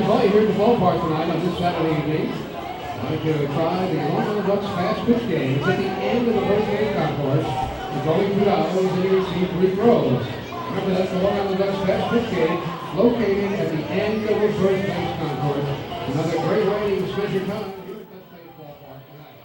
play here at the ballpark tonight on this Saturday evening. I'm going to try the Long Island Ducks fast pitch game. It's at the end of the first game concourse. It's only $2 and you receive 3 throws. Remember, that's the Long Island Ducks fast pitch game located at the end of the first base concourse. Another great way to spend your time here at Dutch Base Ballpark tonight.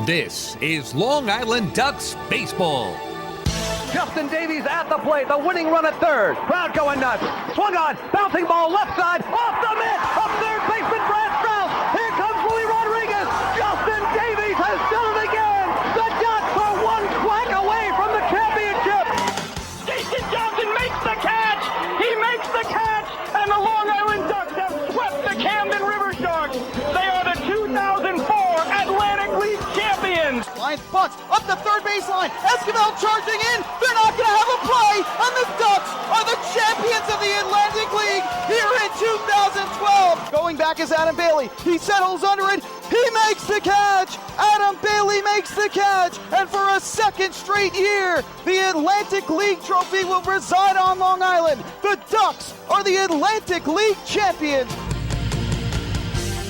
This is Long Island Ducks baseball. Justin Davies at the plate, the winning run at third. Crowd going nuts. Swung on, bouncing ball left side, off the mitt, up third baseman Brad Strauss. Here comes Willie Rodriguez. Justin Davies has done it again. The Ducks are one quack away from the championship. Jason Johnson makes the catch. He makes the catch, and the Long Island Ducks have swept the Camden River Sharks. They are the 2004 Atlantic League champions. Lions butts up the third baseline. Esquivel charging in. They're not going to have a play. And the Ducks are the champions of the Atlantic League here in 2012. Going back is Adam Bailey. He settles under it. He makes the catch. Adam Bailey makes the catch. And for a second straight year, the Atlantic League trophy will reside on Long Island. The Ducks are the Atlantic League champions.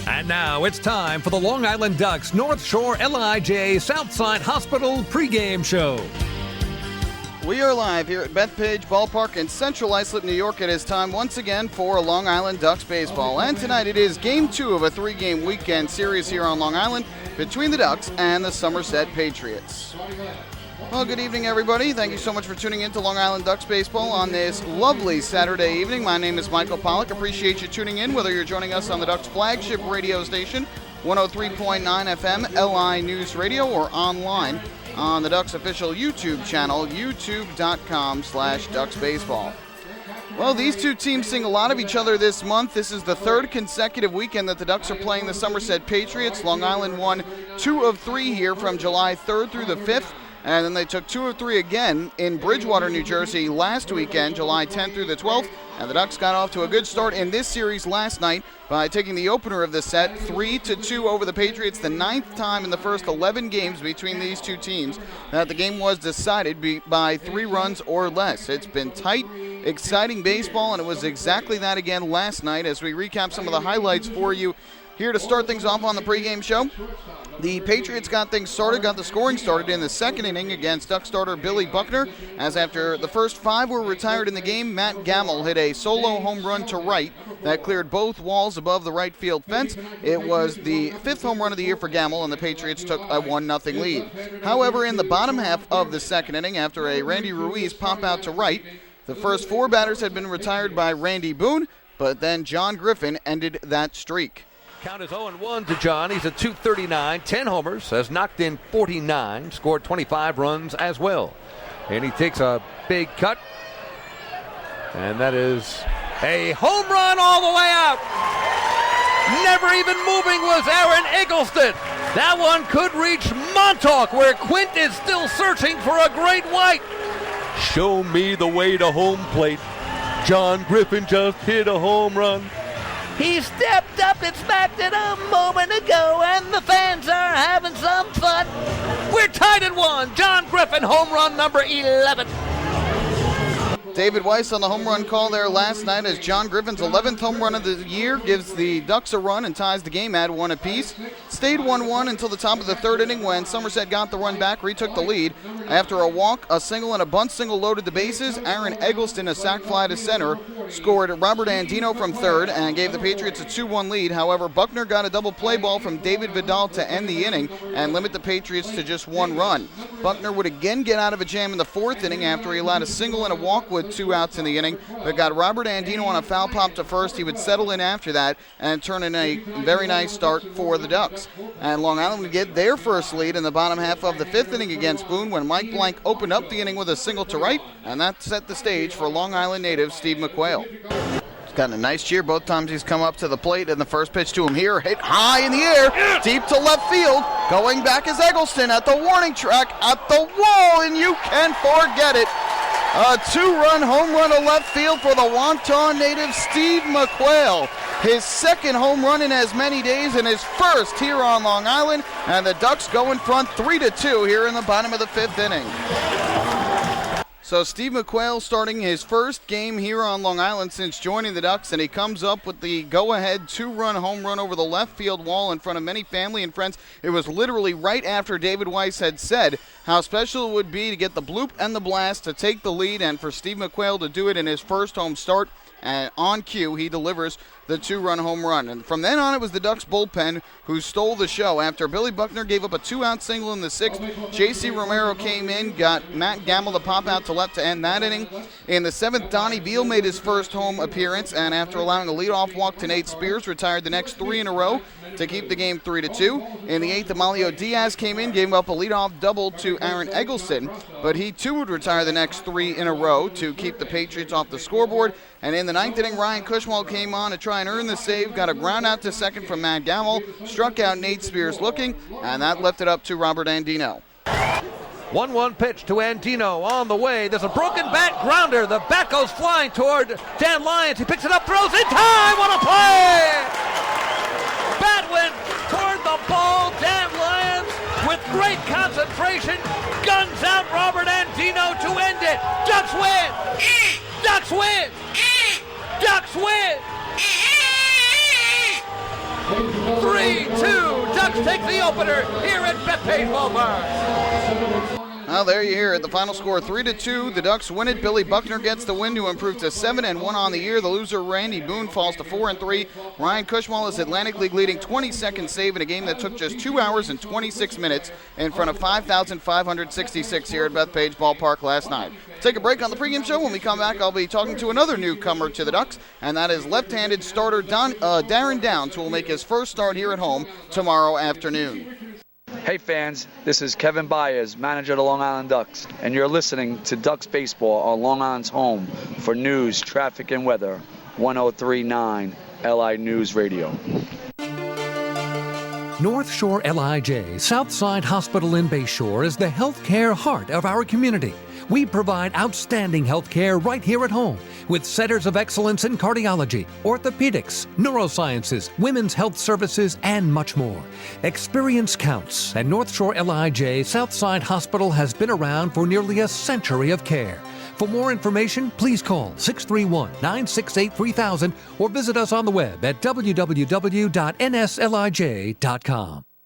And now it's time for the Long Island Ducks North Shore LIJ Southside Hospital pregame show. We are live here at Bethpage Ballpark in Central Islip, New York. It is time once again for Long Island Ducks baseball. And tonight it is Game 2 of a 3-game weekend series here on Long Island between the Ducks and the Somerset Patriots. Well, good evening, everybody. Thank you so much for tuning in to Long Island Ducks baseball on this lovely Saturday evening. My name is Michael Pollack. Appreciate you tuning in, whether you're joining us on the Ducks flagship radio station, 103.9 FM, LI News Radio, or online on the Ducks official YouTube channel, youtube.com/DucksBaseball. Well, these two teams sing a lot of each other this month. This is the third consecutive weekend that the Ducks are playing the Somerset Patriots. Long Island won 2 of 3 here from July 3rd through the 5th. And then they took 2 of 3 again in Bridgewater, New Jersey last weekend, July 10th through the 12th. And the Ducks got off to a good start in this series last night by taking the opener of the set 3-2 over the Patriots, the 9th time in the first 11 games between these two teams that the game was decided by 3 runs or less. It's been tight, exciting baseball, and it was exactly that again last night. As we recap some of the highlights for you here to start things off on the pregame show, the Patriots got things started, got the scoring started in the second inning against Duck starter Billy Buckner, as after the first 5 were retired in the game, Matt Gamble hit a solo home run to right that cleared both walls above the right field fence. It was the 5th home run of the year for Gamble, and the Patriots took a 1-0 lead. However, in the bottom half of the second inning, after a Randy Ruiz pop out to right, the first 4 batters had been retired by Randy Boone, but then John Griffin ended that streak. Count is 0-1 to John. He's at .239, 10 homers, has knocked in 49, scored 25 runs as well. And he takes a big cut, and that is a home run all the way out. Never even moving was Aaron Eggleston. That one could reach Montauk, where Quint is still searching for a great white. Show me the way to home plate. John Griffin just hit a home run. He stepped up and smacked it a moment ago, and the fans are having some fun. We're tied at 1. John Griffin, home run number 11. David Weiss on the home run call there last night as John Griffin's 11th home run of the year gives the Ducks a run and ties the game at 1 apiece. Stayed 1-1 until the top of the third inning when Somerset got the run back, retook the lead. After a walk, a single, and a bunt single loaded the bases, Aaron Eggleston, a sac fly to center, scored Robert Andino from third and gave the Patriots a 2-1 lead. However, Buckner got a double play ball from David Vidal to end the inning and limit the Patriots to just 1 run. Buckner would again get out of a jam in the fourth inning after he allowed a single and a walk with 2 outs in the inning, but got Robert Andino on a foul pop to first. He would settle in after that and turn in a very nice start for the Ducks. And Long Island would get their first lead in the bottom half of the fifth inning against Boone when Mike Blank opened up the inning with a single to right, and that set the stage for Long Island native Steve McQuail. He's gotten a nice cheer both times he's come up to the plate, and the first pitch to him here hit high in the air, deep to left field. Going back is Eggleston at the warning track, at the wall, and you can forget it. A 2-run home run to left field for the Wonton native Steve McQuail. His second home run in as many days and his first here on Long Island. And the Ducks go in front 3-2 here in the bottom of the fifth inning. So Steve McQuail starting his first game here on Long Island since joining the Ducks, and he comes up with the go-ahead 2-run home run over the left field wall in front of many family and friends. It was literally right after David Weiss had said how special it would be to get the bloop and the blast to take the lead, and for Steve McQuail to do it in his first home start. And on cue, he delivers the 2-run home run. And from then on, it was the Ducks bullpen who stole the show. After Billy Buckner gave up a 2-out single in the sixth, J.C. Romero came in, got Matt Gamble to pop out to left to end that inning. In the seventh, Donnie Beal made his first home appearance, and after allowing a leadoff walk to Nate Spears, retired the next 3 in a row to keep the game 3-2. In the eighth, Amalio Diaz came in, gave up a leadoff double to Aaron Eggleston, but he too would retire the next 3 in a row to keep the Patriots off the scoreboard. And in the ninth inning, Ryan Cushwell came on to try and earn the save, got a ground out to second from Matt Gamble, struck out Nate Spears looking, and that left it up to Robert Andino. 1-1 pitch to Andino on the way. There's a broken bat grounder. The bat goes flying toward Dan Lyons. He picks it up, throws in time. What a play! Bat went toward the ball. Dan Lyons, with great concentration, guns out Robert Andino to end it. Ducks win! Ducks win! Ducks win! 3-2. Ducks take the opener here at Bethpage Ballpark. Well, there you hear it. The final score 3-2. The Ducks win it. Billy Buckner gets the win to improve to 7-1 on the year. The loser, Randy Boone, falls to 4-3. Ryan Cushwell is Atlantic League leading 22nd save in a game that took just 2 hours and 26 minutes in front of 5,566 here at Bethpage Ballpark last night. Take a break on the pregame show. When we come back, I'll be talking to another newcomer to the Ducks, and that is left-handed starter Darren Downs, who will make his first start here at home tomorrow afternoon. Hey fans, this is Kevin Byers, manager of the Long Island Ducks, and you're listening to Ducks Baseball on Long Island's home for news, traffic, and weather, 103.9 LI News Radio. North Shore LIJ Southside Hospital in Bayshore is the healthcare heart of our community. We provide outstanding health care right here at home with centers of excellence in cardiology, orthopedics, neurosciences, women's health services, and much more. Experience counts, and North Shore LIJ Southside Hospital has been around for nearly a century of care. For more information, please call 631-968-3000 or visit us on the web at www.nslij.com.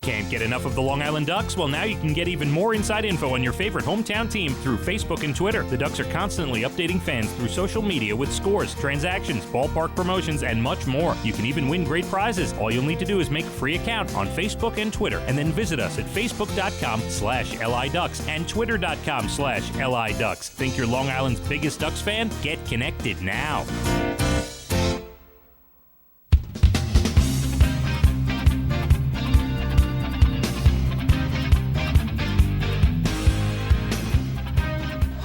Can't get enough of the Long Island Ducks? Well, now you can get even more inside info on your favorite hometown team through Facebook and Twitter. The Ducks are constantly updating fans through social media with scores, transactions, ballpark promotions, and much more. You can even win great prizes. All you'll need to do is make a free account on Facebook and Twitter, and then visit us at facebook.com/LIDucks and twitter.com/LIDucks. Think you're Long Island's biggest Ducks fan? Get connected now.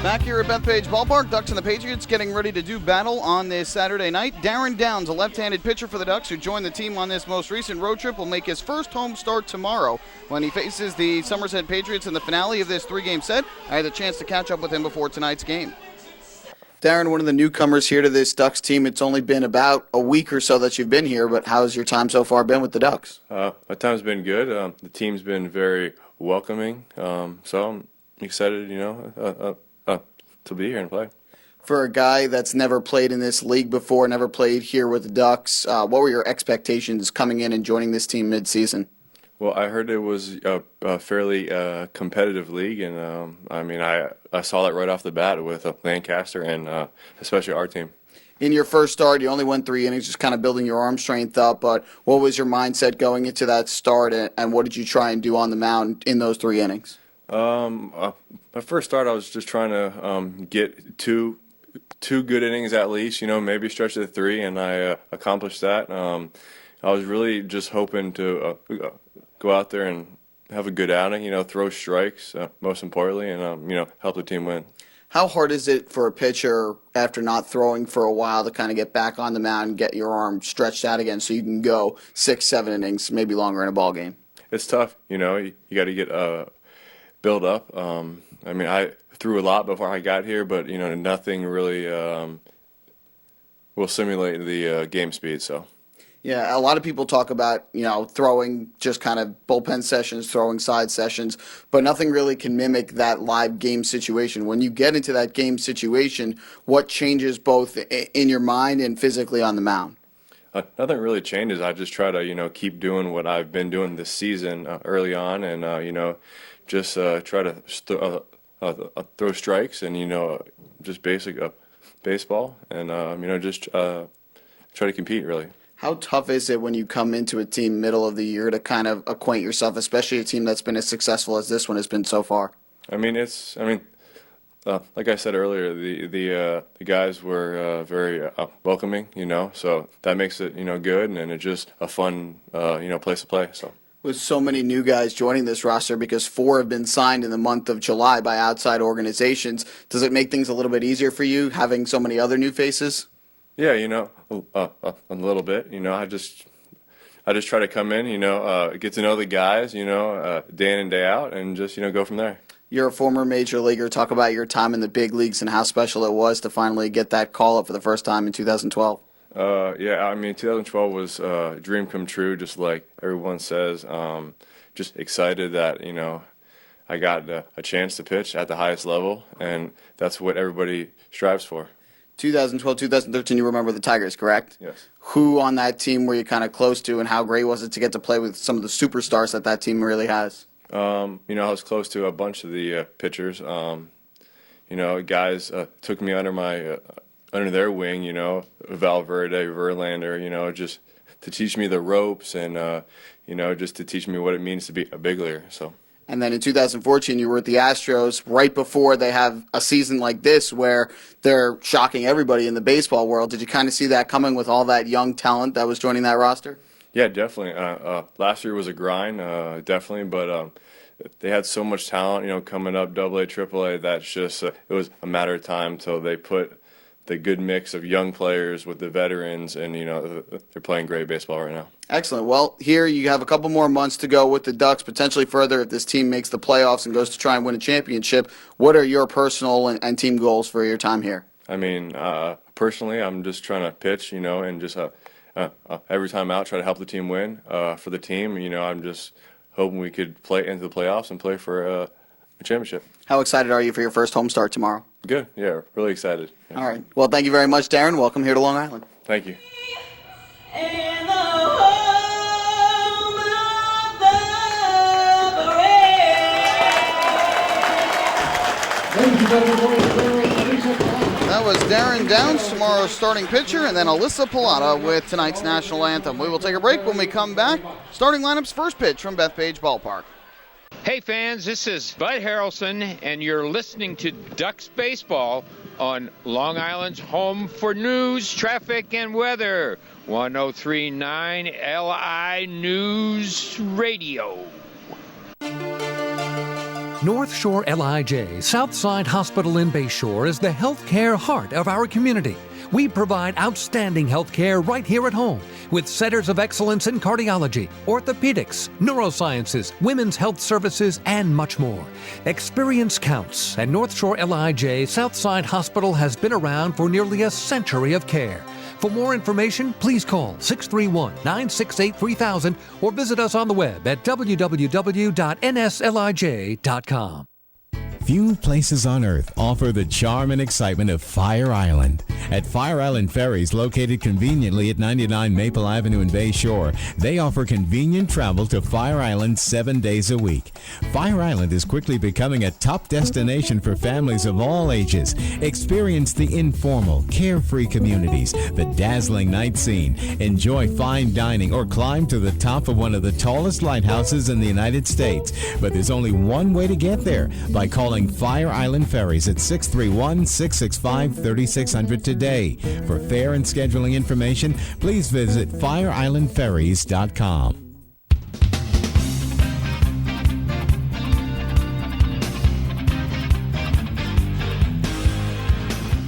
Back here at Bethpage Ballpark, Ducks and the Patriots getting ready to do battle on this Saturday night. Darren Downs, a left-handed pitcher for the Ducks who joined the team on this most recent road trip, will make his first home start tomorrow when he faces the Somerset Patriots in the finale of this 3-game set. I had a chance to catch up with him before tonight's game. Darren, one of the newcomers here to this Ducks team. It's only been about a week or so that you've been here, but how's your time so far been with the Ducks? My time's been good. The team's been very welcoming, so I'm excited, to be here and play. For a guy that's never played in this league before, never played here with the Ducks, what were your expectations coming in and joining this team mid-season? Well, I heard it was a fairly competitive league, and I saw that right off the bat with Lancaster and especially our team. In your first start, you only went 3 innings, just kind of building your arm strength up, but what was your mindset going into that start, and what did you try and do on the mound in those 3 innings? My first start, I was just trying to get two good innings at least, maybe stretch to 3, and I accomplished that. I was really just hoping to go out there and have a good outing, throw strikes, most importantly, and, help the team win. How hard is it for a pitcher after not throwing for a while to kind of get back on the mound and get your arm stretched out again so you can go 6, 7 innings, maybe longer in a ball game? It's tough, you got to get build up. I threw a lot before I got here, but nothing really will simulate the game speed. So. Yeah, a lot of people talk about, throwing just kind of bullpen sessions, throwing side sessions, but nothing really can mimic that live game situation. When you get into that game situation, what changes both in your mind and physically on the mound? Nothing really changes. I just try to, keep doing what I've been doing this season early on and, just try to throw strikes and, just basic baseball and, just try to compete, really. How tough is it when you come into a team middle of the year to kind of acquaint yourself, especially a team that's been as successful as this one has been so far? Like I said earlier, the guys were very welcoming, so that makes it, good, and it's just a fun, place to play, so. With so many new guys joining this roster, because 4 have been signed in the month of July by outside organizations, does it make things a little bit easier for you having so many other new faces? Yeah, a little bit. I just try to come in, get to know the guys, day in and day out, and just, go from there. You're a former major leaguer. Talk about your time in the big leagues and how special it was to finally get that call up for the first time in 2012. 2012 was a dream come true, just like everyone says. Just excited that, I got a chance to pitch at the highest level, and that's what everybody strives for. 2012, 2013, you remember the Tigers, correct? Yes. Who on that team were you kind of close to, and how great was it to get to play with some of the superstars that team really has? I was close to a bunch of the pitchers. Guys took me under their wing, Valverde, Verlander, just to teach me the ropes and, just to teach me what it means to be a big leaguer, so. And then in 2014, you were at the Astros right before they have a season like this where they're shocking everybody in the baseball world. Did you kind of see that coming with all that young talent that was joining that roster? Yeah, definitely. Last year was a grind, definitely, but they had so much talent, coming up AA, AAA, that's just, it was a matter of time till they put the good mix of young players with the veterans, and they're playing great baseball right now. Excellent. Well, here you have a couple more months to go with the Ducks, potentially further if this team makes the playoffs and goes to try and win a championship. What are your personal and team goals for your time here? Personally, I'm just trying to pitch, and just every time out try to help the team win. For the team, I'm just hoping we could play into the playoffs and play for a championship. How excited are you for your first home start tomorrow? Good. Yeah, really excited. Yeah. All right. Well, thank you very much, Darren. Welcome here to Long Island. Thank you. That was Darren Downs, tomorrow's starting pitcher, and then Alyssa Pilata with tonight's national anthem. We will take a break. When we come back, starting lineups, first pitch from Bethpage Ballpark. Hey fans, this is Bud Harrelson, and you're listening to Ducks Baseball on Long Island's home for news, traffic, and weather. 103.9 LI News Radio. North Shore LIJ, Southside Hospital in Bayshore, is the healthcare heart of our community. We provide outstanding healthcare right here at home with centers of excellence in cardiology, orthopedics, neurosciences, women's health services, and much more. Experience counts, and North Shore LIJ Southside Hospital has been around for nearly a century of care. For more information, please call 631-968-3000 or visit us on the web at www.nslij.com. Few places on earth offer the charm and excitement of Fire Island. At Fire Island Ferries, located conveniently at 99 Maple Avenue in Bay Shore, they offer convenient travel to Fire Island 7 days a week. Fire Island is quickly becoming a top destination for families of all ages. Experience the informal, carefree communities, the dazzling night scene, enjoy fine dining, or climb to the top of one of the tallest lighthouses in the United States. But there's only one way to get there, by calling Fire Island Ferries at 631-665-3600 today. For fare and scheduling information, please visit fireislandferries.com.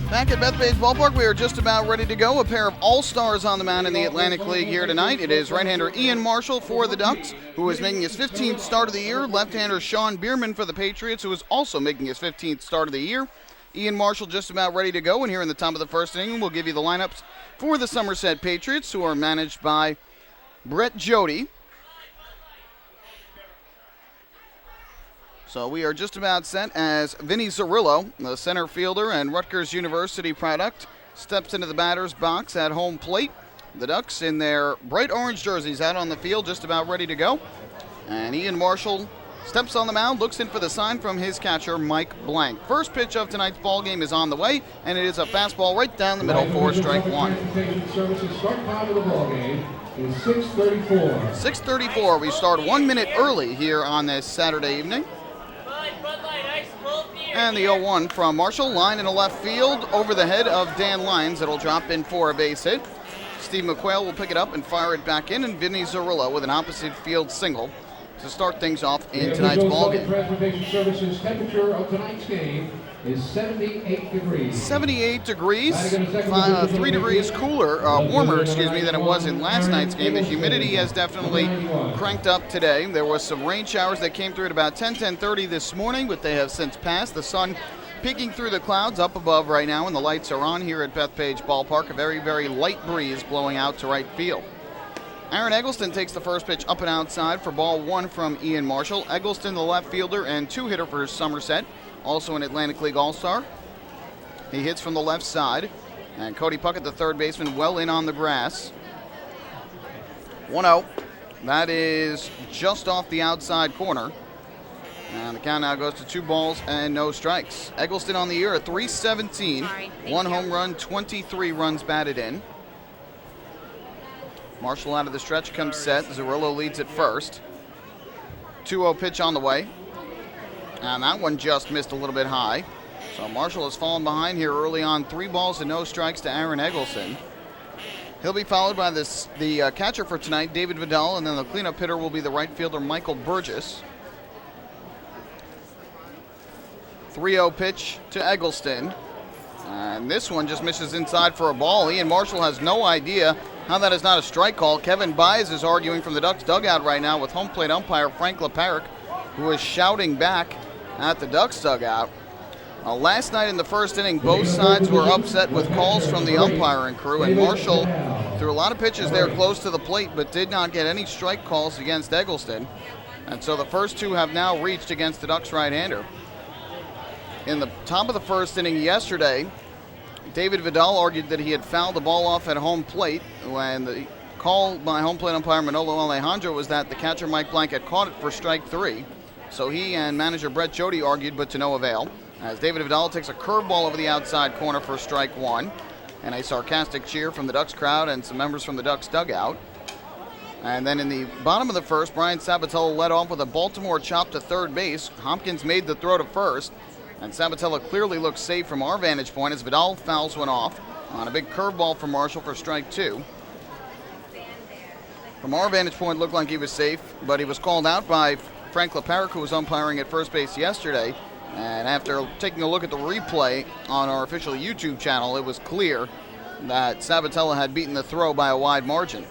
Back at Bethpage Ballpark, we are just about ready to go. A pair of all-stars on the mound in the Atlantic League here tonight. It is right-hander Ian Marshall for the Ducks, who is making his 15th start of the year. Left-hander Sean Bierman for the Patriots, who is also making his 15th start of the year. Ian Marshall just about ready to go, and here in the top of the first inning, we'll give you the lineups for the Somerset Patriots, who are managed by Brett Jody. So we are just about set as Vinny Zerillo, the center fielder and Rutgers University product, steps into the batter's box at home plate. The Ducks in their bright orange jerseys out on the field, just about ready to go. And Ian Marshall steps on the mound, looks in for the sign from his catcher, Mike Blank. First pitch of tonight's ball game is on the way, and it is a fastball right down the middle for strike one. Start time of the ball game is 6:34. 6:34. We start 1 minute early here on this Saturday evening. And the 0-1 from Marshall, line in the left field over the head of Dan Lyons. It'll drop in for a base hit. Steve McQuail will pick it up and fire it back in, and Vinny Zerillo with an opposite field single to start things off in tonight's ballgame. Transportation Services temperature of tonight's game is 78 degrees. 78 degrees, 3 degrees warmer, than it was in last night's game. The humidity has definitely cranked up today. There was some rain showers that came through at about 10:30 this morning, but they have since passed. The sun peeking through the clouds up above right now, and the lights are on here at Bethpage Ballpark. A very, very light breeze blowing out to right field. Aaron Eggleston takes the first pitch up and outside for ball one from Ian Marshall. Eggleston, the left fielder and two-hitter for Somerset, also an Atlantic League All-Star. He hits from the left side, and Cody Puckett, the third baseman, well in on the grass. 1-0. That is just off the outside corner. And the count now goes to 2 balls and no strikes. Eggleston on the year at .317, 1 home run, 23 runs batted in. Marshall out of the stretch comes set. Zerillo leads at first. 2-0 pitch on the way. And that one just missed a little bit high. So Marshall has fallen behind here early on. 3 balls and no strikes to Aaron Eggleston. He'll be followed by the catcher for tonight, David Vidal, and then the cleanup hitter will be the right fielder, Michael Burgess. 3-0 pitch to Eggleston. And this one just misses inside for a ball. Ian Marshall has no idea how that is not a strike call. Kevin Baez is arguing from the Ducks dugout right now with home plate umpire Frank LeParic, who is shouting back at the Ducks dugout. Last night in the first inning, both sides were upset with calls from the umpiring crew, and Marshall threw a lot of pitches there close to the plate but did not get any strike calls against Eggleston. And so the first 2 have now reached against the Ducks right-hander. In the top of the first inning yesterday, David Vidal argued that he had fouled the ball off at home plate when the call by home plate umpire Manolo Alejandro was that the catcher Mike Blank had caught it for strike 3. So he and manager Brett Jody argued, but to no avail, as David Vidal takes a curveball over the outside corner for strike 1, and a sarcastic cheer from the Ducks crowd and some members from the Ducks dugout. And then in the bottom of the first, Brian Sabatella led off with a Baltimore chop to third base. Hopkins made the throw to first, and Sabatella clearly looks safe from our vantage point as Vidal fouls one off on a big curveball from Marshall for strike 2. From our vantage point, it looked like he was safe, but he was called out by Frank LeParic, who was umpiring at first base yesterday. And after taking a look at the replay on our official YouTube channel, it was clear that Sabatella had beaten the throw by a wide margin.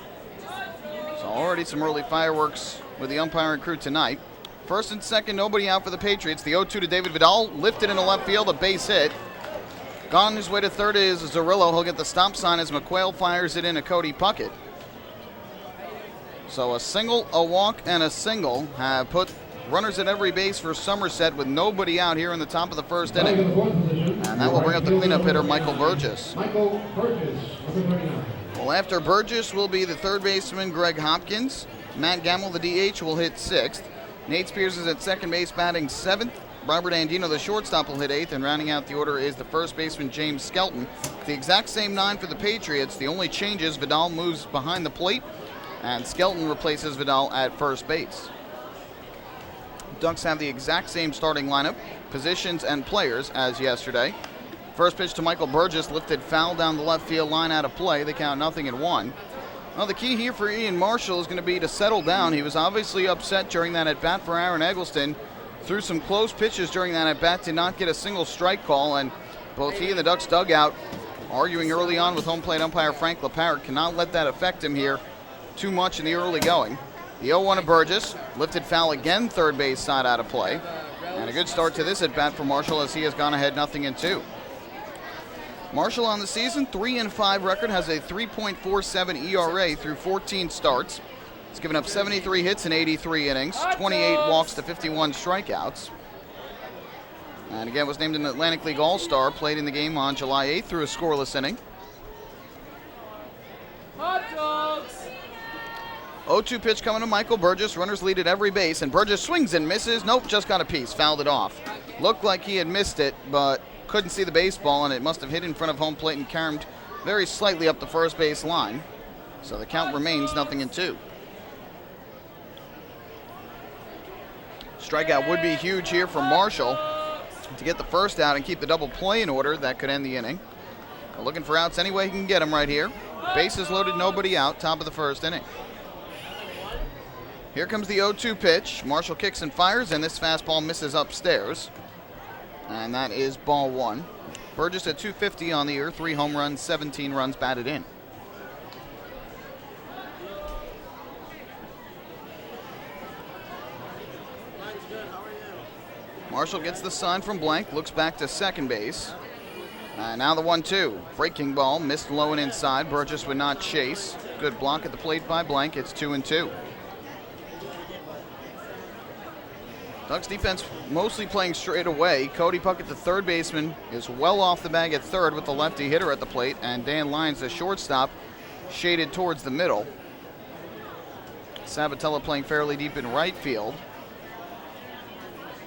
So already some early fireworks with the umpiring crew tonight. First and second, nobody out for the Patriots. The 0-2 to David Vidal, lifted into left field, a base hit. Gone his way to third is Zerillo. He'll get the stop sign as McQuail fires it in to Cody Puckett. So a single, a walk, and a single have put runners at every base for Somerset with nobody out here in the top of the first Batting inning. in the fourth position. And that will bring up the cleanup hitter, Michael Burgess. Michael Burgess, number 39. Well, after Burgess will be the third baseman, Greg Hopkins. Matt Gamble, the DH, will hit 6th. Nate Spears is at second base, batting 7th. Robert Andino, the shortstop, will hit 8th. And rounding out the order is the first baseman, James Skelton. The exact same 9 for the Patriots. The only change is Vidal moves behind the plate, and Skelton replaces Vidal at first base. Ducks have the exact same starting lineup, positions, and players as yesterday. First pitch to Michael Burgess, lifted foul down the left field line, out of play. They count 0-1. Well, the key here for Ian Marshall is going to be to settle down. He was obviously upset during that at-bat for Aaron Eggleston. Threw some close pitches during that at-bat, did not get a single strike call, and both he and the Ducks dugout arguing early on with home plate umpire Frank LaParrot. Cannot let that affect him here too much in the early going. The 0-1 to Burgess, lifted foul again, third base side, out of play. And a good start to this at-bat for Marshall as he has gone ahead 0-2. Marshall on the season, 3-5 record, has a 3.47 ERA through 14 starts. He's given up 73 hits in 83 innings, 28 walks to 51 strikeouts. And again, was named an Atlantic League All-Star, played in the game on July 8th through a scoreless inning. Hot dogs! 0-2 pitch coming to Michael Burgess. Runners lead at every base, and Burgess swings and misses. Nope, just got a piece, fouled it off. Looked like he had missed it, but couldn't see the baseball, and it must have hit in front of home plate and caromed very slightly up the first base line. So the count remains 0-2. Strikeout would be huge here for Marshall to get the first out and keep the double play in order. That could end the inning. Looking for outs any way he can get them right here. Bases loaded, nobody out, top of the first inning. Here comes the 0-2 pitch. Marshall kicks and fires, and this fastball misses upstairs. And that is ball 1. Burgess at 250 on the year, 3 home runs, 17 runs batted in. Marshall gets the sign from Blank, looks back to second base. Now the 1-2. Breaking ball, missed low and inside. Burgess would not chase. Good block at the plate by Blank. It's 2-2. Ducks defense mostly playing straight away. Cody Puckett, the third baseman, is well off the bag at third with the lefty hitter at the plate. And Dan Lyons, the shortstop, shaded towards the middle. Sabatella playing fairly deep in right field.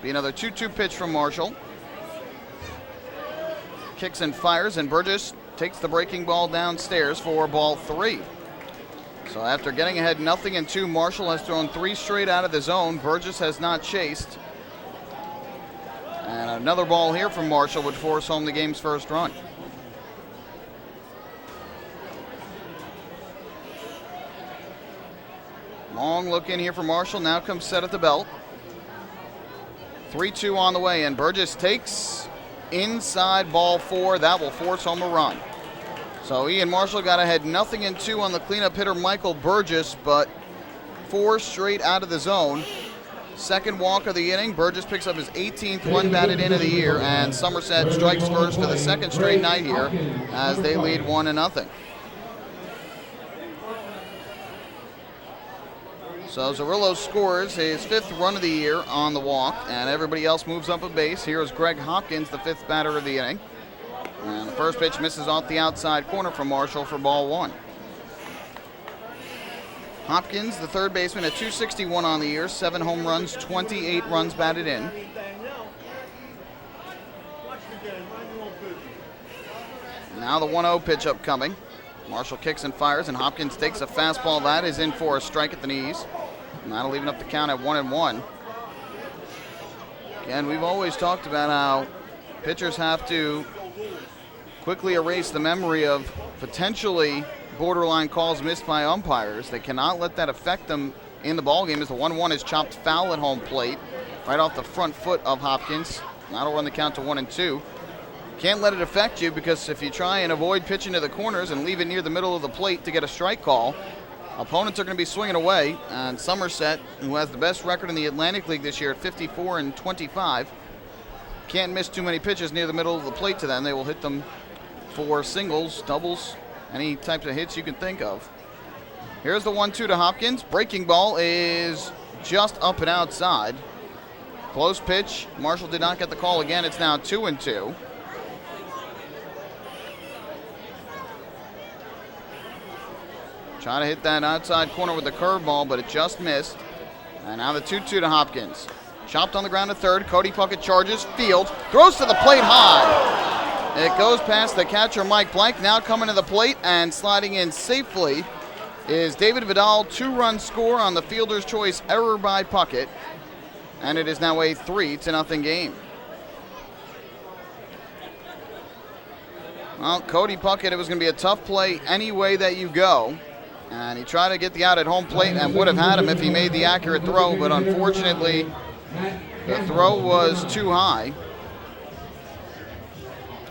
Be another 2-2 pitch from Marshall. Kicks and fires, and Burgess takes the breaking ball downstairs for ball 3. So after getting ahead 0-2, Marshall has thrown 3 straight out of the zone. Burgess has not chased. And another ball here from Marshall would force home the game's first run. Long look in here for Marshall. Now comes set at the belt. 3-2 on the way, and Burgess takes inside ball 4. That will force home a run. So Ian Marshall got ahead 0-2 on the cleanup hitter Michael Burgess, but 4 straight out of the zone. Second walk of the inning. Burgess picks up his 18th one batted in of the year, and Somerset strikes first for the second straight night here as they lead 1-0. So Zerillo scores his 5th run of the year on the walk, and everybody else moves up a base. Here is Greg Hopkins, the 5th batter of the inning. And the first pitch misses off the outside corner from Marshall for ball 1. Hopkins, the third baseman, at 261 on the year, 7 home runs, 28 runs batted in. Now the 1-0 pitch upcoming. Marshall kicks and fires, and Hopkins takes a fastball. That is in for a strike at the knees. And that'll even up the count at 1-1. Again, we've always talked about how pitchers have to quickly erase the memory of potentially borderline calls missed by umpires. They cannot let that affect them in the ballgame, as the 1-1 is chopped foul at home plate, right off the front foot of Hopkins. That'll run the count to 1-2. Can't let it affect you, because if you try and avoid pitching to the corners and leave it near the middle of the plate to get a strike call, opponents are going to be swinging away. And Somerset, who has the best record in the Atlantic League this year at 54-25, can't miss too many pitches near the middle of the plate to them. They will hit them for singles, doubles, any types of hits you can think of. Here's the 1-2 to Hopkins. Breaking ball is just up and outside. Close pitch. Marshall did not get the call again. It's now 2-2. Trying to hit that outside corner with the curveball, but it just missed. And now the 2-2 to Hopkins. Chopped on the ground to third. Cody Puckett charges, fields, throws to the plate high. It goes past the catcher, Mike Blank. Now coming to the plate and sliding in safely is David Vidal. 2-run score on the fielder's choice error by Puckett. And it is now a 3-0 game. Well, Cody Puckett, it was going to be a tough play any way that you go. And he tried to get the out at home plate and would have had him if he made the accurate throw, but unfortunately the throw was too high.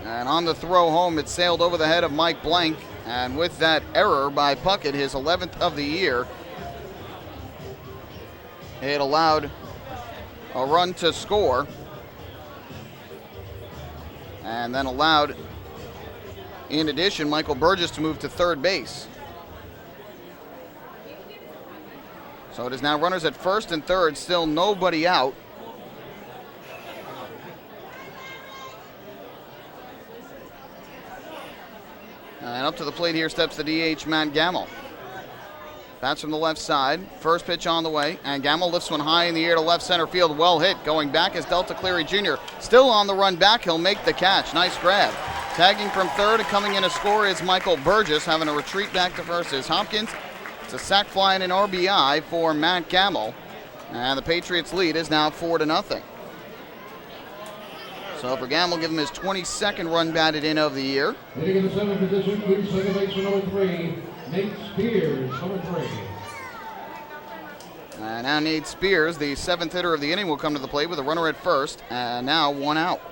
And on the throw home, it sailed over the head of Mike Blank. And with that error by Puckett, his 11th of the year, it allowed a run to score. And then allowed, in addition, Michael Burgess to move to third base. So it is now runners at first and third, still nobody out. And up to the plate here steps the DH, Matt Gamble. Bats from the left side. First pitch on the way, and Gamble lifts one high in the air to left center field. Well hit. Going back is Delta Cleary Jr. Still on the run back. He'll make the catch. Nice grab. Tagging from third and coming in to score is Michael Burgess. Having a retreat back to first is Hopkins. It's a sac fly and an RBI for Matt Gamble. And the Patriots' lead is now 4-0. So for Gamble, give him his 22nd run batted in of the year. Hitting in the seventh position, moving second base for number 3, Nate Spears, number 3. And now Nate Spears, the 7th hitter of the inning, will come to the plate with a runner at first, and now 1 out.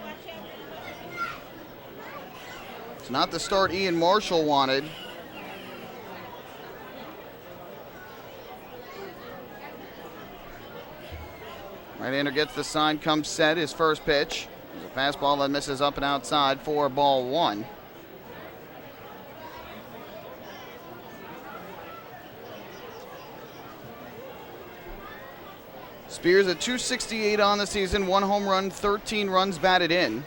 It's not the start Ian Marshall wanted. Right-hander gets the sign, comes set, his first pitch. There's a fastball that misses up and outside for ball 1. Spears at .268 on the season, 1 home run, 13 runs batted in.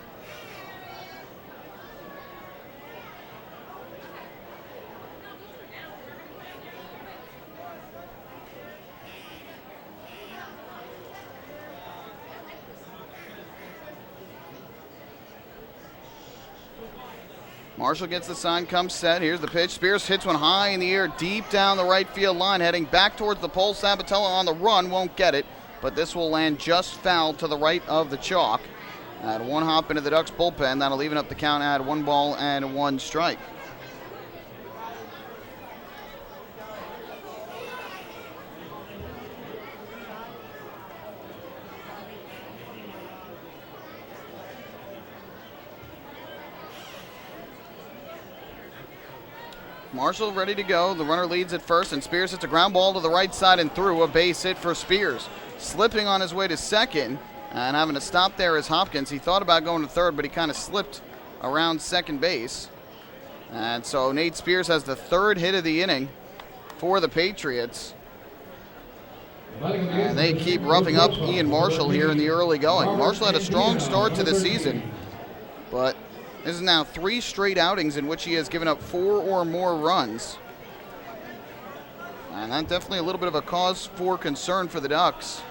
Marshall gets the sign, comes set. Here's the pitch. Spears hits one high in the air, deep down the right field line, heading back towards the pole. Sabatella on the run, won't get it, but this will land just foul to the right of the chalk. At 1 hop into the Ducks bullpen, that'll even up the count at 1 ball and 1 strike. Marshall ready to go. The runner leads at first, and Spears hits a ground ball to the right side and through. A base hit for Spears. Slipping on his way to second, and having to stop there is Hopkins. He thought about going to third, but he kind of slipped around second base. And so Nate Spears has the 3rd hit of the inning for the Patriots. And they keep roughing up Ian Marshall here in the early going. Marshall had a strong start to the season, but this is now 3 straight outings in which he has given up 4 or more runs. And that's definitely a little bit of a cause for concern for the Ducks.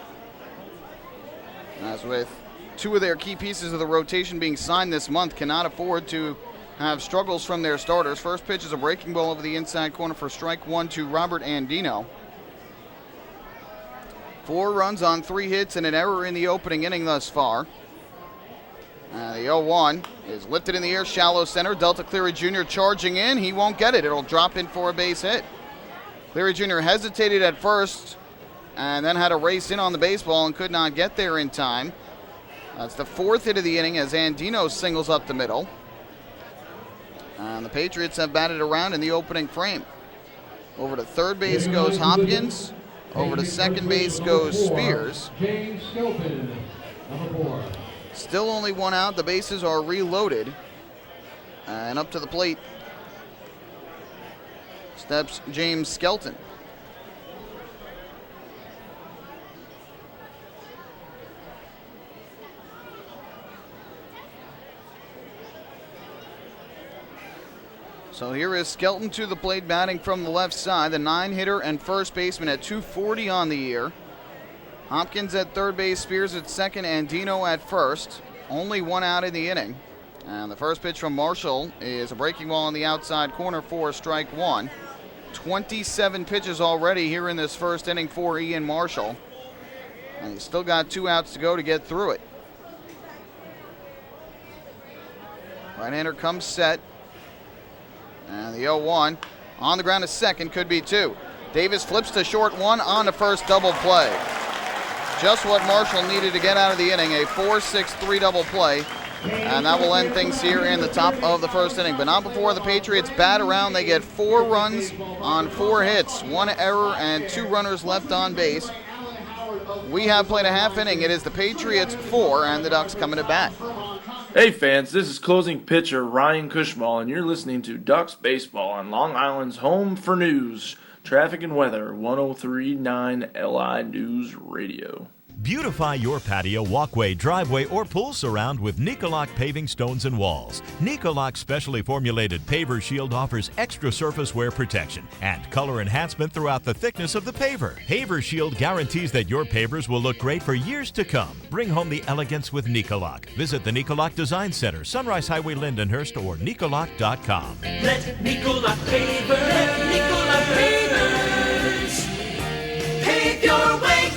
As with 2 of their key pieces of the rotation being signed this month, cannot afford to have struggles from their starters. First pitch is a breaking ball over the inside corner for strike 1 to Robert Andino. 4 runs on 3 hits and an error in the opening inning thus far. The 0-1 is lifted in the air, shallow center. Delta Cleary Jr. charging in. He won't get it. It'll drop in for a base hit. Cleary Jr. hesitated at first and then had a race in on the baseball and could not get there in time. That's the 4th hit of the inning as Andino singles up the middle. And the Patriots have batted around in the opening frame. Over to third base goes Hopkins. Over to second base goes Spears. James Skelton, number 4. Still only 1 out. The bases are reloaded. And up to the plate steps James Skelton. So here is Skelton to the plate, batting from the left side. The 9-hitter and first baseman at 240 on the year. Hopkins at third base, Spears at second, and Dino at first. Only one out in the inning. And the first pitch from Marshall is a breaking ball on the outside corner for strike one. 27 pitches already here in this first inning for Ian Marshall. And he's still got 2 outs to go to get through it. Right-hander comes set. And the 0-1 on the ground to second, could be 2. Davis flips to short, 1 on the first, double play. Just what Marshall needed to get out of the inning, a 4-6-3 double play. And that will end things here in the top of the first inning. But not before the Patriots bat around. They get 4 runs on 4 hits, 1 error and 2 runners left on base. We have played a half inning. It is the Patriots 4 and the Ducks coming to bat. Hey fans, this is closing pitcher Ryan Cushball, and you're listening to Ducks Baseball on Long Island's home for news, traffic and weather, 103.9 LI News Radio. Beautify your patio, walkway, driveway, or pool surround with Nicoloc paving stones and walls. Nicoloc's specially formulated paver shield offers extra surface wear protection and color enhancement throughout the thickness of the paver. Paver shield guarantees that your pavers will look great for years to come. Bring home the elegance with Nicoloc. Visit the Nicoloc Design Center, Sunrise Highway, Lindenhurst, or Nicoloc.com. Let Nicoloc pavers pave your way.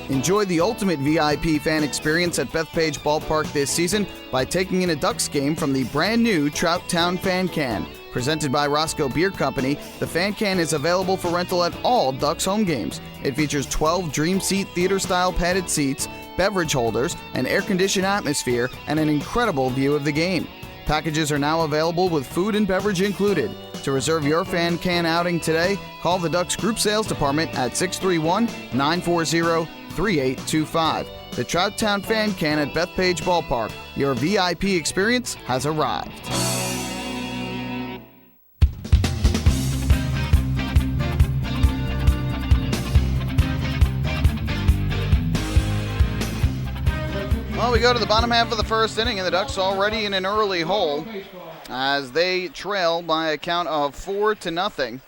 Enjoy the ultimate VIP fan experience at Bethpage Ballpark this season by taking in a Ducks game from the brand new Trout Town Fan Can. Presented by Roscoe Beer Company, the Fan Can is available for rental at all Ducks home games. It features 12 Dream Seat theater-style padded seats, beverage holders, an air-conditioned atmosphere, and an incredible view of the game. Packages are now available with food and beverage included. To reserve your Fan Can outing today, call the Ducks Group Sales Department at 631-940-3825. The Trout Town Fan Can at Bethpage Ballpark. Your VIP experience has arrived. Well, we go to the bottom half of the first inning, and the Ducks already in an early hole as they trail by a count of 4-0.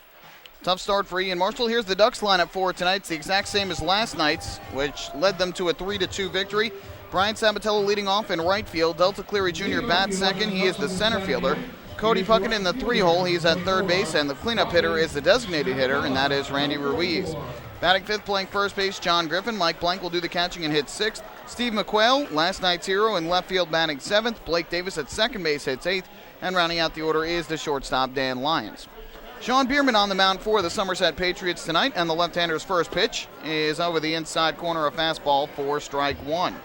Tough start for Ian Marshall. Here's the Ducks lineup for tonight. It's the exact same as last night's, which led them to a 3-2 victory. Brian Sabatello leading off in right field. Delta Cleary Jr. bats second. He is the center fielder. Cody Puckett in the 3-hole. He's at third base, and the cleanup hitter is the designated hitter, and that is Randy Ruiz. Batting fifth, playing first base, John Griffin. Mike Blank will do the catching and hit sixth. Steve McQuail, last night's hero, in left field batting seventh. Blake Davis at second base hits eighth. And rounding out the order is the shortstop, Dan Lyons. Sean Bierman on the mound for the Somerset Patriots tonight, and the left-hander's first pitch is over the inside corner, a fastball for strike one.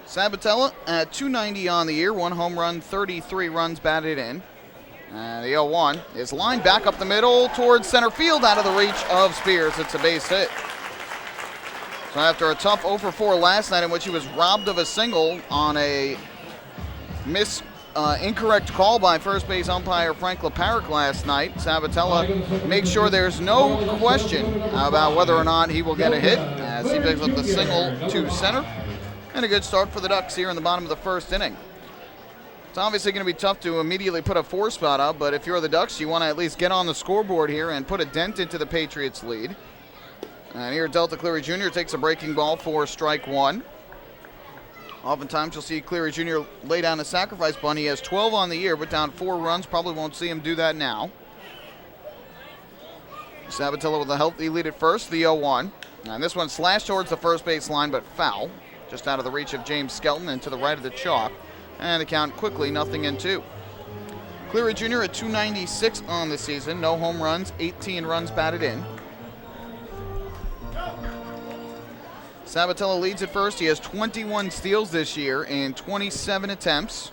Sabatella at .290 on the year, 1 home run, 33 runs batted in. And the 0-1 is lined back up the middle towards center field, out of the reach of Spears. It's a base hit. So after a tough 0-for-4 last night in which he was robbed of a single on a incorrect call by first base umpire Frank LeParic last night, Sabatella makes sure there's no question about whether or not he will get a hit as he picks up the single to center. And a good start for the Ducks here in the bottom of the first inning. It's obviously going to be tough to immediately put a 4 spot up, but if you're the Ducks, you want to at least get on the scoreboard here and put a dent into the Patriots' lead. And here Delta Cleary Jr. takes a breaking ball for strike one. Oftentimes you'll see Cleary Jr. lay down a sacrifice bunt. He has 12 on the year, but down 4 runs. Probably won't see him do that now. Sabatella with a healthy lead at first, the 0-1. And this one slashed towards the first base line, but foul. Just out of the reach of James Skelton and to the right of the chalk. And the count quickly, 0-2. Cleary Jr. at .296 on the season. No home runs, 18 runs batted in. Sabatella leads at first. He has 21 steals this year in 27 attempts.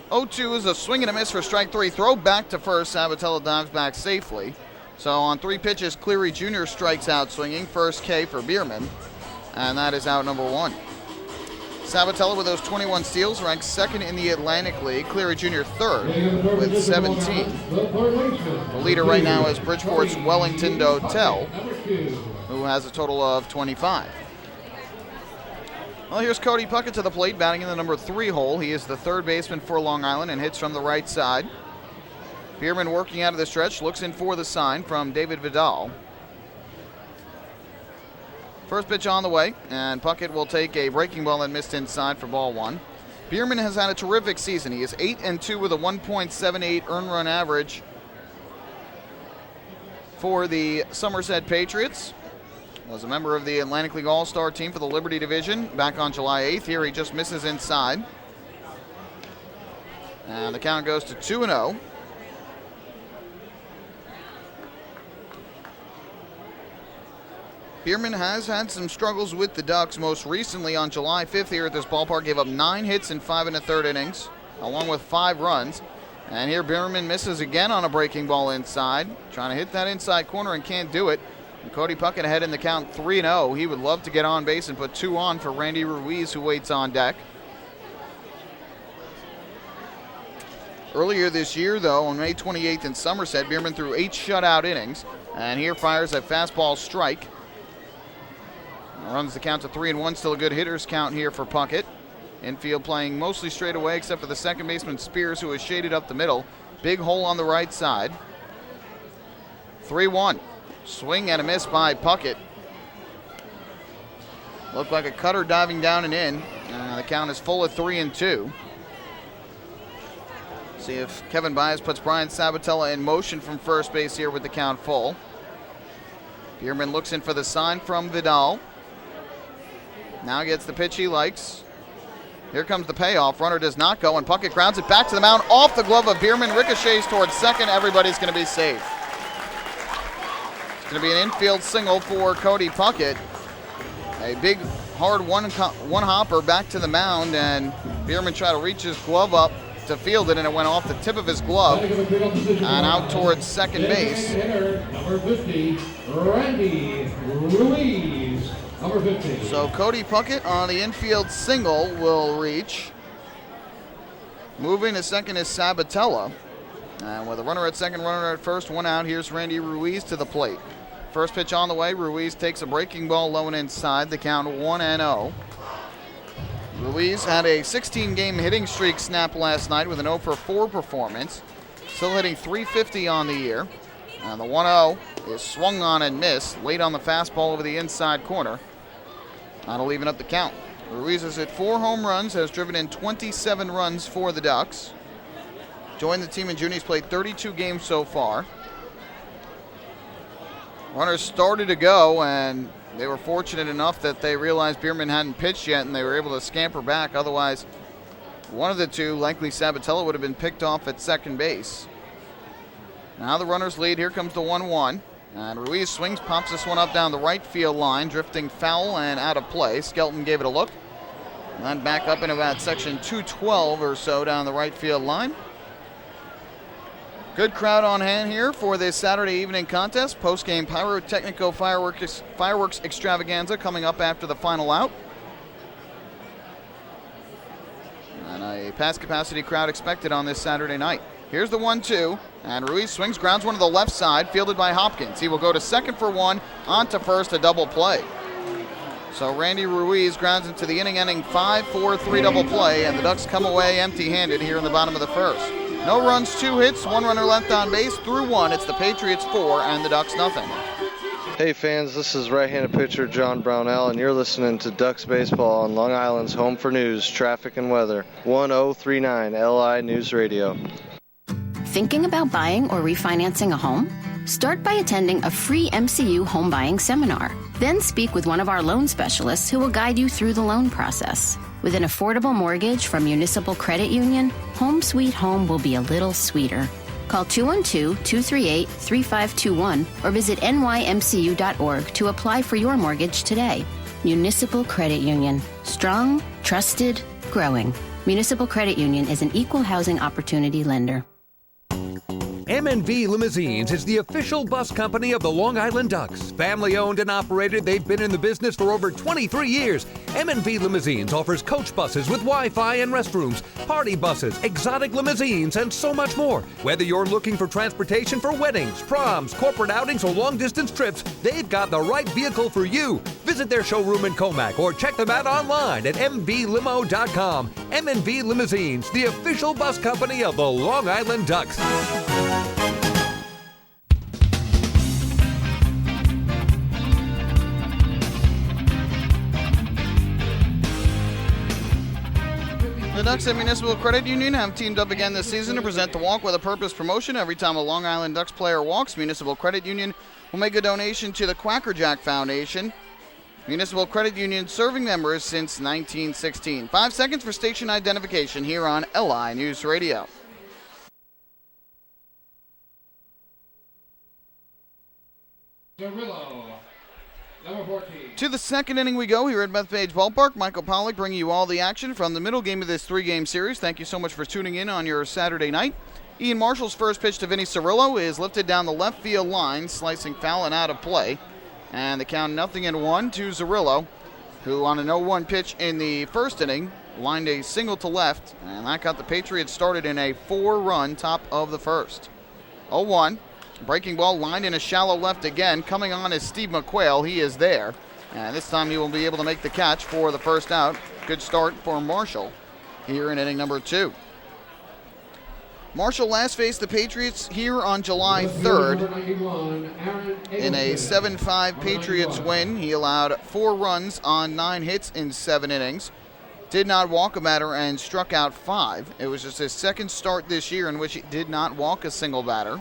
.02 is a swing and a miss for strike three. Throw back to first. Sabatella dives back safely. So on 3 pitches, Cleary Jr. strikes out swinging. First K for Bierman. And that is out number 1. Sabatella with those 21 steals ranks second in the Atlantic League. Cleary Jr. third with 17. The leader right now is Bridgeport's Wellington Dotel. who has a total of 25. Well, here's Cody Puckett to the plate, batting in the number 3 hole. He is the third baseman for Long Island and hits from the right side. Bierman working out of the stretch, looks in for the sign from David Vidal. First pitch on the way, and Puckett will take a breaking ball and missed inside for ball 1. Bierman has had a terrific season. He is 8-2 with a 1.78 earned run average for the Somerset Patriots. Was a member of the Atlantic League All-Star team for the Liberty Division back on July 8th. Here he just misses inside. And the count goes to 2-0. Bierman has had some struggles with the Ducks. Most recently on July 5th here at this ballpark, gave up 9 hits in 5 1/3 innings, along with 5 runs. And here Bierman misses again on a breaking ball inside, trying to hit that inside corner and can't do it. And Cody Puckett ahead in the count 3-0. He would love to get on base and put 2 on for Randy Ruiz, who waits on deck. Earlier this year, though, on May 28th in Somerset, Bierman threw 8 shutout innings, and here fires a fastball strike. Runs the count to 3-1. Still a good hitter's count here for Puckett. Infield playing mostly straight away, except for the second baseman Spears, who is shaded up the middle. Big hole on the right side. 3-1. Swing and a miss by Puckett. Looked like a cutter diving down and in. The count is full of 3-2. See if Kevin Baez puts Brian Sabatella in motion from first base here with the count full. Bierman looks in for the sign from Vidal. Now gets the pitch he likes. Here comes the payoff. Runner does not go, and Puckett grounds it back to the mound off the glove of Bierman. Ricochets towards second. Everybody's going to be safe. It's going to be an infield single for Cody Puckett. A big, hard one-hopper back to the mound, and Bierman tried to reach his glove up to field it, and it went off the tip of his glove and out towards second base. Number 50, Randy Ruiz. Number 50. So Cody Puckett on the infield single will reach. Moving to second is Sabatella. And with a runner at second, runner at first, 1 out, here's Randy Ruiz to the plate. First pitch on the way. Ruiz takes a breaking ball low and inside. The count 1-0. Ruiz had a 16-game hitting streak snap last night with an 0-for-4 performance. Still hitting .350 on the year. And the 1-0 is swung on and missed late on the fastball over the inside corner. That'll even up the count. Ruiz has hit 4 home runs, has driven in 27 runs for the Ducks. Joined the team in June. He's played 32 games so far. Runners started to go, and they were fortunate enough that they realized Bierman hadn't pitched yet, and they were able to scamper back. Otherwise, one of the two, likely Sabatella, would have been picked off at second base. Now the runners lead. Here comes the 1-1. And Ruiz swings, pops this one up down the right field line, drifting foul and out of play. Skelton gave it a look. And then back up in about section 212 or so down the right field line. Good crowd on hand here for this Saturday evening contest. Post-game pyrotechnico fireworks extravaganza coming up after the final out. And a pass capacity crowd expected on this Saturday night. Here's the 1-2, and Ruiz swings, grounds one to the left side, fielded by Hopkins. He will go to second for 1, on to first, a double play. So Randy Ruiz grounds into the inning-ending 5-4-3 double play, and the Ducks come away empty-handed here in the bottom of the first. No runs, 2 hits, 1 runner left on base. Through 1, it's the Patriots 4 and the Ducks nothing. Hey fans, this is right-handed pitcher John Brownell, and you're listening to Ducks Baseball on Long Island's home for news, traffic, and weather. 1039 LI News Radio. Thinking about buying or refinancing a home? Start by attending a free MCU home buying seminar. Then speak with one of our loan specialists who will guide you through the loan process. With an affordable mortgage from Municipal Credit Union, Home Sweet Home will be a little sweeter. Call 212-238-3521 or visit nymcu.org to apply for your mortgage today. Municipal Credit Union. Strong, trusted, growing. Municipal Credit Union is an equal housing opportunity lender. M&V Limousines is the official bus company of the Long Island Ducks. Family owned and operated, they've been in the business for over 23 years. M&V Limousines offers coach buses with Wi-Fi and restrooms, party buses, exotic limousines, and so much more. Whether you're looking for transportation for weddings, proms, corporate outings, or long-distance trips, they've got the right vehicle for you. Visit their showroom in Comac or check them out online at mvlimo.com. M&V Limousines, the official bus company of the Long Island Ducks. The Ducks and Municipal Credit Union have teamed up again this season to present the Walk with a Purpose promotion. Every time a Long Island Ducks player walks, Municipal Credit Union will make a donation to the Quackerjack Foundation. Municipal Credit Union serving members since 1916. 5 seconds for station identification here on LI News Radio. Cirillo, number 14. To the second inning we go here at Bethpage Ballpark. Michael Pollack bringing you all the action from the middle game of this 3-game series. Thank you so much for tuning in on your Saturday night. Ian Marshall's first pitch to Vinny Cirillo is lifted down the left field line, slicing foul and out of play. And the count 0-1 to Cirillo, who on an 0-1 pitch in the first inning lined a single to left, and that got the Patriots started in a 4-run top of the first. 0-1, breaking ball lined in a shallow left again. Coming on is Steve McQuail. He is there. And this time he will be able to make the catch for the first out. Good start for Marshall here in inning number 2. Marshall last faced the Patriots here on July 3rd in a 7-5 Patriots win. He allowed 4 runs on 9 hits in 7 innings. Did not walk a batter and struck out 5. It was just his second start this year in which he did not walk a single batter.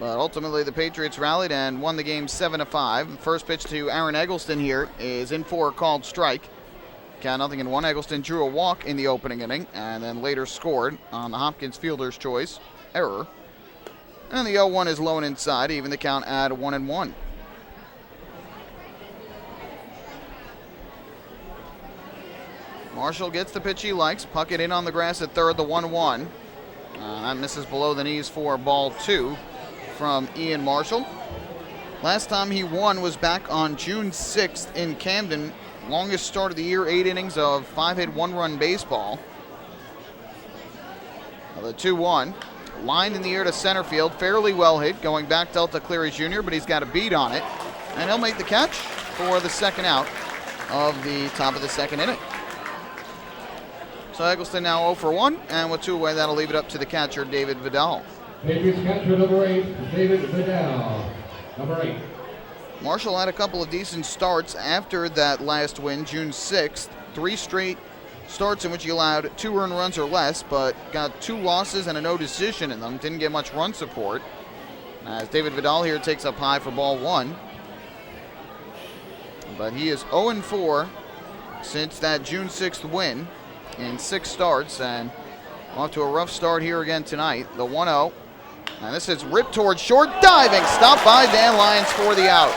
But ultimately, the Patriots rallied and won the game 7-5. The first pitch to Aaron Eggleston here is in for a called strike. Count 0-1. Eggleston drew a walk in the opening inning and then later scored on the Hopkins fielder's choice error. And the 0-1 is low and inside, even the count at 1-1. Marshall gets the pitch he likes. Puckett in on the grass at third, the 1-1. That misses below the knees for ball 2. From Ian Marshall. Last time he won was back on June 6th in Camden. Longest start of the year, 8 innings of 5-hit 1-run baseball. The 2-1, lined in the air to center field, fairly well hit, going back Delta Cleary Jr., but he's got a beat on it, and he'll make the catch for the second out of the top of the second inning. So Eggleston now 0 for 1, and with 2 away, that'll leave it up to the catcher, David Vidal. Patriots catcher number 8, David Vidal. Number 8. Marshall had a couple of decent starts after that last win, June 6th. 3 straight starts in which he allowed 2 earned runs or less, but got 2 losses and a no decision in them. Didn't get much run support. As David Vidal here takes up high for ball 1. But he is 0-4 since that June 6th win in 6 starts, and off to a rough start here again tonight. The 1-0. And this is ripped towards short, diving, stopped by Dan Lyons for the out.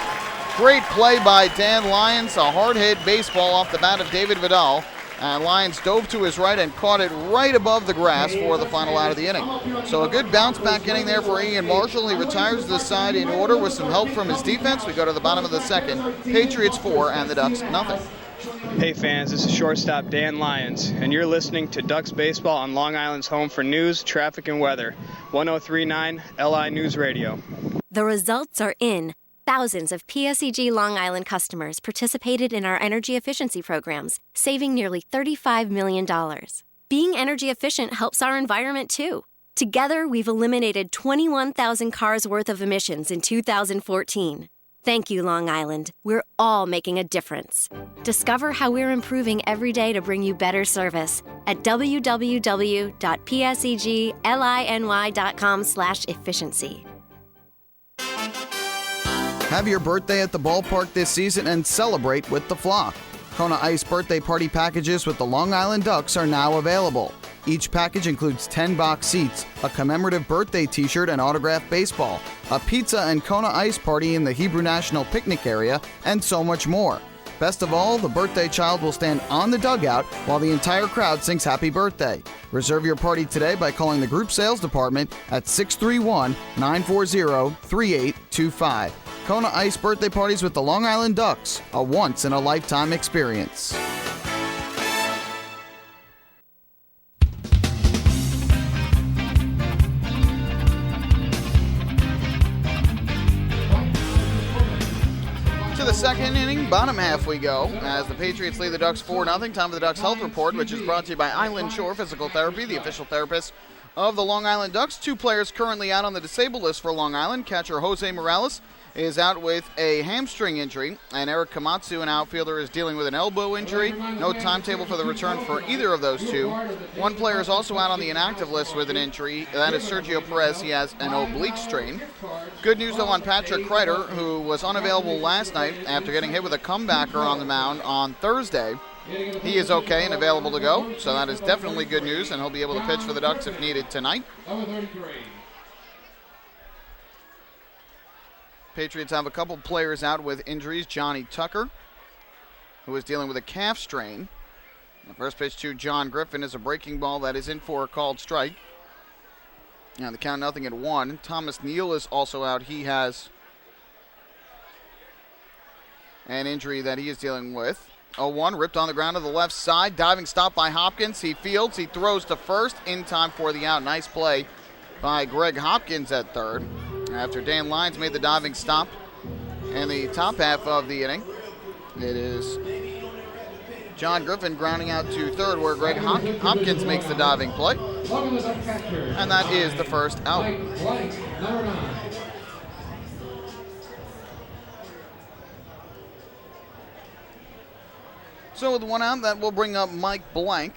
Great play by Dan Lyons, a hard hit baseball off the bat of David Vidal. And Lyons dove to his right and caught it right above the grass for the final out of the inning. So a good bounce back inning there for Ian Marshall. He retires the side in order with some help from his defense. We go to the bottom of the second. Patriots 4 and the Ducks nothing. Hey fans, this is shortstop Dan Lyons, and you're listening to Ducks Baseball on Long Island's home for news, traffic, and weather. 1039 LI News Radio. The results are in. Thousands of PSEG Long Island customers participated in our energy efficiency programs, saving nearly $35 million. Being energy efficient helps our environment too. Together, we've eliminated 21,000 cars worth of emissions in 2014. Thank you, Long Island. We're all making a difference. Discover how we're improving every day to bring you better service at www.pseglyny.com/efficiency. Have your birthday at the ballpark this season and celebrate with the flock. Kona Ice birthday party packages with the Long Island Ducks are now available. Each package includes 10 box seats, a commemorative birthday t-shirt and autographed baseball, a pizza and Kona Ice party in the Hebrew National Picnic area, and so much more. Best of all, the birthday child will stand on the dugout while the entire crowd sings happy birthday. Reserve your party today by calling the group sales department at 631-940-3825. Kona Ice birthday parties with the Long Island Ducks, a once-in-a-lifetime experience. To the second inning, bottom half we go, as the Patriots lead the Ducks 4-0. Time for the Ducks Health Report, which is brought to you by Island Shore Physical Therapy, the official therapist of the Long Island Ducks. 2 players currently out on the disabled list for Long Island. Catcher Jose Morales is out with a hamstring injury, and Eric Komatsu, an outfielder, is dealing with an elbow injury. No timetable for the return for either of those two. 1 player is also out on the inactive list with an injury. That is Sergio Perez. He has an oblique strain. Good news, though, on Patrick Kreider, who was unavailable last night after getting hit with a comebacker on the mound on Thursday. He is okay and available to go, so that is definitely good news, and he'll be able to pitch for the Ducks if needed tonight. Patriots have a couple players out with injuries. Johnny Tucker, who is dealing with a calf strain. The first pitch to John Griffin is a breaking ball that is in for a called strike. And the count 0-1. Thomas Neal is also out. He has an injury that he is dealing with. 0-1, ripped on the ground to the left side. Diving stop by Hopkins. He fields. He throws to first in time for the out. Nice play by Greg Hopkins at third. After Dan Lyons made the diving stop in the top half of the inning, it is John Griffin grounding out to third, where Greg Hopkins makes the diving play. And that is the first out. So with 1 out, that will bring up Mike Blank,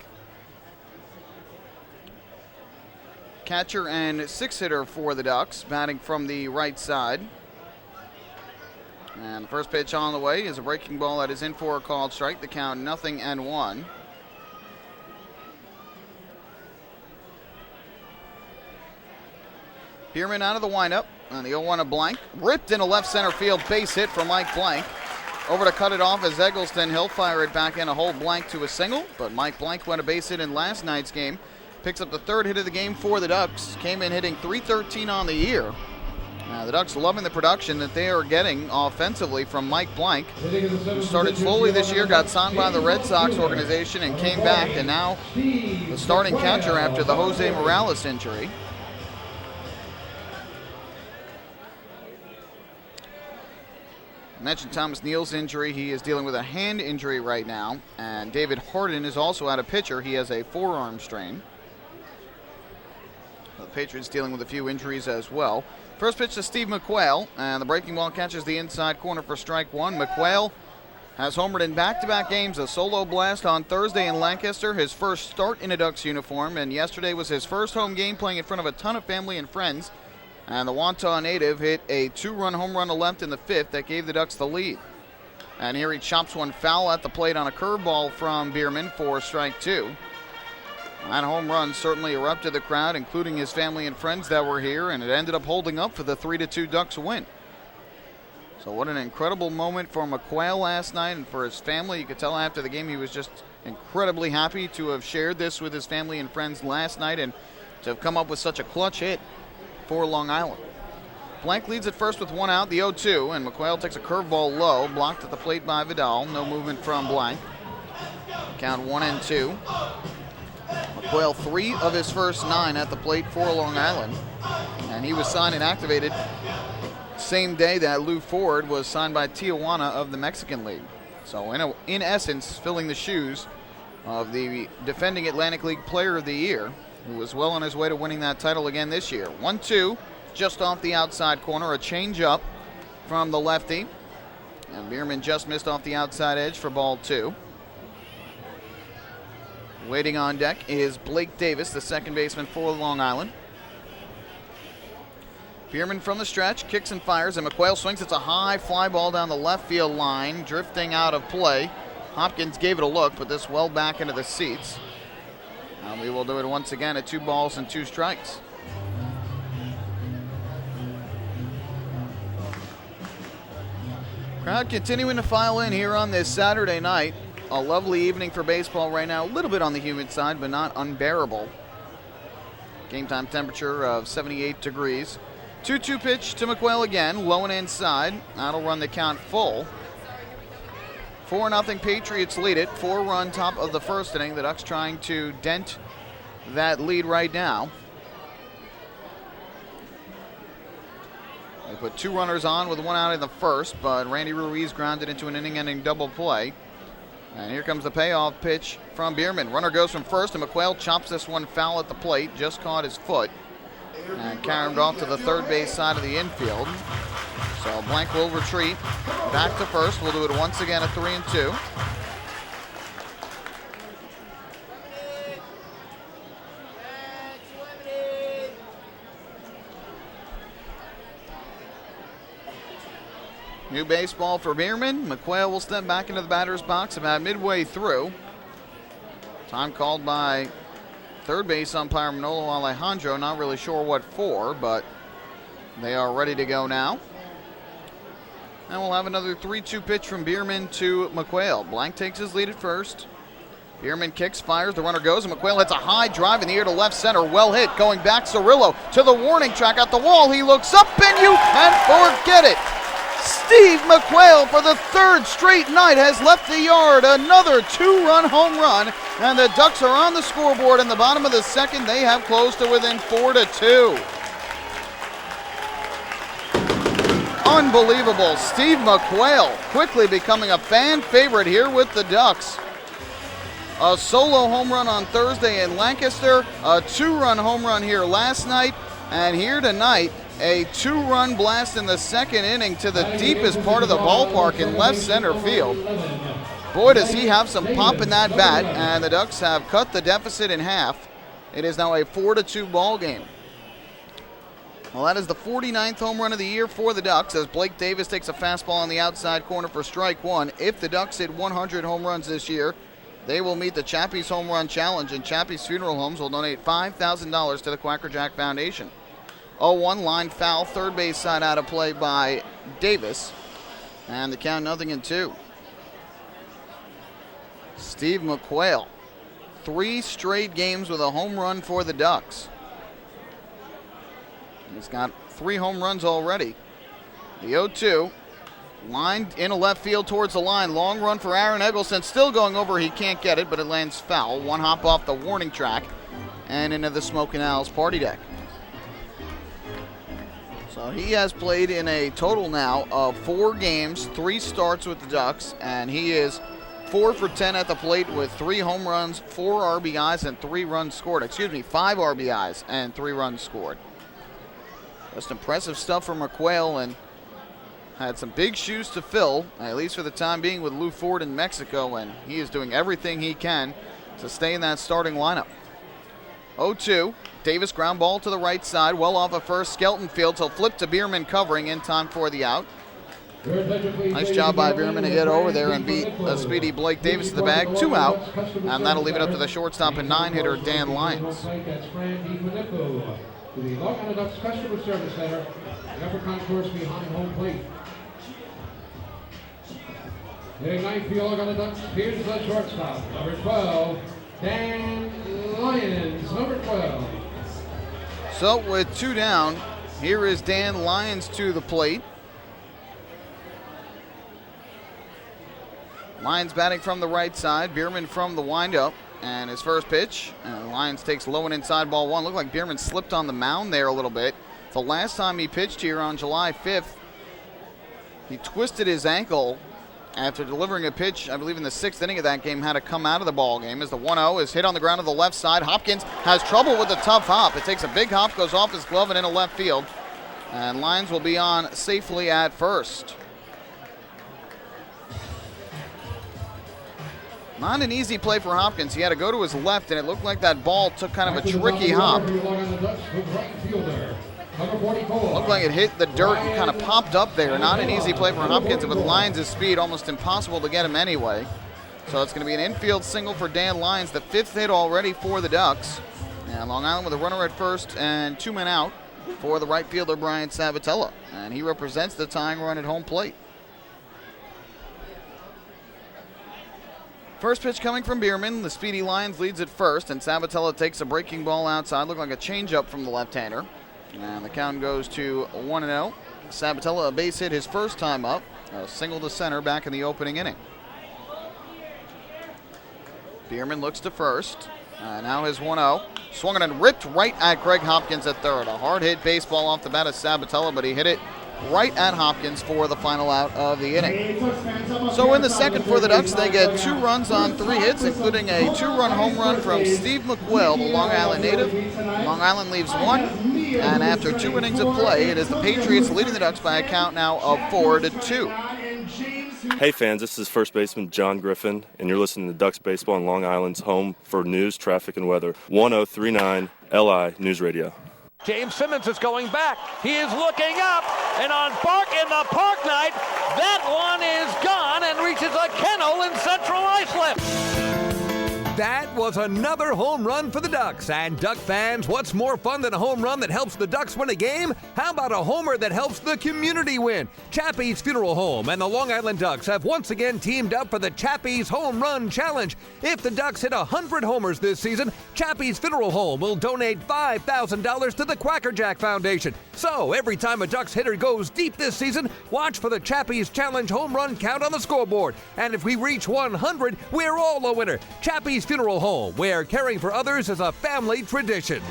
catcher and 6-hitter for the Ducks, batting from the right side. And the first pitch on the way is a breaking ball that is in for a called strike. The count 0-1. Bierman out of the windup, and the 0-1 of Blank. Ripped into left center field, base hit for Mike Blank. Over to cut it off is Eggleston. He'll fire it back in a hold Blank to a single, but Mike Blank went a base hit in last night's game. Picks up the 3rd hit of the game for the Ducks. Came in hitting .313 on the year. The Ducks loving the production that they are getting offensively from Mike Blank, who started slowly this year, got signed by the Red Sox organization and came back, and now the starting catcher after the Jose Morales injury. I mentioned Thomas Neal's injury. He is dealing with a hand injury right now, and David Harden is also out of pitcher. He has a forearm strain. The Patriots dealing with a few injuries as well. First pitch to Steve McQuail, and the breaking ball catches the inside corner for strike 1. McQuail has homered in back-to-back games, a solo blast on Thursday in Lancaster, his first start in a Ducks uniform, and yesterday was his first home game playing in front of a ton of family and friends. And the Wantagh native hit a 2-run home run to left in the 5th that gave the Ducks the lead. And here he chops one foul at the plate on a curveball from Bierman for strike 2. That home run certainly erupted the crowd, including his family and friends that were here, and it ended up holding up for the 3-2 Ducks win. So what an incredible moment for McQuail last night and for his family. You could tell after the game he was just incredibly happy to have shared this with his family and friends last night and to have come up with such a clutch hit for Long Island. Blank leads at first with 1 out, the 0-2, and McQuail takes a curveball low, blocked at the plate by Vidal. No movement from Blank. Count 1-2. McQuail 3 of his first 9 at the plate for Long Island, and he was signed and activated same day that Lou Ford was signed by Tijuana of the Mexican League. So in essence, filling the shoes of the defending Atlantic League Player of the Year, who was well on his way to winning that title again this year. 1-2, just off the outside corner, a change-up from the lefty. And Bierman just missed off the outside edge for ball 2. Waiting on deck is Blake Davis, the second baseman for Long Island. Bierman from the stretch, kicks and fires, and McQuail swings. It's a high fly ball down the left field line, drifting out of play. Hopkins gave it a look, but this well back into the seats. And we will do it once again at 2 balls and 2 strikes. Crowd continuing to file in here on this Saturday night. A lovely evening for baseball right now. A little bit on the humid side, but not unbearable. Game time temperature of 78 degrees. 2-2 pitch to McQuail again, low and inside. That'll run the count full. 4-0 Patriots lead it. 4-run top of the first inning. The Ducks trying to dent that lead right now. They put 2 runners on with 1 out in the first, but Randy Ruiz grounded into an inning-ending double play. And here comes the payoff pitch from Bierman. Runner goes from first, and McQuail chops this one foul at the plate. Just caught his foot. And carried off to the third base side of the infield. So Blank will retreat back to first. We'll do it once again at 3-2. New baseball for Bierman. McQuail will step back into the batter's box about midway through. Time called by third base umpire Manolo Alejandro. Not really sure what for, but they are ready to go now. And we'll have another 3-2 pitch from Bierman to McQuail. Blank takes his lead at first. Bierman kicks, fires, the runner goes, and McQuail hits a high drive in the air to left center. Well hit, going back, Cirillo to the warning track at the wall. He looks up, and you can forget it. Steve McQuail, for the third straight night, has left the yard. Another 2-run home run, and the Ducks are on the scoreboard in the bottom of the second. They have closed to within 4-2. Unbelievable. Steve McQuail quickly becoming a fan favorite here with the Ducks. A solo home run on Thursday in Lancaster, a 2-run home run here last night, and here tonight, a 2-run blast in the second inning to the deepest part of the ballpark in left center field. Boy, does he have some pop in that bat, and the Ducks have cut the deficit in half. It is now a 4-2 ball game. Well, that is the 49th home run of the year for the Ducks as Blake Davis takes a fastball on the outside corner for strike one. If the Ducks hit 100 home runs this year, they will meet the Chappie's Home Run Challenge, and Chappie's Funeral Homes will donate $5,000 to the Quacker Jack Foundation. 0-1, line foul, third base side out of play by Davis. And the count 0-2. Steve McQuail, 3 straight games with a home run for the Ducks. He's got 3 home runs already. The 0-2, lined in a left field towards the line. Long run for Aaron Eggleston, still going over. He can't get it, but it lands foul. One hop off the warning track and into the Smokin' Owls party deck. So he has played in a total now of 4 games, 3 starts with the Ducks, and he is 4 for 10 at the plate with 3 home runs, 4 RBIs, and 3 runs scored. 5 RBIs and 3 runs scored. Just impressive stuff from McQuail, and had some big shoes to fill, at least for the time being, with Lou Ford in Mexico, and he is doing everything he can to stay in that starting lineup. 0-2. Davis ground ball to the right side, well off of first. Skelton fields. He'll flip to Bierman covering in time for the out. Nice job by Bierman to get over there and beat a speedy Blake Davis to the bag. 2 out, and that'll leave it up to the shortstop and 9-hitter Dan Lyons. To the Long Island Ducks Customer Service Center, the upper concourse behind home plate. Hitting right field on the Ducks, here's the shortstop, number 12, Dan Lyons, number 12. So with 2 down, here is Dan Lyons to the plate. Lyons batting from the right side, Bierman from the windup. And his first pitch, Lyons takes low and inside ball 1. Looked like Bierman slipped on the mound there a little bit. The last time he pitched here on July 5th, he twisted his ankle after delivering a pitch, I believe in the 6th inning of that game, had to come out of the ball game as the 1-0 is hit on the ground to the left side. Hopkins has trouble with the tough hop. It takes a big hop, goes off his glove and into left field. And Lyons will be on safely at first. Not an easy play for Hopkins. He had to go to his left, and it looked like that ball took kind of a tricky hop. Looked like it hit the dirt and kind of popped up there. Not an easy play for Hopkins, and with Lyons' speed, almost impossible to get him anyway. So it's going to be an infield single for Dan Lyons, the 5th hit already for the Ducks. And Long Island with a runner at first and 2 men out for the right fielder, Brian Sabatella. And he represents the tying run at home plate. First pitch coming from Bierman. The speedy Lyons leads at first, and Sabatella takes a breaking ball outside. Looked like a changeup from the left-hander. And the count goes to 1-0. Sabatella, a base hit his first time up. A single to center back in the opening inning. Bierman looks to first. Now his 1-0. Swung it and ripped right at Greg Hopkins at third. A hard hit baseball off the bat of Sabatella, but he hit it right at Hopkins for the final out of the inning. So in the second for the Ducks, they get 2 runs on 3 hits, including a 2-run home run from Steve McQuill, the Long Island native. Long Island leaves 1, and after 2 innings of play, it is the Patriots leading the Ducks by a count now of 4-2. Hey fans, this is first baseman John Griffin, and you're listening to Ducks Baseball on Long Island's home for news, traffic, and weather. 1039 LI News Radio. James Simmons is going back. He is looking up, and on in the park night, that one is gone and reaches a kennel in Central Islip. That was another home run for the Ducks. And Duck fans, what's more fun than a home run that helps the Ducks win a game? How about a homer that helps the community win? Chappie's Funeral Home and the Long Island Ducks have once again teamed up for the Chappie's Home Run Challenge. If the Ducks hit 100 homers this season, Chappie's Funeral Home will donate $5,000 to the Quackerjack Foundation. So every time a Ducks hitter goes deep this season, watch for the Chappie's Challenge home run count on the scoreboard. And if we reach 100, we're all a winner. Chappie's Funeral Home, where caring for others is a family tradition.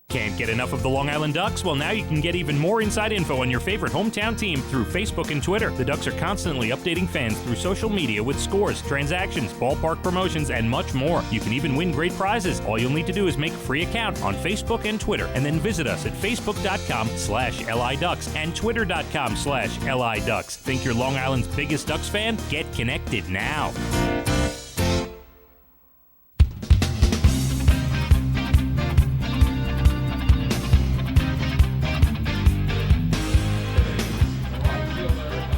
Can't get enough of the Long Island Ducks? Well, now you can get even more inside info on your favorite hometown team through Facebook and Twitter. The Ducks are constantly updating fans through social media with scores, transactions, ballpark promotions, and much more. You can even win great prizes. All you'll need to do is make a free account on Facebook and Twitter, and then visit us at facebook.com/LIDucks and twitter.com/LIDucks. Think you're Long Island's biggest Ducks fan? Get connected now.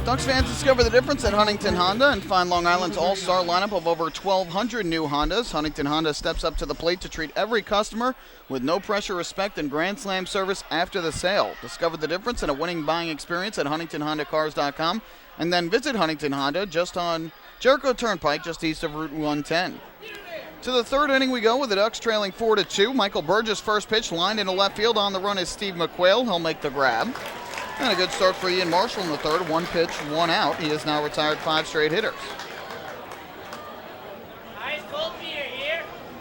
Ducks fans discover the difference at Huntington Honda and find Long Island's all-star lineup of over 1,200 new Hondas. Huntington Honda steps up to the plate to treat every customer with no pressure, respect, and Grand Slam service after the sale. Discover the difference in a winning buying experience at HuntingtonHondaCars.com, and then visit Huntington Honda just on Jericho Turnpike, just east of Route 110. To the third inning we go with the Ducks trailing 4-2. Michael Burgess' first pitch lined into left field. On the run is Steve McQuail. He'll make the grab. And a good start for Ian Marshall in the third. 1 pitch, 1 out. He has now retired 5 straight hitters.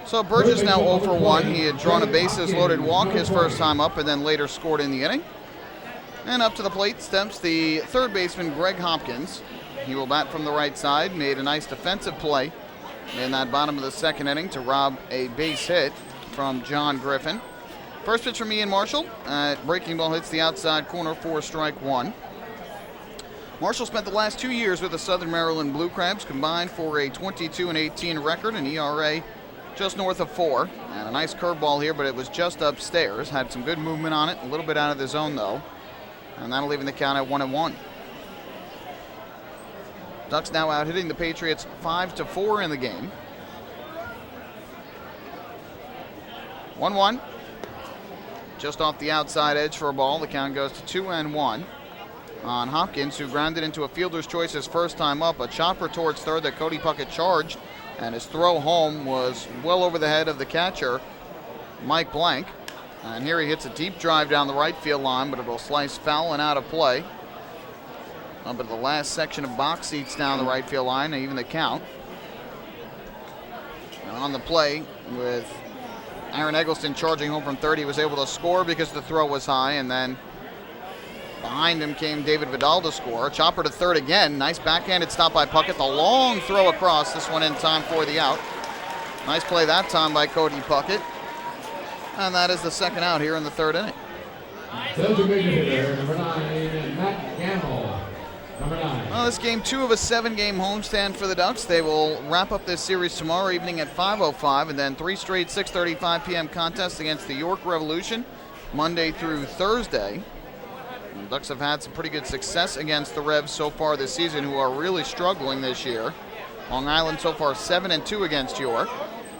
So Burgess now 0 for 1. He had drawn a bases-loaded walk his first time up and then later scored in the inning. And up to the plate steps the third baseman, Greg Hopkins. He will bat from the right side. Made a nice defensive play in that bottom of the second inning to rob a base hit from John Griffin. First pitch from Ian Marshall. Breaking ball hits the outside corner for strike 1. Marshall spent the last 2 years with the Southern Maryland Blue Crabs, combined for a 22-18 record, an ERA just north of 4. And a nice curveball here, but it was just upstairs. Had some good movement on it, a little bit out of the zone though. And that'll leave the count at 1-1. Ducks now out hitting the Patriots 5-4 in the game. 1-1. Just off the outside edge for a ball. The count goes to 2-1 on Hopkins, who grounded into a fielder's choice his first time up. A chopper towards third that Cody Puckett charged, and his throw home was well over the head of the catcher, Mike Blank. And here he hits a deep drive down the right field line, but it'll slice foul and out of play. Up at the last section of box seats down the right field line, and even the count. And on the play with Aaron Eggleston charging home from third, he was able to score because the throw was high, and then behind him came David Vidal to score. Chopper to third again. Nice backhanded stop by Puckett. The long throw across. This one in time for the out. Nice play that time by Cody Puckett. And that is the second out here in the third inning. Designated hitter, number 9, Matt Gamble. Number 9. Well, this game 2 of a 7-game homestand for the Ducks. They will wrap up this series tomorrow evening at 5:05, and then 3 straight 6:35 p.m. contests against the York Revolution Monday through Thursday. The Ducks have had some pretty good success against the Revs so far this season, who are really struggling this year. Long Island so far 7-2 against York.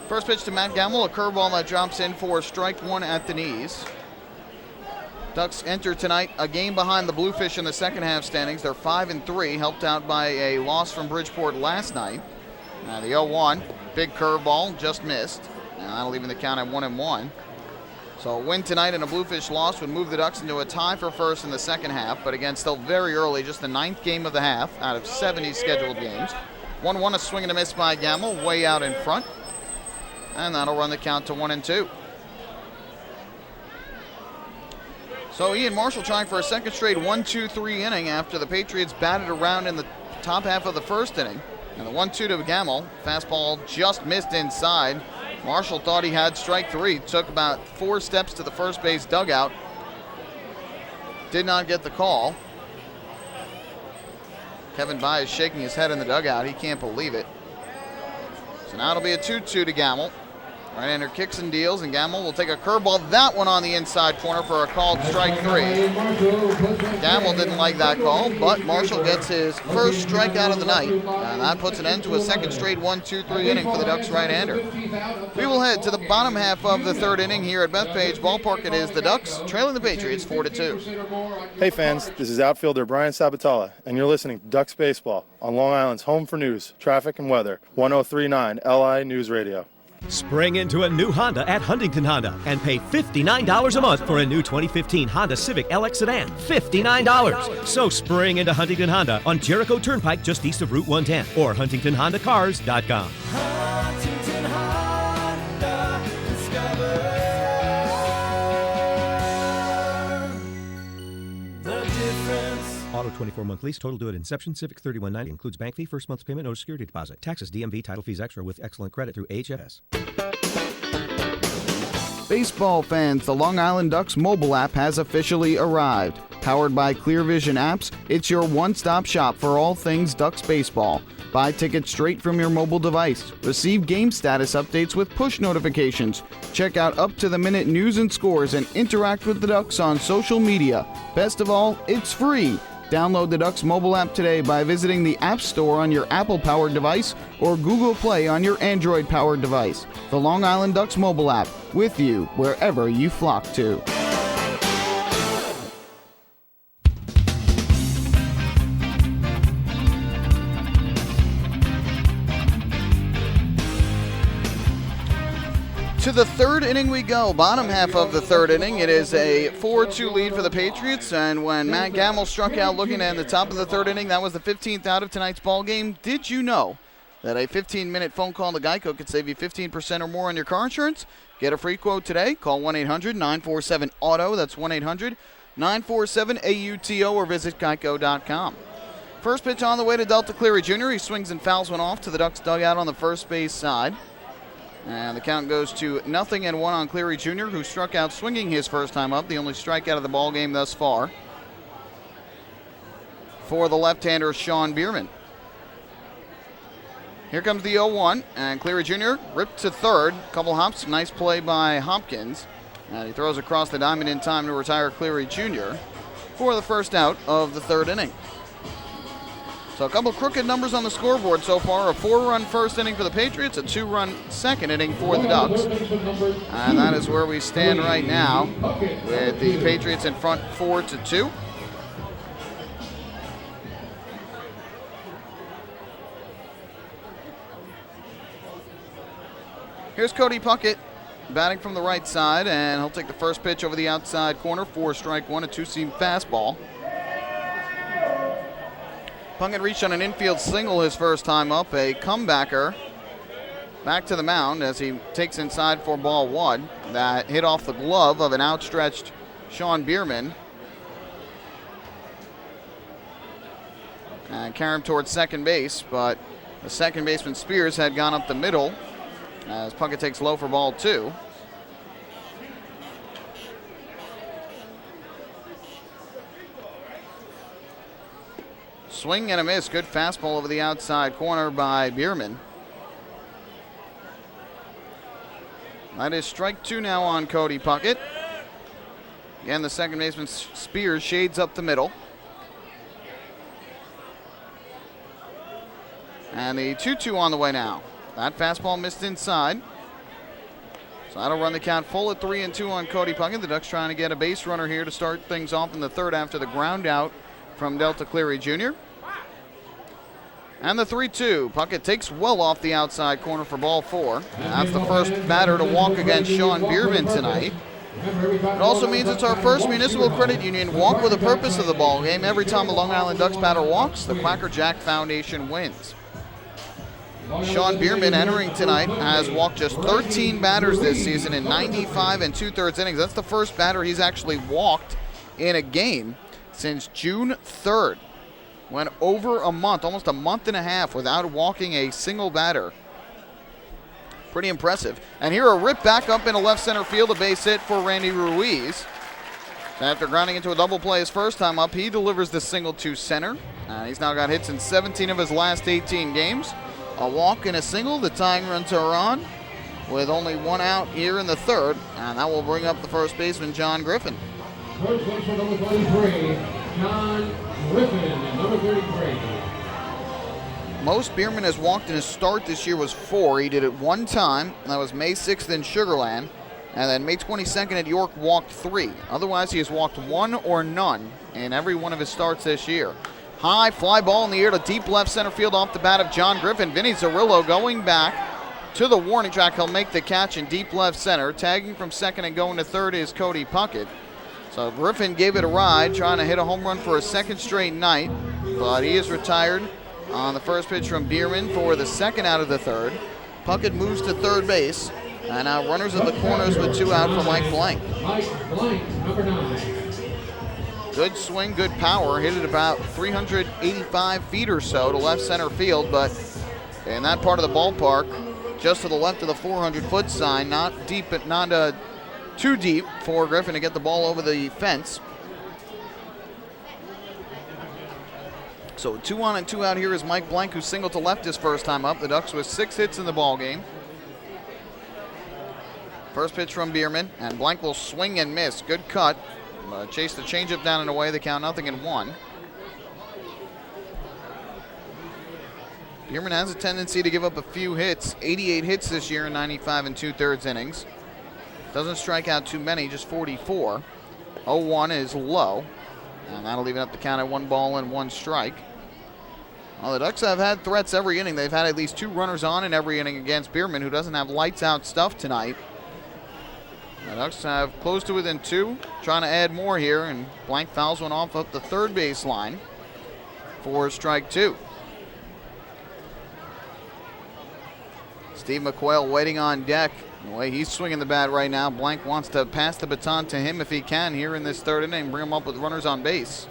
First pitch to Matt Gamble, a curveball that drops in for strike 1 at the knees. Ducks enter tonight a game behind the Bluefish in the second half standings. They're 5-3, helped out by a loss from Bridgeport last night. The 0-1, big curveball, just missed. And that'll leave the count at 1-1. So a win tonight and a Bluefish loss would move the Ducks into a tie for first in the second half, but again, still very early, just the 9th game of the half out of 70 scheduled games. 1-1, a swing and a miss by Gamble, way out in front. And that'll run the count to 1-2. So Ian Marshall trying for a second straight 1-2-3 inning after the Patriots batted around in the top half of the first inning. And the 1-2 to Gamble. Fastball just missed inside. Marshall thought he had strike 3. Took about 4 steps to the first base dugout. Did not get the call. Kevin Baez shaking his head in the dugout. He can't believe it. So now it'll be a 2-2 to Gamble. Right-hander kicks and deals, and Gamble will take a curveball. That one on the inside corner for a called strike 3. Gamble didn't like that call, but Marshall gets his first strikeout of the night, and that puts an end to a second straight 1-2-3 inning for the Ducks right-hander. We will head to the bottom half of the third inning here at Bethpage Ballpark. It is the Ducks trailing the Patriots 4-2. Hey fans, this is outfielder Brian Sabatella, and you're listening to Ducks Baseball on Long Island's home for news, traffic, and weather, 103.9 LI News Radio. Spring into a new Honda at Huntington Honda and pay $59 a month for a new 2015 Honda Civic LX sedan. $59. So spring into Huntington Honda on Jericho Turnpike just east of Route 110 or HuntingtonHondaCars.com. Huntington Honda, discover the difference. Auto 24-month lease, total due at inception. Civic $31.90 includes bank fee, first month's payment, no security deposit. Taxes, DMV, title fees extra with excellent credit through HFS. Baseball fans, the Long Island Ducks mobile app has officially arrived. Powered by Clear Vision Apps, it's your one-stop shop for all things Ducks baseball. Buy tickets straight from your mobile device. Receive game status updates with push notifications. Check out up-to-the-minute news and scores and interact with the Ducks on social media. Best of all, it's free. Download the Ducks mobile app today by visiting the App Store on your Apple-powered device or Google Play on your Android-powered device. The Long Island Ducks mobile app, with you wherever you flock to. To the third inning we go, bottom half of the third inning. It is a 4-2 lead for the Patriots, and when Matt Gamble struck out looking at the top of the third inning, that was the 15th out of tonight's ball game. Did you know that a 15-minute phone call to Geico could save you 15% or more on your car insurance? Get a free quote today. Call 1-800-947-AUTO. That's 1-800-947-AUTO, or visit geico.com. First pitch on the way to Delta Cleary Jr. He swings and fouls one off to the Ducks dugout on the first base side. And the count goes to 0-1 on Cleary Jr., who struck out swinging his first time up, the only strikeout of the ball game thus far for the left-hander Sean Bierman. Here comes the 0-1, and Cleary Jr. ripped to third. Couple hops, nice play by Hopkins. And he throws across the diamond in time to retire Cleary Jr. for the first out of the third inning. So a couple crooked numbers on the scoreboard so far. A 4-run first inning for the Patriots, a 2-run second inning for the Ducks. And that is where we stand right now, with the Patriots in front 4-2. Here's Cody Puckett batting from the right side, and he'll take the first pitch over the outside corner for strike one, a two-seam fastball. Puckett reached on an infield single his first time up, a comebacker back to the mound as he takes inside for ball one. That hit off the glove of an outstretched Sean Bierman. And carried him towards second base, but the second baseman Spears had gone up the middle as Puckett takes low for ball two. Swing and a miss. Good fastball over the outside corner by Bierman. That is strike two now on Cody Puckett. Again, the second baseman Spears shades up the middle. And the 2-2 on the way now. That fastball missed inside. So that'll run the count full at 3-2 on Cody Puckett. The Ducks trying to get a base runner here to start things off in the third after the ground out from Delta Cleary Jr. And the 3-2. Puckett takes well off the outside corner for ball four. And that's the first batter to walk against Sean Bierman tonight. It also means it's our first municipal credit union walk with a purpose of the ball game. Every time a Long Island Ducks batter walks, the Quacker Jack Foundation wins. Sean Bierman entering tonight has walked just 13 batters this season in 95 2/3 innings. That's the first batter he's actually walked in a game since June 3rd. Went over a month, almost a month and a half without walking a single batter. Pretty impressive. And here a rip back up into left center field, a base hit for Randy Ruiz. After grounding into a double play his first time up, he delivers the single to center. He's now got hits in 17 of his last 18 games. A walk and a single, the tying runs are on with only one out here in the third, and that will bring up the first baseman, John Griffin. First baseman, number 33, John Griffin, number 33. Most Bierman has walked in his start this year was 4. He did it one time, and that was May 6th in Sugar Land. And then May 22nd at York walked 3. Otherwise, he has walked 1 or none in every one of his starts this year. High fly ball in the air to deep left center field off the bat of John Griffin. Vinny Zerillo going back to the warning track. He'll make the catch in deep left center. Tagging from second and going to third is Cody Puckett. So Griffin gave it a ride, trying to hit a home run for a second straight night. But he is retired on the first pitch from Bierman for the second out of the third. Puckett moves to third base. And now runners at the corners with 2 out for Mike Blank. Mike Blank, number 9. Good swing, good power. Hit it about 385 feet or so to left center field, but in that part of the ballpark, just to the left of the 400-foot sign, not deep, but not too deep for Griffin to get the ball over the fence. So 2 on and 2 out here is Mike Blank, who singled to left his first time up. The Ducks with 6 hits in the ball game. First pitch from Bierman, and Blank will swing and miss. Good cut. Chase the changeup down and away. The count 0-1. Bierman has a tendency to give up a few hits. 88 hits this year in 95 2/3 innings. Doesn't strike out too many, just 44. 0-1 is low, and that'll even up the count at 1 ball and 1 strike. Well, the Ducks have had threats every inning. They've had at least 2 runners on in every inning against Bierman, who doesn't have lights-out stuff tonight. The Ducks have close to within 2, trying to add more here, and Blank fouls one off up the third base line for strike 2. Steve McQuail waiting on deck. The way he's swinging the bat right now, Blank wants to pass the baton to him if he can here in this third inning, bring him up with runners on base.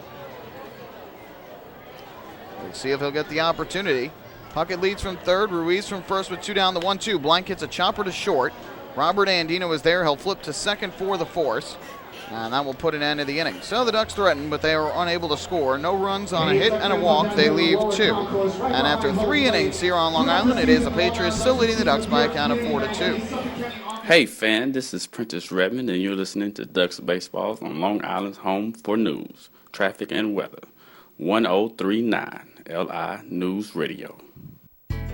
We'll see if he'll get the opportunity. Puckett leads from third, Ruiz from first with 2 down, the 1-2. Blank hits a chopper to short. Robert Andino is there. He'll flip to second for the force, and that will put an end to the inning. So the Ducks threaten, but they are unable to score. No runs on a hit and a walk. They leave 2. And after 3 innings here on Long Island, it is the Patriots still leading the Ducks by a count of 4-2. Hey, fan, this is Prentice Redmond, and you're listening to Ducks Baseball on Long Island's home for news, traffic, and weather. 1039 LI News Radio.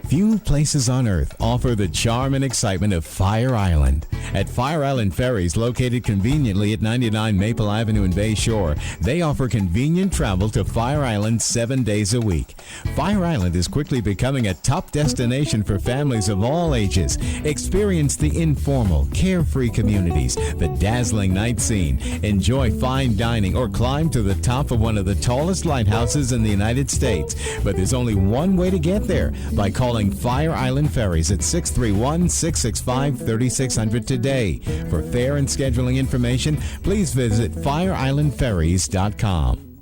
Few places on earth offer the charm and excitement of Fire Island. At Fire Island Ferries, located conveniently at 99 Maple Avenue in Bay Shore, they offer convenient travel to Fire Island 7 days a week. Fire Island is quickly becoming a top destination for families of all ages. Experience the informal, carefree communities, the dazzling night scene, enjoy fine dining, or climb to the top of one of the tallest lighthouses in the United States. But there's only one way to get there, by calling Fire Island Ferries at 631-665-3600 today. For fare and scheduling information, please visit fireislandferries.com.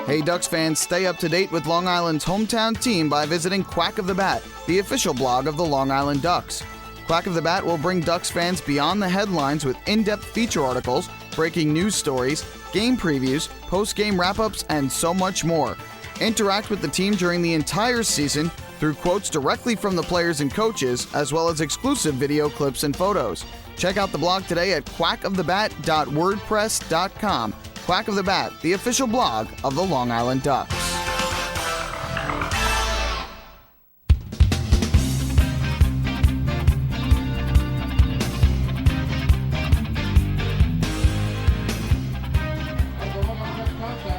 Hey Ducks fans, stay up to date with Long Island's hometown team by visiting Quack of the Bat, the official blog of the Long Island Ducks. Quack of the Bat will bring Ducks fans beyond the headlines with in-depth feature articles, breaking news stories, game previews, post-game wrap-ups, and so much more. Interact with the team during the entire season through quotes directly from the players and coaches, as well as exclusive video clips and photos. Check out the blog today at quackofthebat.wordpress.com. Quack of the Bat, the official blog of the Long Island Ducks.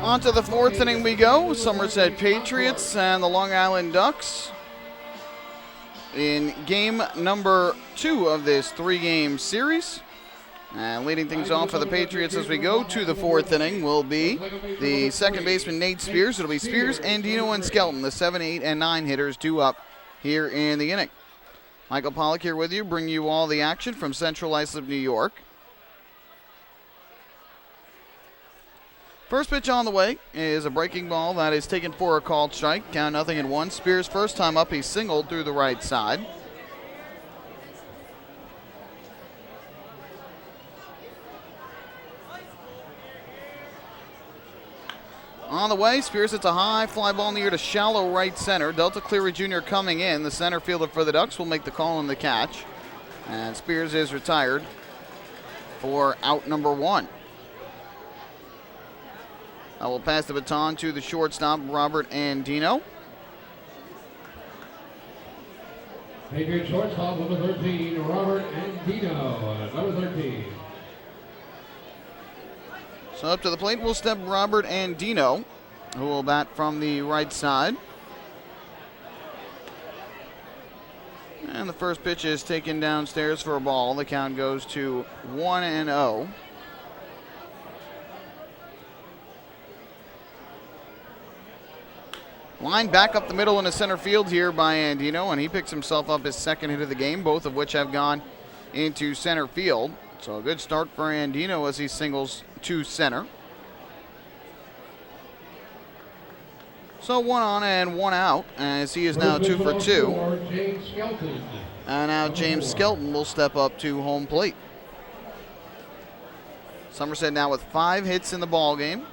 On to the 4th inning we go. Somerset Patriots and the Long Island Ducks in game number 2 of this 3-game series. And leading things off for the Patriots as we go to the fourth inning will be the second baseman, Nate Spears. It'll be Spears, Andino, and Skelton, the 7, 8, and 9 hitters due up here in the inning. Michael Pollock here with you, bringing you all the action from Central Islip, New York. First pitch on the way is a breaking ball that is taken for a called strike. Count 0-1. Spears, first time up, he singled through the right side. On the way, Spears hits a high fly ball in the air to shallow right center. Delta Cleary Jr. coming in. The center fielder for the Ducks will make the call on the catch. And Spears is retired for out number 1. I will pass the baton to the shortstop, Robert Andino. Patriot shortstop, number 13, Robert Andino, number 13. So up to the plate will step Robert Andino, who will bat from the right side. And the first pitch is taken downstairs for a ball. The count goes to 1-0. Line back up the middle into center field here by Andino, and he picks himself up his second hit of the game, both of which have gone into center field. So a good start for Andino as he singles to center. So 1 on and 1 out as he is now 2 for 2. And now James Skelton will step up to home plate. Somerset now with 5 hits in the ball game.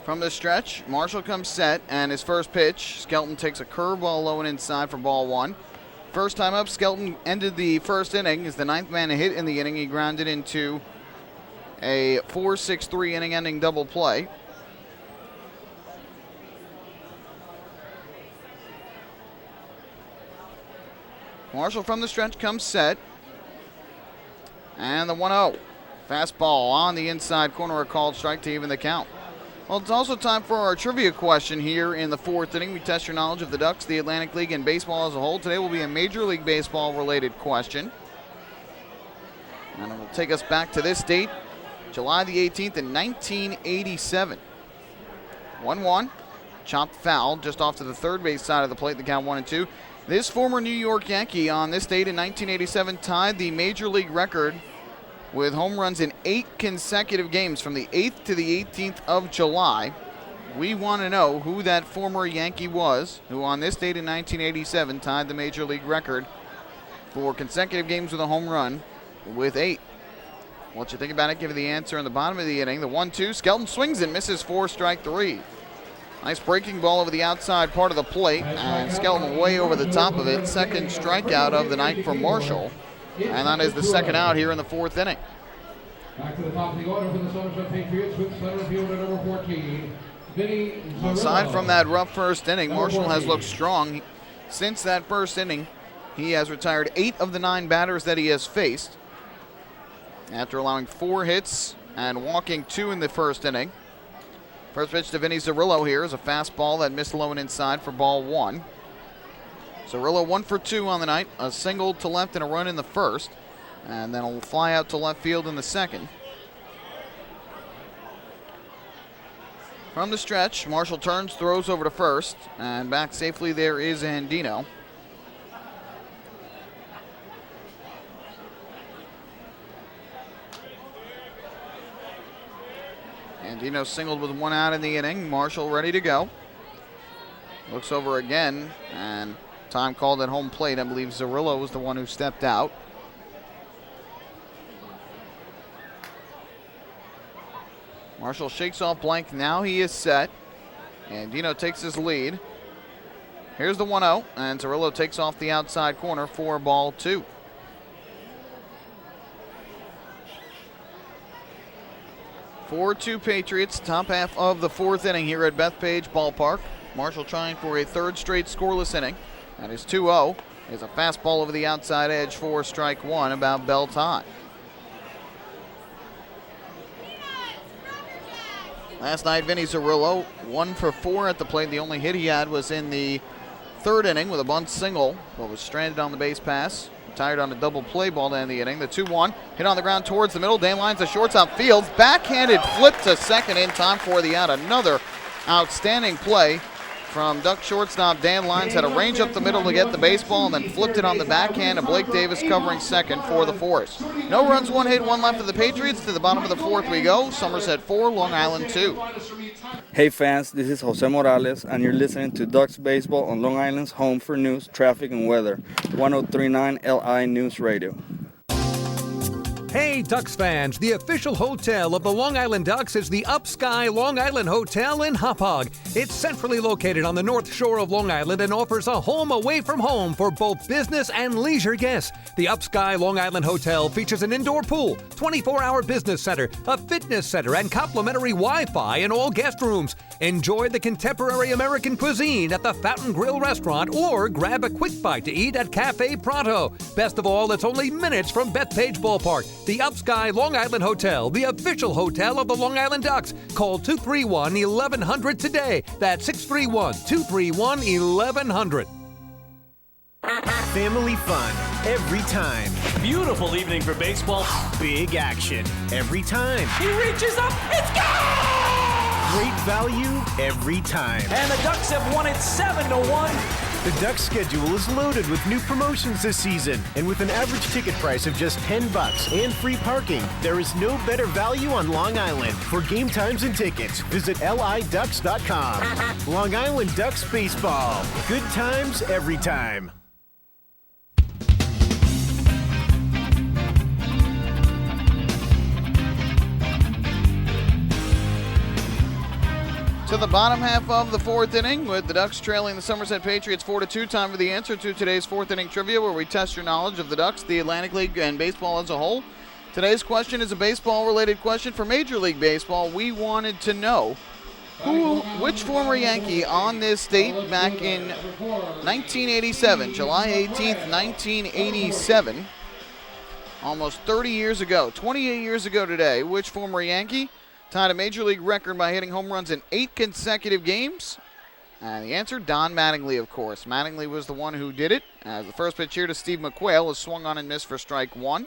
From the stretch, Marshall comes set, and his first pitch, Skelton takes a curveball low and inside for ball 1. First time up, Skelton ended the first inning as the 9th man hit in the inning. He grounded into a 4-6-3 inning-ending double play. Marshall from the stretch comes set, and the 1-0. Fastball on the inside corner, a called strike to even the count. Well, it's also time for our trivia question here in the 4th inning. We test your knowledge of the Ducks, the Atlantic League, and baseball as a whole. Today will be a Major League Baseball related question. And it will take us back to this date, July the 18th in 1987. 1-1, chopped foul just off to the third base side of the plate, the count 1-2. This former New York Yankee on this date in 1987 tied the Major League record with home runs in 8 consecutive games from the 8th to the 18th of July. We want to know who that former Yankee was, who on this date in 1987 tied the Major League record for consecutive games with a home run with 8. What you think about it, give you the answer in the bottom of the inning. The 1-2, Skelton swings and misses for strike 3. Nice breaking ball over the outside part of the plate, and Skelton way over the top of it. Second strikeout of the night for Marshall. And that is the second out here in the 4th inning. Back to the top of the order for the Somerset Patriots with center fielder number 14, Vinny Zarrillo. Aside from that rough first inning, Marshall has looked strong. Since that first inning, he has retired 8 of the 9 batters that he has faced after allowing 4 hits and walking 2 in the first inning. First pitch to Vinny Zarrillo here is a fastball that missed low and inside for ball 1. Zarrillo 1 for 2 on the night, a single to left and a run in the first, and then a fly out to left field in the second. From the stretch, Marshall turns, throws over to first, and back safely there is Andino. Andino singled with 1 out in the inning. Marshall ready to go. Looks over again, and time called at home plate. I believe Zarrillo was the one who stepped out. Marshall shakes off blank. Now he is set. Andino takes his lead. Here's the 1-0, and Zarrillo takes off the outside corner for ball 2. (4-2) Patriots, top half of the 4th inning here at Bethpage Ballpark. Marshall trying for a 3rd straight scoreless inning. That is 2-0. There's a fastball over the outside edge for strike 1, about belt high. Last night, Vinny Zerillo, 1 for 4 at the plate. The only hit he had was in the third inning with a bunt single, but was stranded on the base pass. Retired on a double play ball to end the inning. The 2-1 hit on the ground towards the middle. Dan Lyons to shortstop fields. Backhanded flip to second in time for the out. Another outstanding play from Duck shortstop Dan Lyons. Had a range up the middle to get the baseball and then flipped it on the backhand, and Blake Davis covering second for the Force. No runs, 1 hit, 1 left for the Patriots. To the bottom of the fourth we go. Somerset 4, Long Island 2. Hey fans, this is Jose Morales, and you're listening to Ducks Baseball on Long Island's home for news, traffic, and weather. 1039 LI News Radio. Hey, Ducks fans, the official hotel of the Long Island Ducks is the Upsky Long Island Hotel in Hauppauge. It's centrally located on the north shore of Long Island and offers a home away from home for both business and leisure guests. The Upsky Long Island Hotel features an indoor pool, 24-hour business center, a fitness center, and complimentary Wi-Fi in all guest rooms. Enjoy the contemporary American cuisine at the Fountain Grill restaurant or grab a quick bite to eat at Cafe Pronto. Best of all, it's only minutes from Bethpage Ballpark. The Upsky Long Island Hotel, the official hotel of the Long Island Ducks. Call 231-1100 today. That's 631-231-1100. Family fun every time. Beautiful evening for baseball. Big action every time. He reaches up. It's gone! Great value every time. And the Ducks have won it 7-1. The Ducks schedule is loaded with new promotions this season. And with an average ticket price of just $10 and free parking, there is no better value on Long Island. For game times and tickets, visit liducks.com. Long Island Ducks Baseball. Good times every time. To the bottom half of the fourth inning, with the Ducks trailing the Somerset Patriots 4-2. Time for the answer to today's fourth inning trivia, where we test your knowledge of the Ducks, the Atlantic League, and baseball as a whole. Today's question is a baseball-related question for Major League Baseball. We wanted to know which former Yankee on this date back in 1987, July 18th, 1987, almost 30 years ago, 28 years ago today, which former Yankee tied a Major League record by hitting home runs in 8 consecutive games? And the answer, Don Mattingly, of course. Mattingly was the one who did it, as the first pitch here to Steve McQuail was swung on and missed for strike 1.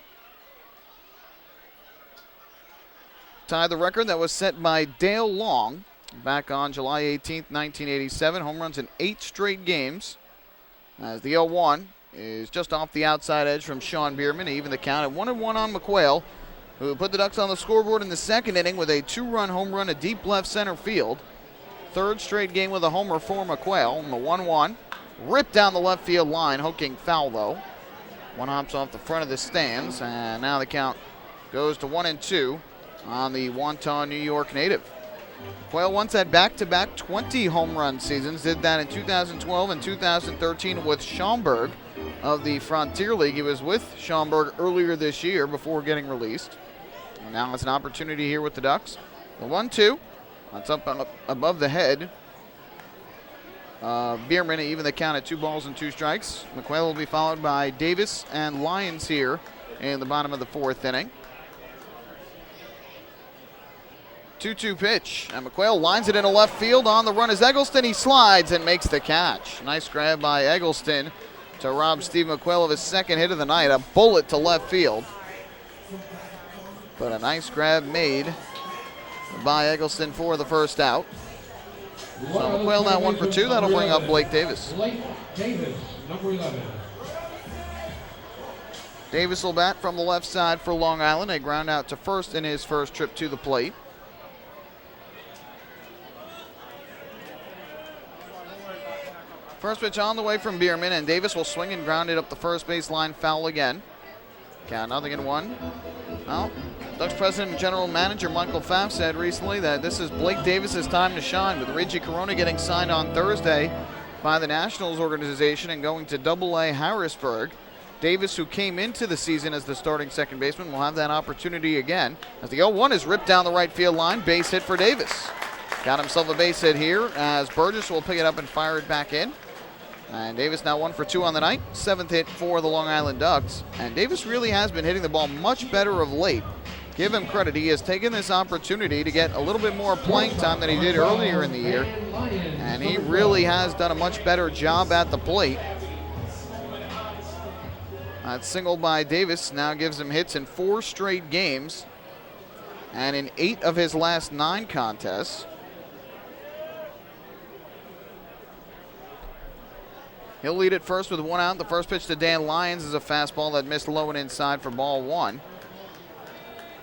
Tied the record that was set by Dale Long back on July 18th, 1987. Home runs in 8 straight games. As the 0-1 is just off the outside edge from Sean Bierman. Even the count at 1-1 on McQuail, who put the Ducks on the scoreboard in the second inning with a 2-run home run to deep left center field. Third straight game with a homer for McQuail. And the 1-1 ripped down the left field line, hooking foul though. One hops off the front of the stands, and now the count goes to 1-2 on the Wonton, New York native. McQuail once had back-to-back 20 home run seasons. Did that in 2012 and 2013 with Schaumburg of the Frontier League. He was with Schaumburg earlier this year before getting released. And now it's an opportunity here with the Ducks. The 1-2, that's up above the head. Bierman even the count at 2 balls and 2 strikes. McQuail will be followed by Davis and Lyons here in the bottom of the fourth inning. 2-2 pitch, and McQuail lines it into left field. On the run is Eggleston. He slides and makes the catch. Nice grab by Eggleston to rob Steve McQuail of his second hit of the night. A bullet to left field. But a nice grab made by Eggleston for the first out. So McQuail now 1 for 2. That'll bring up Blake Davis. Blake Davis, number 11. Davis will bat from the left side for Long Island. A ground out to first in his first trip to the plate. First pitch on the way from Bierman, and Davis will swing and ground it up the first base line, foul again. Count 0-1. Well, Ducks president and general manager Michael Pfaff said recently that this is Blake Davis's time to shine, with Reggie Corona getting signed on Thursday by the Nationals organization and going to Double-A Harrisburg. Davis, who came into the season as the starting second baseman, will have that opportunity again, as the 0-1 is ripped down the right field line. Base hit for Davis. Got himself a base hit here, as Burgess will pick it up and fire it back in. And Davis now 1 for 2 on the night. 7th hit for the Long Island Ducks. And Davis really has been hitting the ball much better of late. give him credit. He has taken this opportunity to get a little bit more playing time than he did earlier in the year, and he really has done a much better job at the plate. That single by Davis now gives him hits in 4 straight games and in 8 of his last 9 contests. He'll lead it first with 1 out. The first pitch to Dan Lyons is a fastball that missed low and inside for ball 1.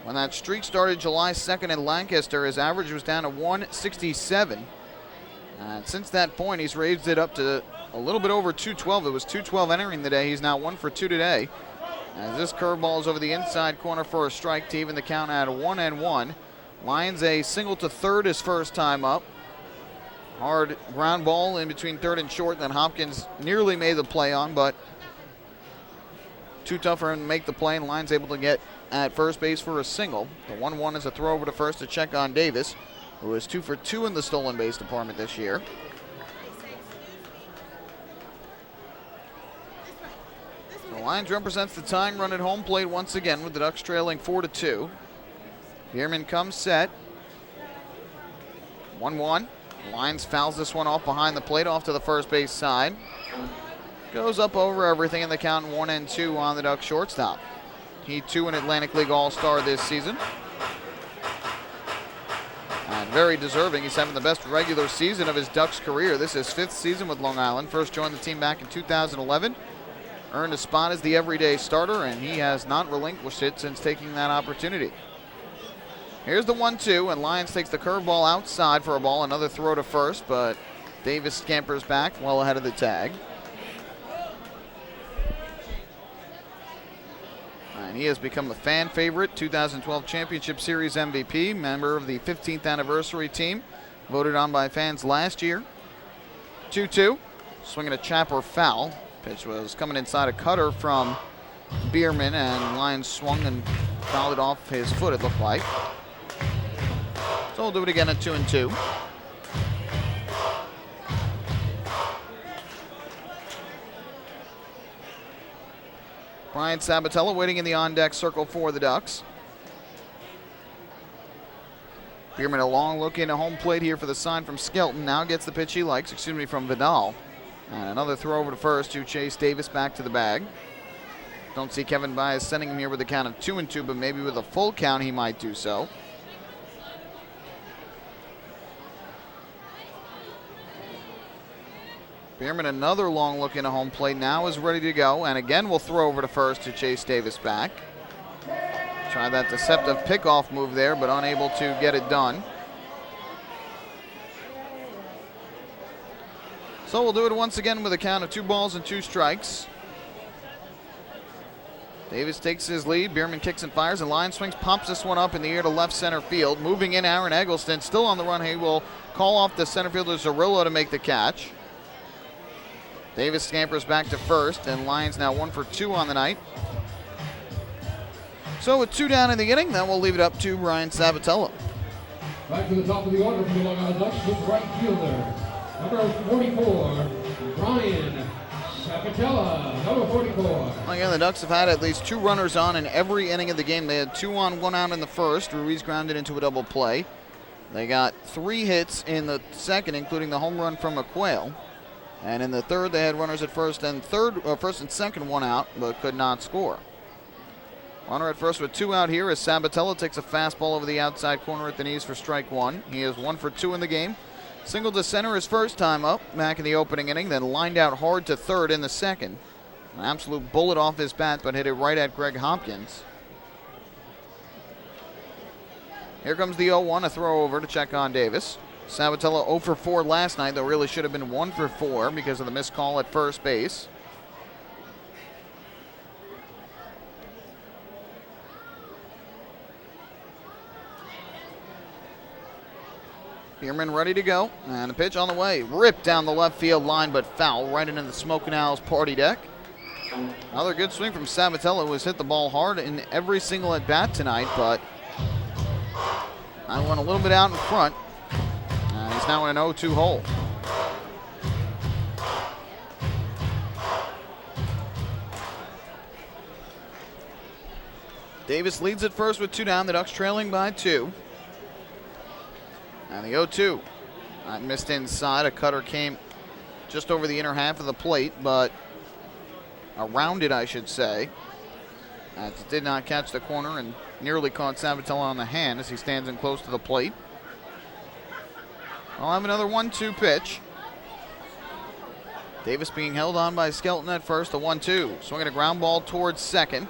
When that streak started July 2nd in Lancaster, his average was down to 167. And since that point, he's raised it up to a little bit over 212. It was 212 entering the day. He's now 1 for 2 today. As this curveball is over the inside corner for a strike to even the count at 1-1. Lyons a single to third his first time up. Hard ground ball in between third and short that Hopkins nearly made the play on, but too tough for him to make the play, and Lyons able to get at first base for a single. The 1-1 is a throw over to first to check on Davis, who is 2 for 2 in the stolen base department this year. The Lyons represents the tying run at home plate once again, with the Ducks trailing 4-2. Bierman comes set. 1-1. Lyons fouls this one off behind the plate, off to the first base side. Goes up over everything in the count, 1-2 on the Ducks shortstop. He too an Atlantic League All-Star this season. And very deserving. He's having the best regular season of his Ducks career. This is his 5th season with Long Island. First joined the team back in 2011. Earned a spot as the everyday starter, and he has not relinquished it since taking that opportunity. Here's the 1-2, and Lyons takes the curveball outside for a ball. Another throw to first, but Davis scampers back well ahead of the tag. And he has become a fan favorite, 2012 Championship Series MVP, member of the 15th anniversary team, voted on by fans last year. 2-2, swinging a chopper foul. Pitch was coming inside a cutter from Bierman, and Lyons swung and fouled it off his foot, it looked like. So we'll do it again at 2-2. Brian Sabatella waiting in the on-deck circle for the Ducks. Bierman a long look into home plate here for the sign from Skelton. Now gets the pitch he likes, from Vidal. And another throw over to first to chase Davis back to the bag. Don't see Kevin Baez sending him here with a count of 2-2, but maybe with a full count he might do so. Bierman another long look into home plate, now is ready to go, and again will throw over to first to chase Davis back. Try that deceptive pickoff move there, but unable to get it done. So we'll do it once again with a count of 2 balls and 2 strikes. Davis takes his lead, Bierman kicks and fires, and Lyons swings, pops this one up in the air to left center field. Moving in Aaron Eggleston, still on the run. He will call off the center fielder Zerillo to make the catch. Davis scampers back to first, and Lyons now 1 for 2 on the night. So with 2 down in the inning, then we'll leave it up to Brian Sabatella. Back to the top of the order for the Long Island Ducks with right fielder, number 44, Brian Sabatella, number 44. Again, the Ducks have had at least 2 runners on in every inning of the game. They had 2 on, 1 out in the first. Ruiz grounded into a double play. They got 3 hits in the second, including the home run from McQuail. And in the third, they had runners at first and second, 1 out, but could not score. Runner at first with 2 out here as Sabatella takes a fastball over the outside corner at the knees for strike 1. He is 1 for 2 in the game. Single to center his first time up, back in the opening inning, then lined out hard to third in the second. An absolute bullet off his bat, but hit it right at Greg Hopkins. Here comes the 0-1, a throw over to check on Davis. Sabatella 0 for 4 last night, though really should have been 1 for 4 because of the missed call at first base. Bierman ready to go, and the pitch on the way. Ripped down the left field line, but foul right into the Smoking Owls party deck. Another good swing from Sabatella, who has hit the ball hard in every single at-bat tonight, but I went a little bit out in front. He's now in an 0-2 hole. Davis leads at first with 2 down. The Ducks trailing by 2. And the 0-2. Missed inside. A cutter came just over the inner half of the plate, but around it, I should say. As it did not catch the corner and nearly caught Sabatella on the hand as he stands in close to the plate. I'll have another 1-2 pitch. Davis being held on by Skelton at first, the 1-2. Swinging a ground ball towards second.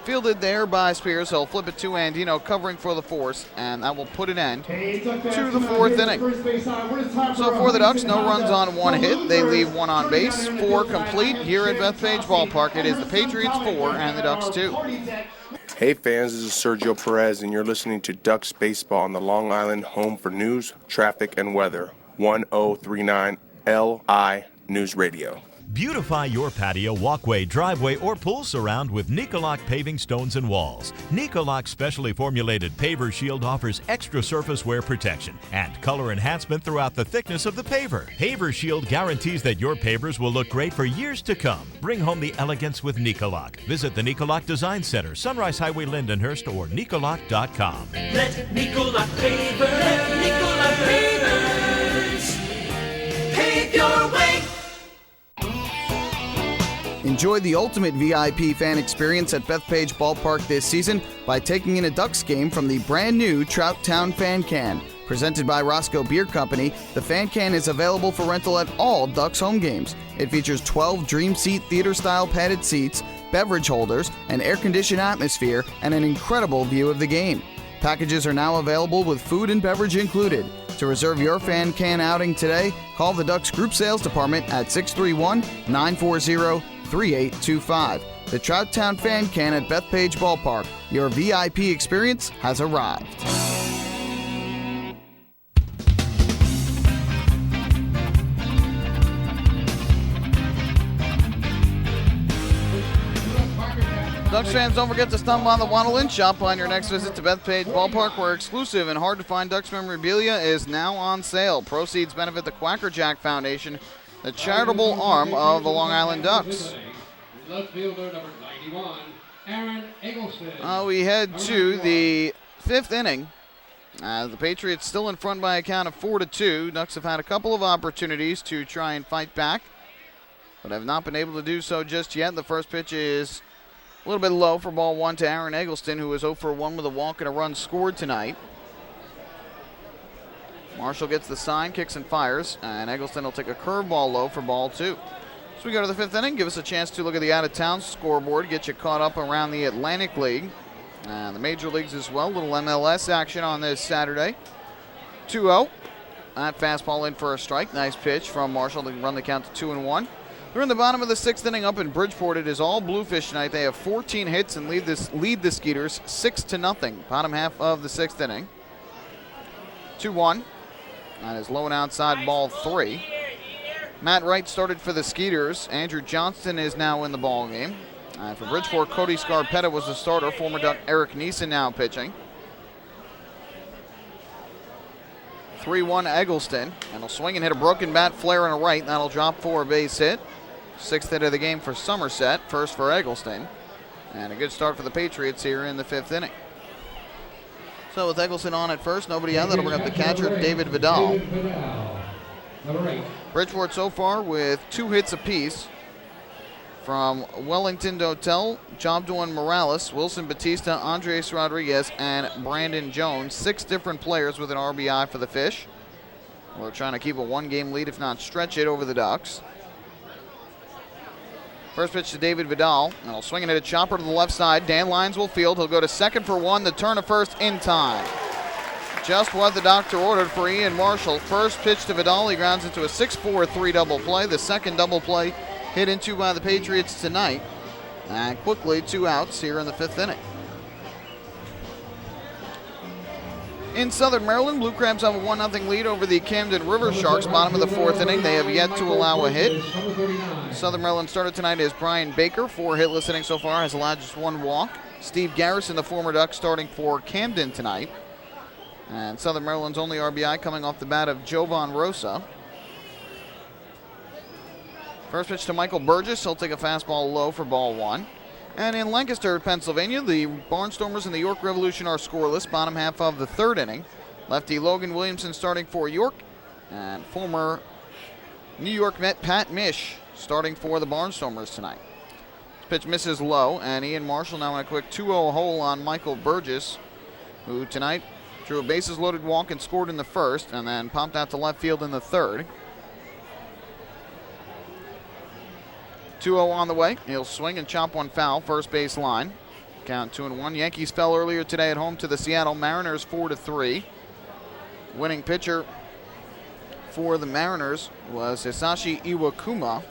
Fielded there by Spears. He'll flip it to Andino, covering for the force, and that will put an end to the 4th inning. So for the Ducks, no runs on 1 hit. They leave 1 on base. 4 complete here at Bethpage Ballpark. It is the Patriots 4 and the Ducks 2. Hey fans, this is Sergio Perez, and you're listening to Ducks Baseball on the Long Island home for news, traffic, and weather. 1039 LI News Radio. Beautify your patio, walkway, driveway, or pool surround with Nicoloc paving stones and walls. Nicoloc's specially formulated paver shield offers extra surface wear protection and color enhancement throughout the thickness of the paver. Paver shield guarantees that your pavers will look great for years to come. Bring home the elegance with Nicoloc. Visit the Nicoloc Design Center, Sunrise Highway, Lindenhurst, or Nicoloc.com. Let Nicoloc Pavers pave your way. Enjoy the ultimate VIP fan experience at Bethpage Ballpark this season by taking in a Ducks game from the brand new Trout Town Fan Can. Presented by Roscoe Beer Company, the Fan Can is available for rental at all Ducks home games. It features 12 Dream Seat theater-style padded seats, beverage holders, an air-conditioned atmosphere, and an incredible view of the game. Packages are now available with food and beverage included. To reserve your Fan Can outing today, call the Ducks Group Sales Department at 631-940-3825. The Trout Town Fan Can at Bethpage Ballpark. Your VIP experience has arrived. Ducks fans, don't forget to stumble on the Waddle-In Shop on your next visit to Bethpage Ballpark, where exclusive and hard-to-find Ducks memorabilia is now on sale. Proceeds benefit the Quacker Jack Foundation, the charitable arm of the Long Island Ducks. Left fielder number 91, Aaron Eggleston. We head to the 5th inning. The Patriots still in front by a count of 4-2. Ducks have had a couple of opportunities to try and fight back, but have not been able to do so just yet. The first pitch is a little bit low for ball 1 to Aaron Eggleston, who is 0 for 1 with a walk and a run scored tonight. Marshall gets the sign, kicks and fires, and Eggleston will take a curveball low for ball 2. So we go to the 5th inning, give us a chance to look at the out-of-town scoreboard, get you caught up around the Atlantic League and the major leagues as well. Little MLS action on this Saturday. 2-0. That fastball in for a strike. Nice pitch from Marshall to run the count to 2-1. They're in the bottom of the 6th inning up in Bridgeport. It is all Bluefish tonight. They have 14 hits and lead the Skeeters 6-0. Bottom half of the 6th inning. 2-1. That is low and outside, ball 3. Matt Wright started for the Skeeters. Andrew Johnston is now in the ball game. For Bridgeport, Cody Scarpetta was the starter. Former Duck Eric Neeson now pitching. 3-1 Eggleston. And he'll swing and hit a broken bat flare and a right. And that'll drop for a base hit. 6th hit of the game for Somerset. First for Eggleston. And a good start for the Patriots here in the 5th inning. So with Eggleston on at first, nobody out. That'll bring up the catcher, David Vidal. Bridgeport so far with 2 hits apiece from Wellington Dotel, Jobdoin Morales, Wilson Batista, Andres Rodriguez, and Brandon Jones. 6 different players with an RBI for the Fish. We're trying to keep a 1-game lead, if not stretch it, over the Ducks. First pitch to David Vidal, and he'll swing and hit a chopper to the left side. Dan Lyons will field. He'll go to second for 1, the turn to first in time. Just what the doctor ordered for Ian Marshall. First pitch to Vidal, he grounds into a 6-4-3 double play. The second double play hit into by the Patriots tonight. And quickly 2 outs here in the 5th inning. In Southern Maryland, Blue Crabs have a 1-0 lead over the Camden River Sharks. Bottom of the 4th inning, they have yet to allow a hit. Southern Maryland starter tonight is Brian Baker. 4 hitless innings so far, has allowed just 1 walk. Steve Garrison, the former Duck, starting for Camden tonight. And Southern Maryland's only RBI coming off the bat of Jovan Rosa. First pitch to Michael Burgess. He'll take a fastball low for ball 1. And in Lancaster, Pennsylvania, the Barnstormers and the York Revolution are scoreless. Bottom half of the third inning. Lefty Logan Williamson starting for York. And former New York Met Pat Mish starting for the Barnstormers tonight. Pitch misses low, and Ian Marshall now in a quick 2-0 hole on Michael Burgess, who tonight drew a bases-loaded walk and scored in the first, and then popped out to left field in the third. 2-0 on the way. He'll swing and chop one foul, first base line. Count 2-1. Yankees fell earlier today at home to the Seattle Mariners 4-3. Winning pitcher for the Mariners was Hisashi Iwakuma,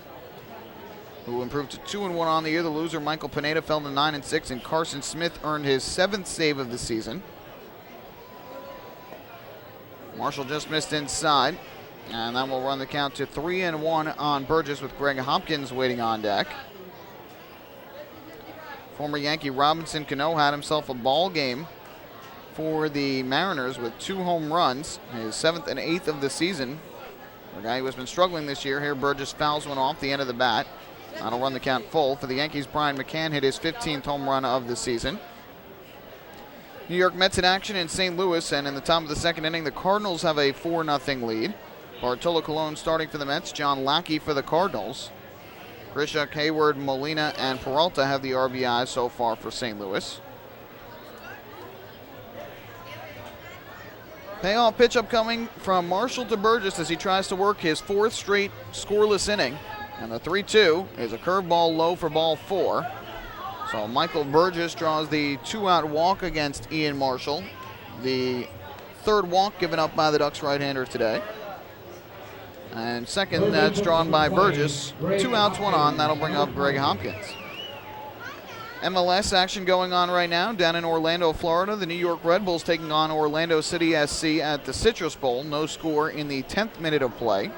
who improved to 2-1 on the year. The loser, Michael Pineda, fell to 9-6, and Carson Smith earned his 7th save of the season. Marshall just missed inside, and that will run the count to 3-1 on Burgess with Greg Hopkins waiting on deck. Former Yankee Robinson Cano had himself a ball game for the Mariners with 2 home runs, his 7th and 8th of the season. The guy who has been struggling this year. Here Burgess fouls one off the end of the bat. That'll run the count full. For the Yankees, Brian McCann hit his 15th home run of the season. New York Mets in action in St. Louis, and in the top of the second inning, the Cardinals have a 4-0 lead. Bartolo Colon starting for the Mets, John Lackey for the Cardinals. Grishak, Hayward, Molina, and Peralta have the RBIs so far for St. Louis. Payoff pitch upcoming from Marshall to Burgess as he tries to work his 4th straight scoreless inning. And the 3-2 is a curveball low for ball 4. So Michael Burgess draws the 2-out walk against Ian Marshall. The 3rd walk given up by the Ducks right-hander today. And second, that's drawn by Burgess. 2 outs, 1 on. That'll bring up Greg Hopkins. MLS action going on right now down in Orlando, Florida. The New York Red Bulls taking on Orlando City SC at the Citrus Bowl. No score in the 10th minute of play.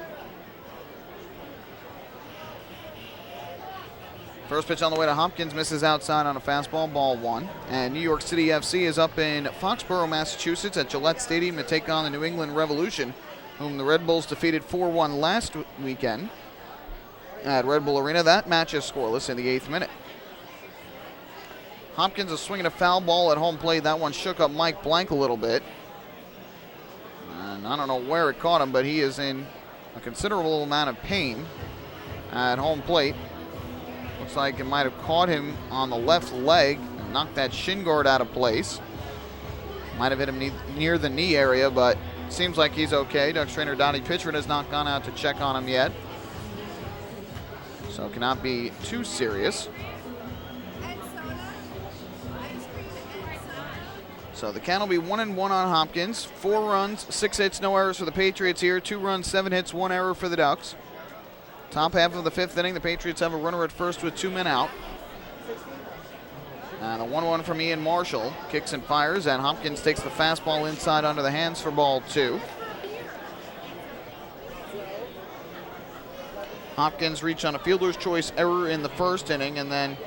First pitch on the way to Hopkins, misses outside on a fastball, ball 1. And New York City FC is up in Foxborough, Massachusetts at Gillette Stadium to take on the New England Revolution, whom the Red Bulls defeated 4-1 last weekend at Red Bull Arena. That match is scoreless in the 8th minute. Hopkins is swinging a foul ball at home plate. That one shook up Mike Blank a little bit. And I don't know where it caught him, but he is in a considerable amount of pain at home plate. Looks like it might have caught him on the left leg and knocked that shin guard out of place. Might have hit him near the knee area, but seems like he's okay. Ducks trainer Donnie Pitchford has not gone out to check on him yet, so it cannot be too serious. So the count will be 1-1 on Hopkins. 4 runs, 6 hits, no errors for the Patriots here. 2 runs, 7 hits, 1 error for the Ducks. Top half of the 5th inning, the Patriots have a runner at first with 2 men out. And a 1-1 from Ian Marshall. Kicks and fires, and Hopkins takes the fastball inside under the hands for ball 2. Hopkins reached on a fielder's choice error in the first inning and then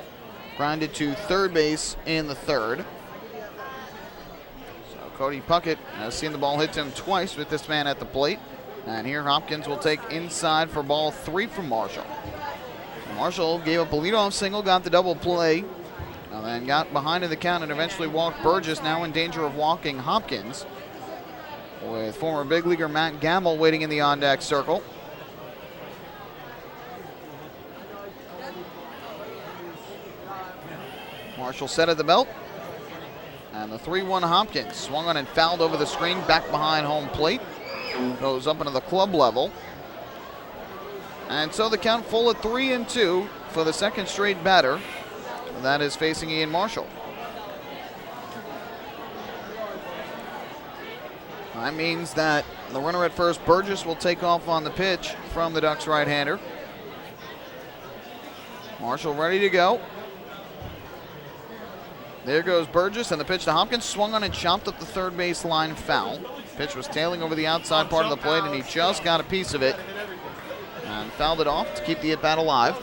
grounded to third base in the 3rd. So Cody Puckett has seen the ball hit him twice with this man at the plate. And here Hopkins will take inside for ball 3 from Marshall. Marshall gave up a leadoff single, got the double play, and then got behind in the count and eventually walked Burgess, now in danger of walking Hopkins, with former big leaguer Matt Gamble waiting in the on-deck circle. Marshall set at the belt, and the 3-1 Hopkins swung on and fouled over the screen, back behind home plate. Goes up into the club level. And so the count full at 3-2 for the second straight batter. That is facing Ian Marshall. That means that the runner at first, Burgess, will take off on the pitch from the Ducks right-hander. Marshall ready to go. There goes Burgess, and the pitch to Hopkins, swung on and chopped up the third base line, foul. Pitch was tailing over the outside part of the plate, and he just got a piece of it and fouled it off to keep the at-bat alive.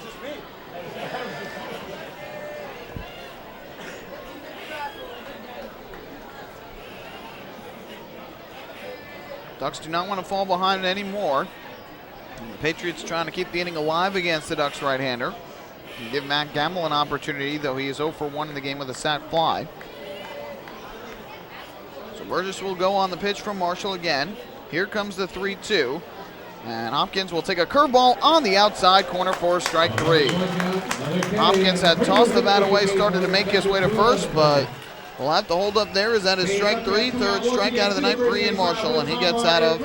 Ducks do not want to fall behind it anymore. And the Patriots trying to keep the inning alive against the Ducks right-hander. Give Matt Gamble an opportunity, though he is 0 for 1 in the game with a sac fly. So Burgess will go on the pitch from Marshall again. Here comes the 3-2. And Hopkins will take a curveball on the outside corner for strike 3. Hopkins had tossed the bat away, started to make his way to first, but we'll have to hold up there as that is strike 3, third strikeout of the night for Ian Marshall, and he gets out of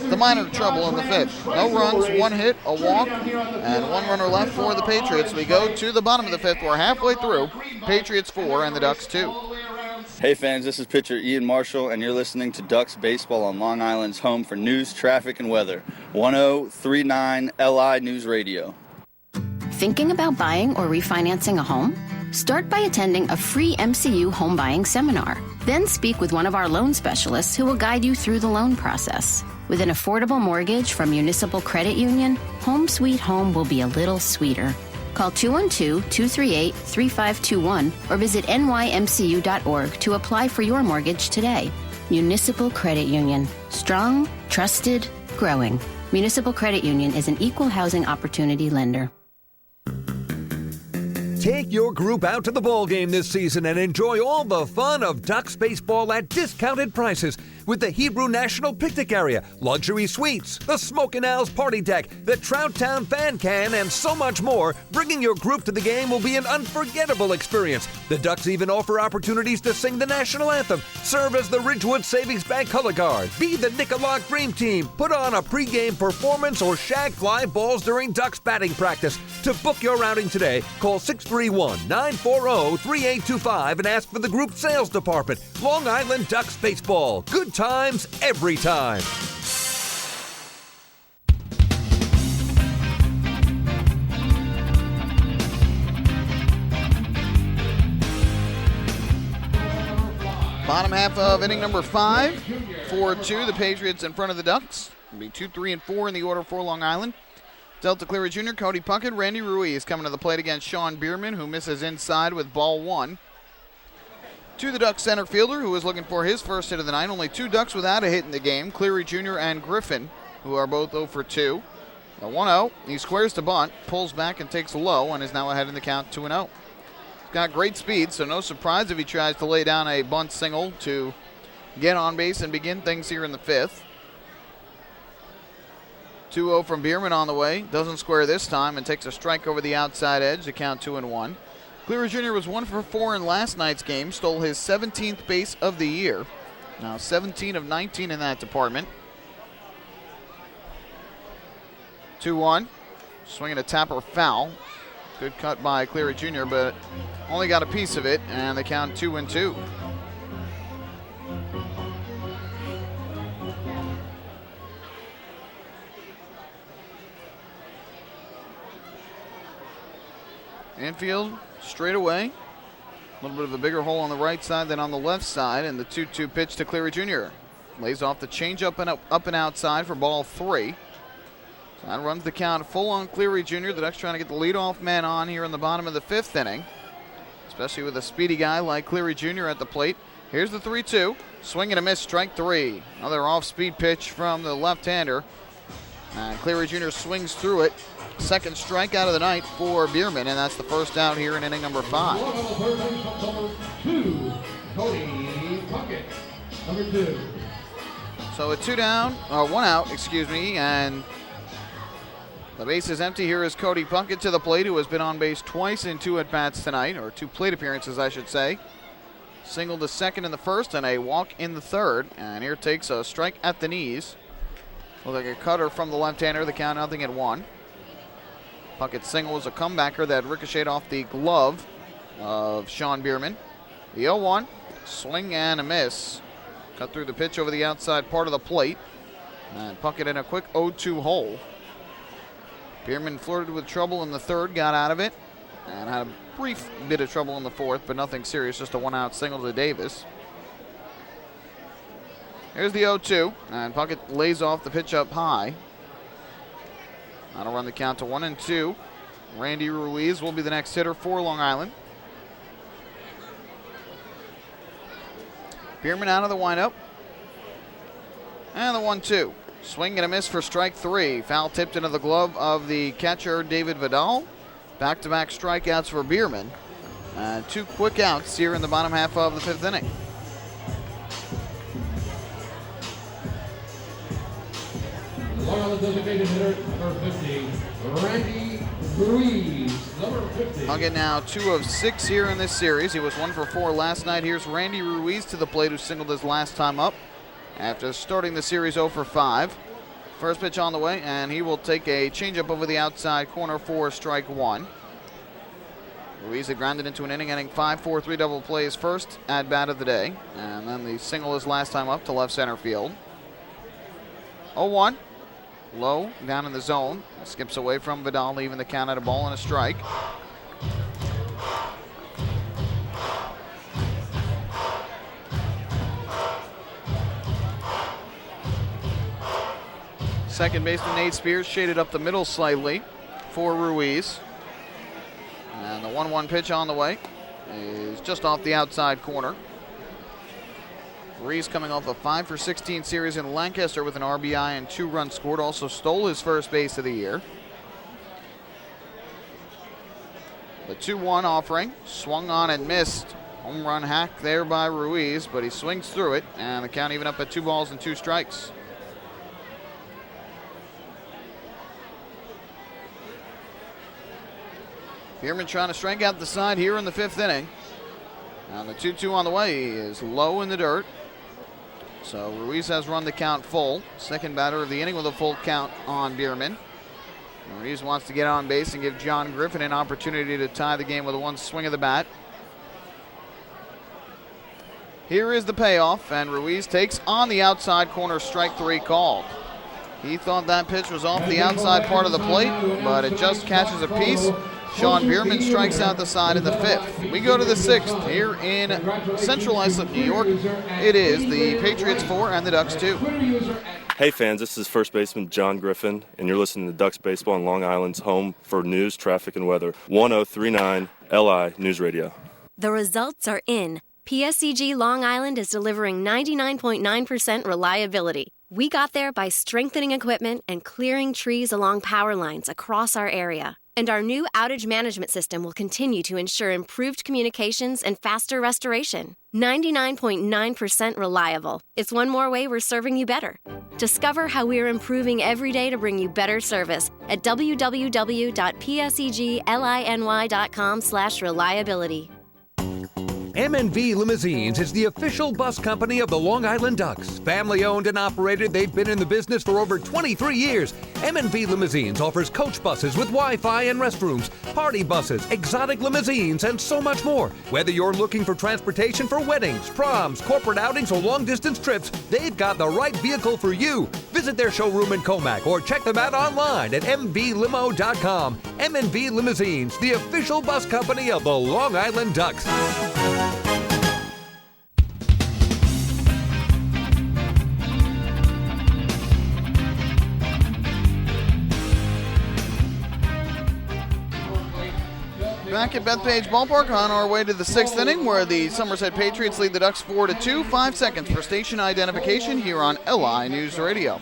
the minor trouble in the 5th. No runs, 1 hit, a walk, and 1 runner left for the Patriots. We go to the bottom of the 5th. We're halfway through. Patriots 4 and the Ducks 2. Hey fans, this is pitcher Ian Marshall, and you're listening to Ducks Baseball on Long Island's home for news, traffic, and weather. 1039 LI News Radio. Thinking about buying or refinancing a home? Start by attending a free MCU home buying seminar. Then speak with one of our loan specialists who will guide you through the loan process. With an affordable mortgage from Municipal Credit Union, Home Sweet Home will be a little sweeter. Call 212-238-3521 or visit nymcu.org to apply for your mortgage today. Municipal Credit Union. Strong, trusted, growing. Municipal Credit Union is an equal housing opportunity lender. Take your group out to the ball game this season and enjoy all the fun of Ducks baseball at discounted prices with the Hebrew National Picnic Area, luxury suites, the Smokin' Owls Party Deck, the Trout Town Fan Can, and so much more. Bringing your group to the game will be an unforgettable experience. The Ducks even offer opportunities to sing the national anthem, serve as the Ridgewood Savings Bank color guard, be the Nicolak Dream Team, put on a pregame performance, or shag fly balls during Ducks batting practice. To book your outing today, call 631-940-3825 and ask for the group sales department. Long Island Ducks Baseball. Good times every time. Bottom half of inning number 5. 4-2, the Patriots in front of the Ducks. It'll be 2, 3, and 4 in the order for Long Island. Delta Cleary Jr., Cody Puckett, Randy Ruiz coming to the plate against Sean Bierman, who misses inside with ball 1. To the Ducks center fielder, who is looking for his first hit of the night. Only 2 Ducks without a hit in the game, Cleary Jr. and Griffin, who are both 0 for 2. A 1-0, he squares to bunt, pulls back and takes low, and is now ahead in the count 2-0. He's got great speed, so no surprise if he tries to lay down a bunt single to get on base and begin things here in the 5th. 2-0 from Bierman on the way. Doesn't square this time and takes a strike over the outside edge to count 2-1. Cleary Jr. was 1 for 4 in last night's game. Stole his 17th base of the year. Now 17 of 19 in that department. 2-1. Swinging a tapper foul. Good cut by Cleary Jr., but only got a piece of it, and they count 2-2. Infield, straight away. A little bit of a bigger hole on the right side than on the left side, and the 2-2 pitch to Cleary Jr. Lays off the changeup and up and outside for ball 3. So that runs the count full on Cleary Jr. The Ducks trying to get the leadoff man on here in the bottom of the 5th inning, especially with a speedy guy like Cleary Jr. at the plate. Here's the 3-2. Swing and a miss, strike 3. Another off-speed pitch from the left-hander. And Cleary Jr. swings through it. Second strikeout of the night for Bierman, and that's the first out here in inning number 5. Cody Puckett, number 2. So a 1 out, and the base is empty. Here is Cody Puckett to the plate, who has been on base twice in 2 at-bats tonight, or 2 plate appearances, I should say. Single to second in the first and a walk in the third, and here takes a strike at the knees. Looks like a cutter from the left-hander. The count 0-1. Puckett's single was a comebacker that ricocheted off the glove of Sean Bierman. The 0-1, swing and a miss. Cut through the pitch over the outside part of the plate. And Puckett in a quick 0-2 hole. Bierman flirted with trouble in the third, got out of it, and had a brief bit of trouble in the fourth, but nothing serious, just a 1-out single to Davis. Here's the 0-2, and Puckett lays off the pitch up high. That'll run the count to 1-2. Randy Ruiz will be the next hitter for Long Island. Bierman out of the windup. And the 1-2. Swing and a miss for strike 3. Foul tipped into the glove of the catcher, David Vidal. Back-to-back strikeouts for Bierman. 2 quick outs here in the bottom half of the 5th inning. Long Island designated hitter, number 50, Randy Ruiz, number 50. I'll get now 2 of 6 here in this series. He was 1 for 4 last night. Here's Randy Ruiz to the plate, who singled his last time up after starting the series 0 for 5. First pitch on the way, and he will take a changeup over the outside corner for strike 1. Ruiz had grounded into an inning-ending 5-4-3 double play, his first at-bat of the day, and then the single his last time up to left center field. 0-1. Low, down in the zone. Skips away from Vidal, leaving the count at a ball and a strike. Second baseman Nate Spears shaded up the middle slightly for Ruiz. And the 1-1 pitch on the way is just off the outside corner. Ruiz coming off a 5 for 16 series in Lancaster with an RBI and 2 runs scored. Also stole his first base of the year. The 2-1 offering, swung on and missed. Home run hack there by Ruiz, but he swings through it, and the count even up at 2 balls and 2 strikes. Bierman trying to strike out the side here in the 5th inning. And the 2-2 on the way is low in the dirt. So Ruiz has run the count full. Second batter of the inning with a full count on Bierman. Ruiz wants to get on base and give John Griffin an opportunity to tie the game with a 1 swing of the bat. Here is the payoff, and Ruiz takes on the outside corner, strike 3 called. He thought that pitch was off the outside part of the plate, but it just catches a piece. Sean Bierman strikes out the side in the 5th. We go to the 6th here in Central Islip, New York. It is the Patriots 4 and the Ducks 2. Hey fans, this is first baseman John Griffin, and you're listening to Ducks Baseball on Long Island's home for news, traffic, and weather. 1039 LI News Radio. The results are in. PSEG Long Island is delivering 99.9% reliability. We got there by strengthening equipment and clearing trees along power lines across our area. And our new outage management system will continue to ensure improved communications and faster restoration. 99.9% reliable. It's one more way we're serving you better. Discover how we're improving every day to bring you better service at www.psegliny.com/reliability. M&V Limousines is the official bus company of the Long Island Ducks. Family owned and operated, they've been in the business for over 23 years. M&V Limousines offers coach buses with Wi-Fi and restrooms, party buses, exotic limousines, and so much more. Whether you're looking for transportation for weddings, proms, corporate outings, or long-distance trips, they've got the right vehicle for you. Visit their showroom in Comac or check them out online at mvlimo.com. M&V Limousines, the official bus company of the Long Island Ducks. Back at Bethpage Ballpark on our way to the 6th inning, where the Somerset Patriots lead the Ducks 4-2. 5 seconds for station identification here on LI News Radio.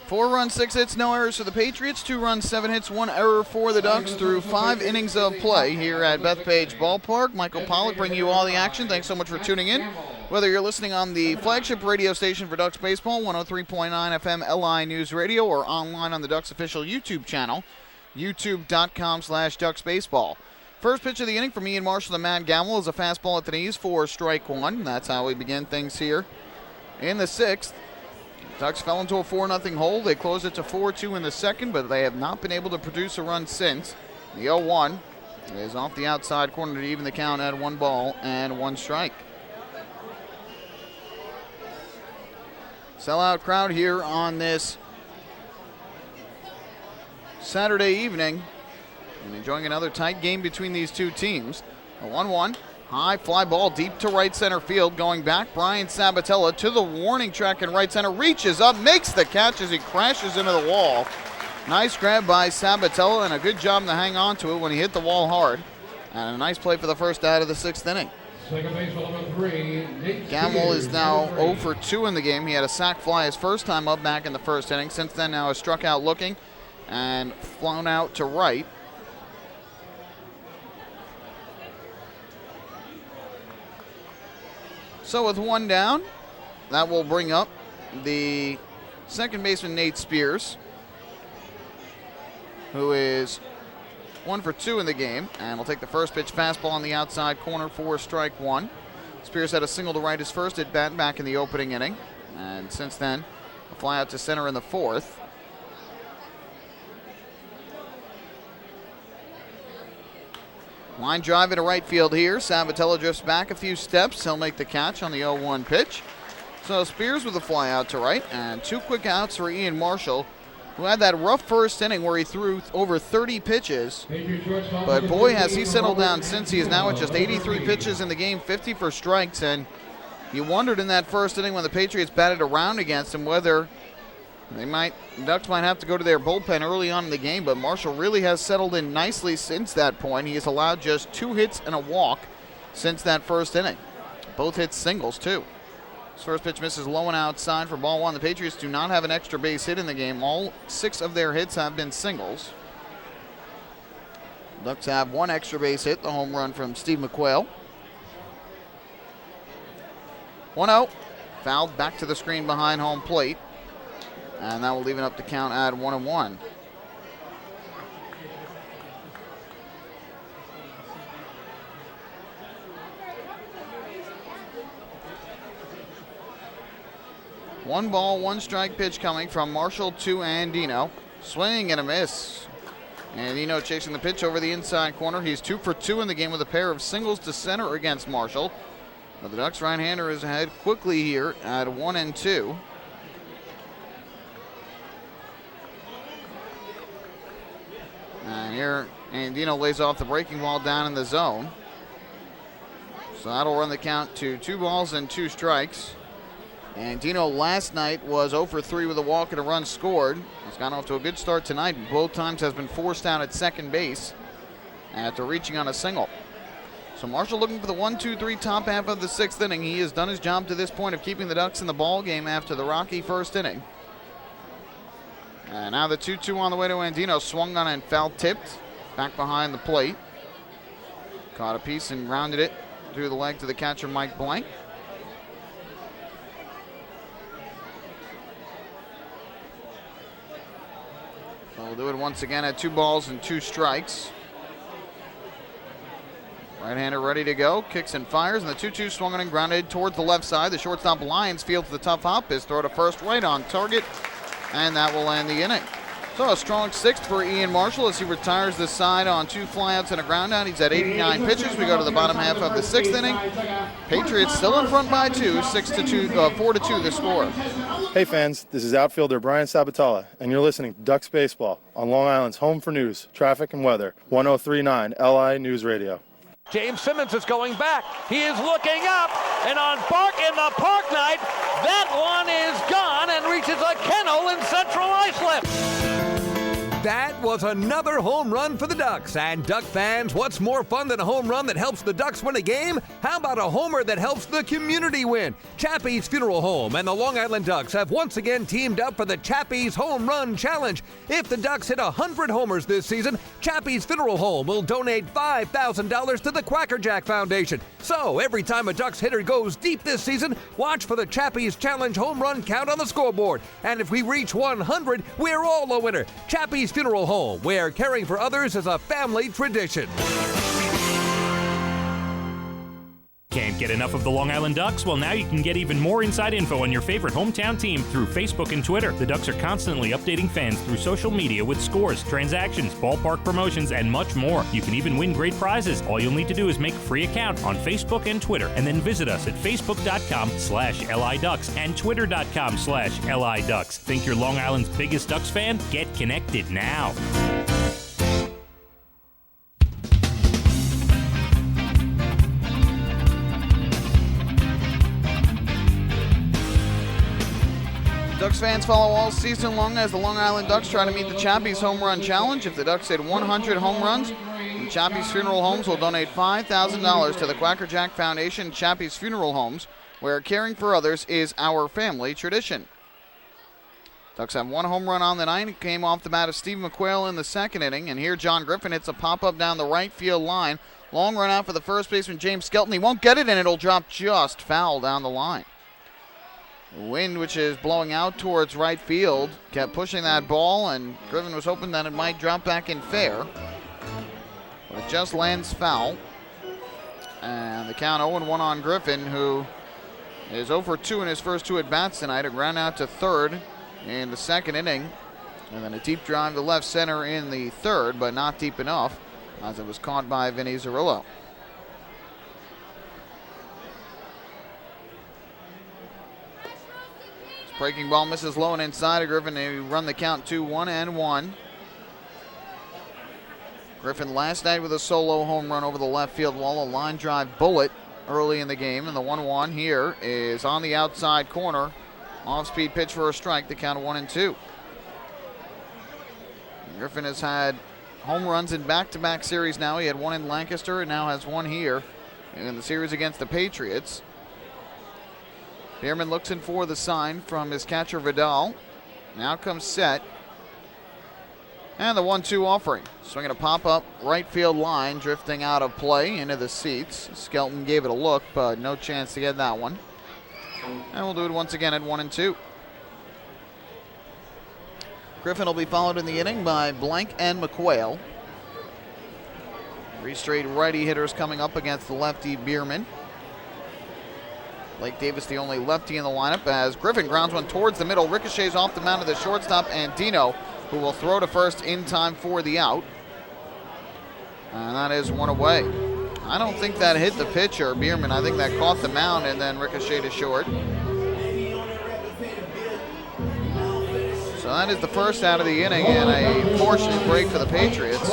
Four runs, 6 hits, no errors for the Patriots. 2 runs, 7 hits, 1 error for the Ducks through 5 innings of play here at Bethpage Ballpark. Michael Pollack bringing you all the action. Thanks so much for tuning in. Whether you're listening on the flagship radio station for Ducks Baseball, 103.9 FM LI News Radio, or online on the Ducks official YouTube channel, youtube.com/Ducks Baseball. First pitch of the inning from Ian Marshall to Matt Gamble is a fastball at the knees for strike 1. That's how we begin things here in the 6th. Ducks fell into a 4-0 hole. They closed it to 4-2 in the 2nd, but they have not been able to produce a run since. The 0-1 is off the outside corner to even the count at 1 ball and 1 strike. Sellout crowd here on this Saturday evening, and enjoying another tight game between these two teams. A 1-1. High fly ball deep to right center field. Going back, Brian Sabatella to the warning track in right center. Reaches up, makes the catch as he crashes into the wall. Nice grab by Sabatella, and a good job to hang on to it when he hit the wall hard. And a nice play for the first out of the 6th inning. Second baseman number 3, Nate Gamble is Spears, now number 3. 0 for 2 in the game. He had a sac fly his first time up back in the first inning. Since then, now has struck out looking and flown out to right. So with one down, that will bring up the second baseman, Nate Spears, who is 1 for 2 in the game, and will take the first pitch fastball on the outside corner for strike 1. Spears had a single to right his first at bat back in the opening inning, and since then, a fly out to center in the fourth. Line drive into right field here. Sabatello drifts back a few steps. He'll make the catch on the 0-1 pitch. So Spears with a fly out to right, and 2 quick outs for Ian Marshall, who had that rough first inning where he threw over 30 pitches. But boy, has he settled down since. He is now at just 83 pitches in the game, 50 for strikes. And you wondered in that first inning when the Patriots batted around against him whether the Ducks might have to go to their bullpen early on in the game, but Marshall really has settled in nicely since that point. He has allowed just 2 hits and a walk since that first inning. Both hits singles, too. His first pitch misses low and outside for ball 1. The Patriots do not have an extra base hit in the game. All 6 of their hits have been singles. Ducks have 1 extra base hit, the home run from Steve McQuail. 1-0. Fouled back to the screen behind home plate. And that will leave it up to count at 1-1. One ball, 1 strike pitch coming from Marshall to Andino. Swing and a miss. Andino chasing the pitch over the inside corner. He's 2 for 2 in the game with a pair of singles to center against Marshall. But the Ducks right-hander is ahead quickly here at 1-2. And here, Andino lays off the breaking ball down in the zone. So that'll run the count to 2 balls and 2 strikes. Andino last night was 0 for 3 with a walk and a run scored. He's gotten off to a good start tonight. Both times has been forced out at second base after reaching on a single. So Marshall looking for the 1-2-3 top half of the 6th inning. He has done his job to this point of keeping the Ducks in the ball game after the rocky first inning. And now the 2-2 on the way to Andino. Swung on and foul tipped back behind the plate. Caught a piece and rounded it through the leg to the catcher, Mike Blank. So we'll do it once again at 2 balls and 2 strikes. Right-hander ready to go. Kicks and fires, and the 2-2 swung on and grounded towards the left side. The shortstop Lyons fields the tough hop. His throw to first right on target. And that will end the inning. So a strong 6th for Ian Marshall as he retires this side on 2 flyouts and a ground out. He's at 89 pitches. We go to the bottom half of the 6th inning. Patriots still in front by 2, 4-2 the score. Hey fans, this is outfielder Brian Sabatella, and you're listening to Ducks Baseball on Long Island's home for news, traffic, and weather, 1039 LI News Radio. James Simmons is going back. He is looking up, and on the park night, that one is gone and reaches a kennel in Central Islip. That was another home run for the Ducks. And Duck fans, what's more fun than a home run that helps the Ducks win a game? How about a homer that helps the community win? Chappie's Funeral Home and the Long Island Ducks have once again teamed up for the Chappie's Home Run Challenge. If the Ducks hit 100 homers this season, Chappie's Funeral Home will donate $5,000 to the Quackerjack Foundation. So every time a Ducks hitter goes deep this season, watch for the Chappie's Challenge home run count on the scoreboard. And if we reach 100, we're all a winner. Chappie's Funeral Home, where caring for others is a family tradition. Can't get enough of the Long Island Ducks? Well, now you can get even more inside info on your favorite hometown team through Facebook and Twitter. The Ducks are constantly updating fans through social media with scores, transactions, ballpark promotions, and much more. You can even win great prizes. All you'll need to do is make a free account on Facebook and Twitter, and then visit us at facebook.com/LIDucks and twitter.com/LIDucks. Think you're Long Island's biggest Ducks fan? Get connected now. Ducks fans follow all season long as the Long Island Ducks try to meet the Chappie's Home Run Challenge. If the Ducks hit 100 home runs, And Chappie's Funeral Homes will donate $5,000 to the Quacker Jack Foundation. Chappie's Funeral Homes, where caring for others is our family tradition. Ducks have one home run on the night. It came off the bat of Steve McQuail in the second inning. And here John Griffin hits a pop-up down the right field line. Long run out for the first baseman, James Skelton. He won't get it, and it'll drop just foul down the line. The wind, which is blowing out towards right field, kept pushing that ball, and Griffin was hoping that it might drop back in fair. But it just lands foul. And the count 0-1 on Griffin, who is 0 for 2 in his first 2 at-bats tonight. A ground out to third in the second inning. And then a deep drive to left center in the third, but not deep enough, as it was caught by Vinny Zerillo. This breaking ball misses low and inside of Griffin. They run the count 2-1-1. Griffin last night with a solo home run over the left field wall, a line drive bullet early in the game. And the 1-1 here is on the outside corner. Off-speed pitch for a strike, the count of 1-2. Griffin has had home runs in back-to-back series now. He had one in Lancaster and now has one here in the series against the Patriots. Bierman looks in for the sign from his catcher Vidal. Now comes set. And the 1-2 offering. Swinging a pop-up right field line, drifting out of play into the seats. Skelton gave it a look, but no chance to get that one. And we'll do it once again at 1-2. Griffin will be followed in the inning by Blank and McQuail. 3 straight righty hitters coming up against the lefty Bierman. Blake Davis, the only lefty in the lineup, as Griffin grounds one towards the middle, ricochets off the mound of the shortstop, and Dino, who will throw to first in time for the out. And that is one away. I don't think that hit the pitcher, Bierman. I think that caught the mound and then ricocheted short. So that is the first out of the inning, and a fortunate break for the Patriots.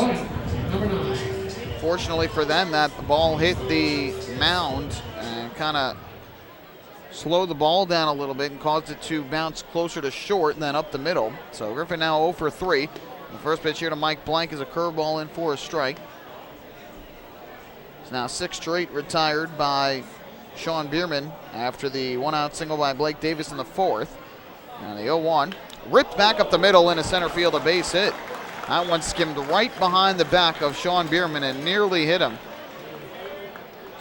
Fortunately for them, that the ball hit the mound and kind of slowed the ball down a little bit and caused it to bounce closer to short and then up the middle. So Griffin now 0 for 3. The first pitch here to Mike Blank is a curveball in for a strike. It's now 6 straight retired by Sean Bierman after the 1-out single by Blake Davis in the 4th. And the 0-1 ripped back up the middle into center field, a base hit. That one skimmed right behind the back of Sean Bierman and nearly hit him.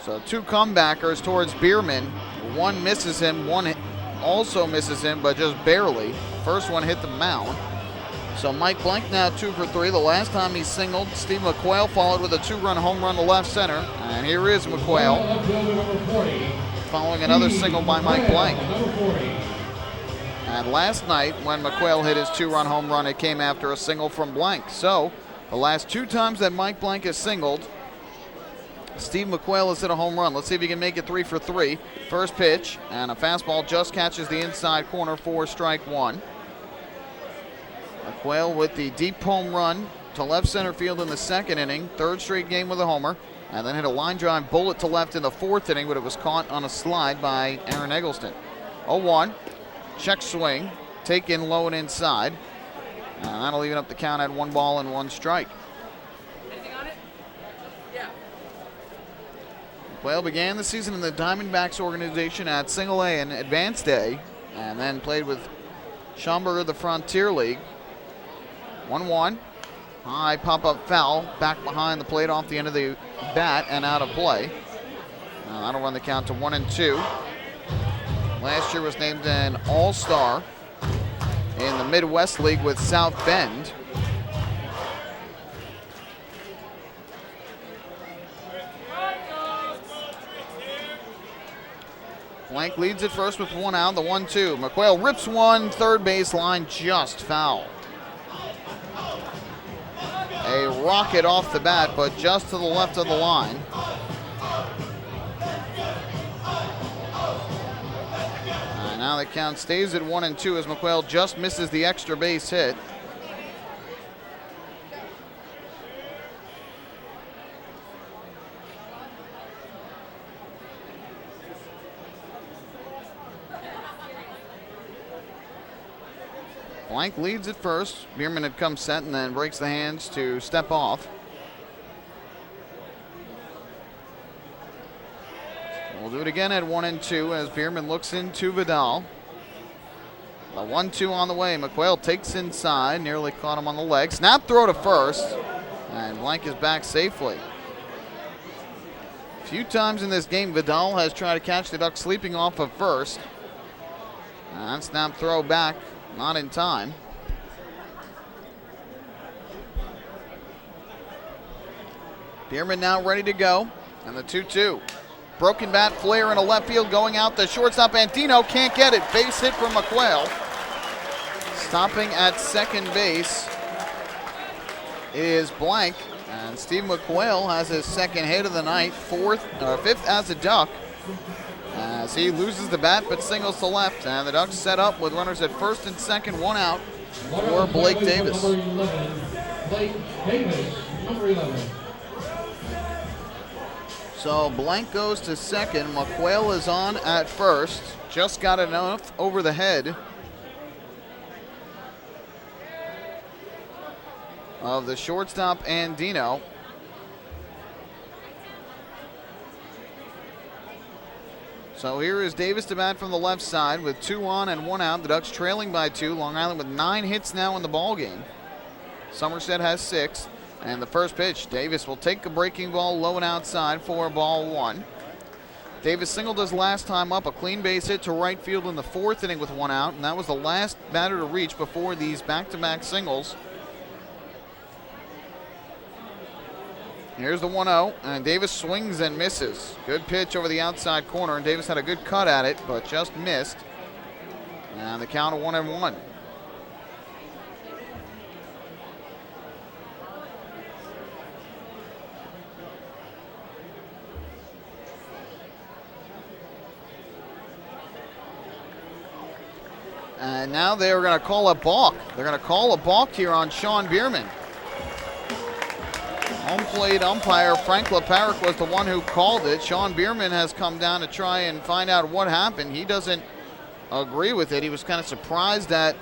So 2 comebackers towards Bierman. One misses him, one also misses him, but just barely. First one hit the mound. So Mike Blank now 2 for 3. The last time he singled, Steve McQuail followed with a 2-run home run to left center. And here is McQuail following another single by Mike Blank. And last night, when McQuail hit his 2-run home run, it came after a single from Blank. So the last 2 times that Mike Blank has singled, Steve McQuail has hit a home run. Let's see if he can make it 3 for 3. First pitch, and a fastball just catches the inside corner for strike 1. McQuail with the deep home run to left center field in the second inning. 3rd straight game with a homer. And then hit a line drive bullet to left in the 4th inning, but it was caught on a slide by Aaron Eggleston. 0-1. Check swing. Taken low and inside. And that'll even up the count at 1 ball and 1 strike. McQuail began the season in the Diamondbacks organization at Single A and Advanced A, and then played with Schaumburg of the Frontier League. 1-1. High pop-up foul back behind the plate off the end of the bat and out of play. That'll run the count to 1-2. Last year was named an All-Star in the Midwest League with South Bend. Blank leads at first with 1 out, the 1-2. McQuail rips one, third base line, just foul. A rocket off the bat, but just to the left of the line. And now the count stays at 1-2 as McQuail just misses the extra base hit. Blank leads at first. Bierman had come set and then breaks the hands to step off. We'll do it again at 1-2 as Bierman looks into Vidal. The 1-2 on the way. McQuail takes inside, nearly caught him on the leg. Snap throw to first, and Blank is back safely. A few times in this game, Vidal has tried to catch the Ducks sleeping off of first. And snap throw back, not in time. Bierman now ready to go, and the 2-2. Broken bat flare in a left field going out. The shortstop Andino can't get it. Base hit from McQuail. Stopping at second base is Blank, and Steve McQuail has his second hit of the night, fifth as a Duck, as he loses the bat but singles to left, and the Ducks set up with runners at first and second, one out for Blake Davis. Number 11, Blake Davis, number 11. So Blank goes to second. McQuail is on at first. Just got enough over the head of the shortstop Andino. So here is Davis to bat from the left side with 2 on and 1 out. The Ducks trailing by 2. Long Island with 9 hits now in the ball game. Somerset has 6. And the first pitch, Davis will take a breaking ball low and outside for ball 1. Davis singled his last time up, a clean base hit to right field in the 4th inning with 1 out, and that was the last batter to reach before these back-to-back singles. Here's the 1-0, and Davis swings and misses. Good pitch over the outside corner, and Davis had a good cut at it, but just missed. And the count of 1-1. And now they are going to call a balk. They're going to call a balk here on Sean Bierman. Home plate umpire Frank LeParic was the one who called it. Sean Bierman has come down to try and find out what happened. He doesn't agree with it. He was kind of surprised at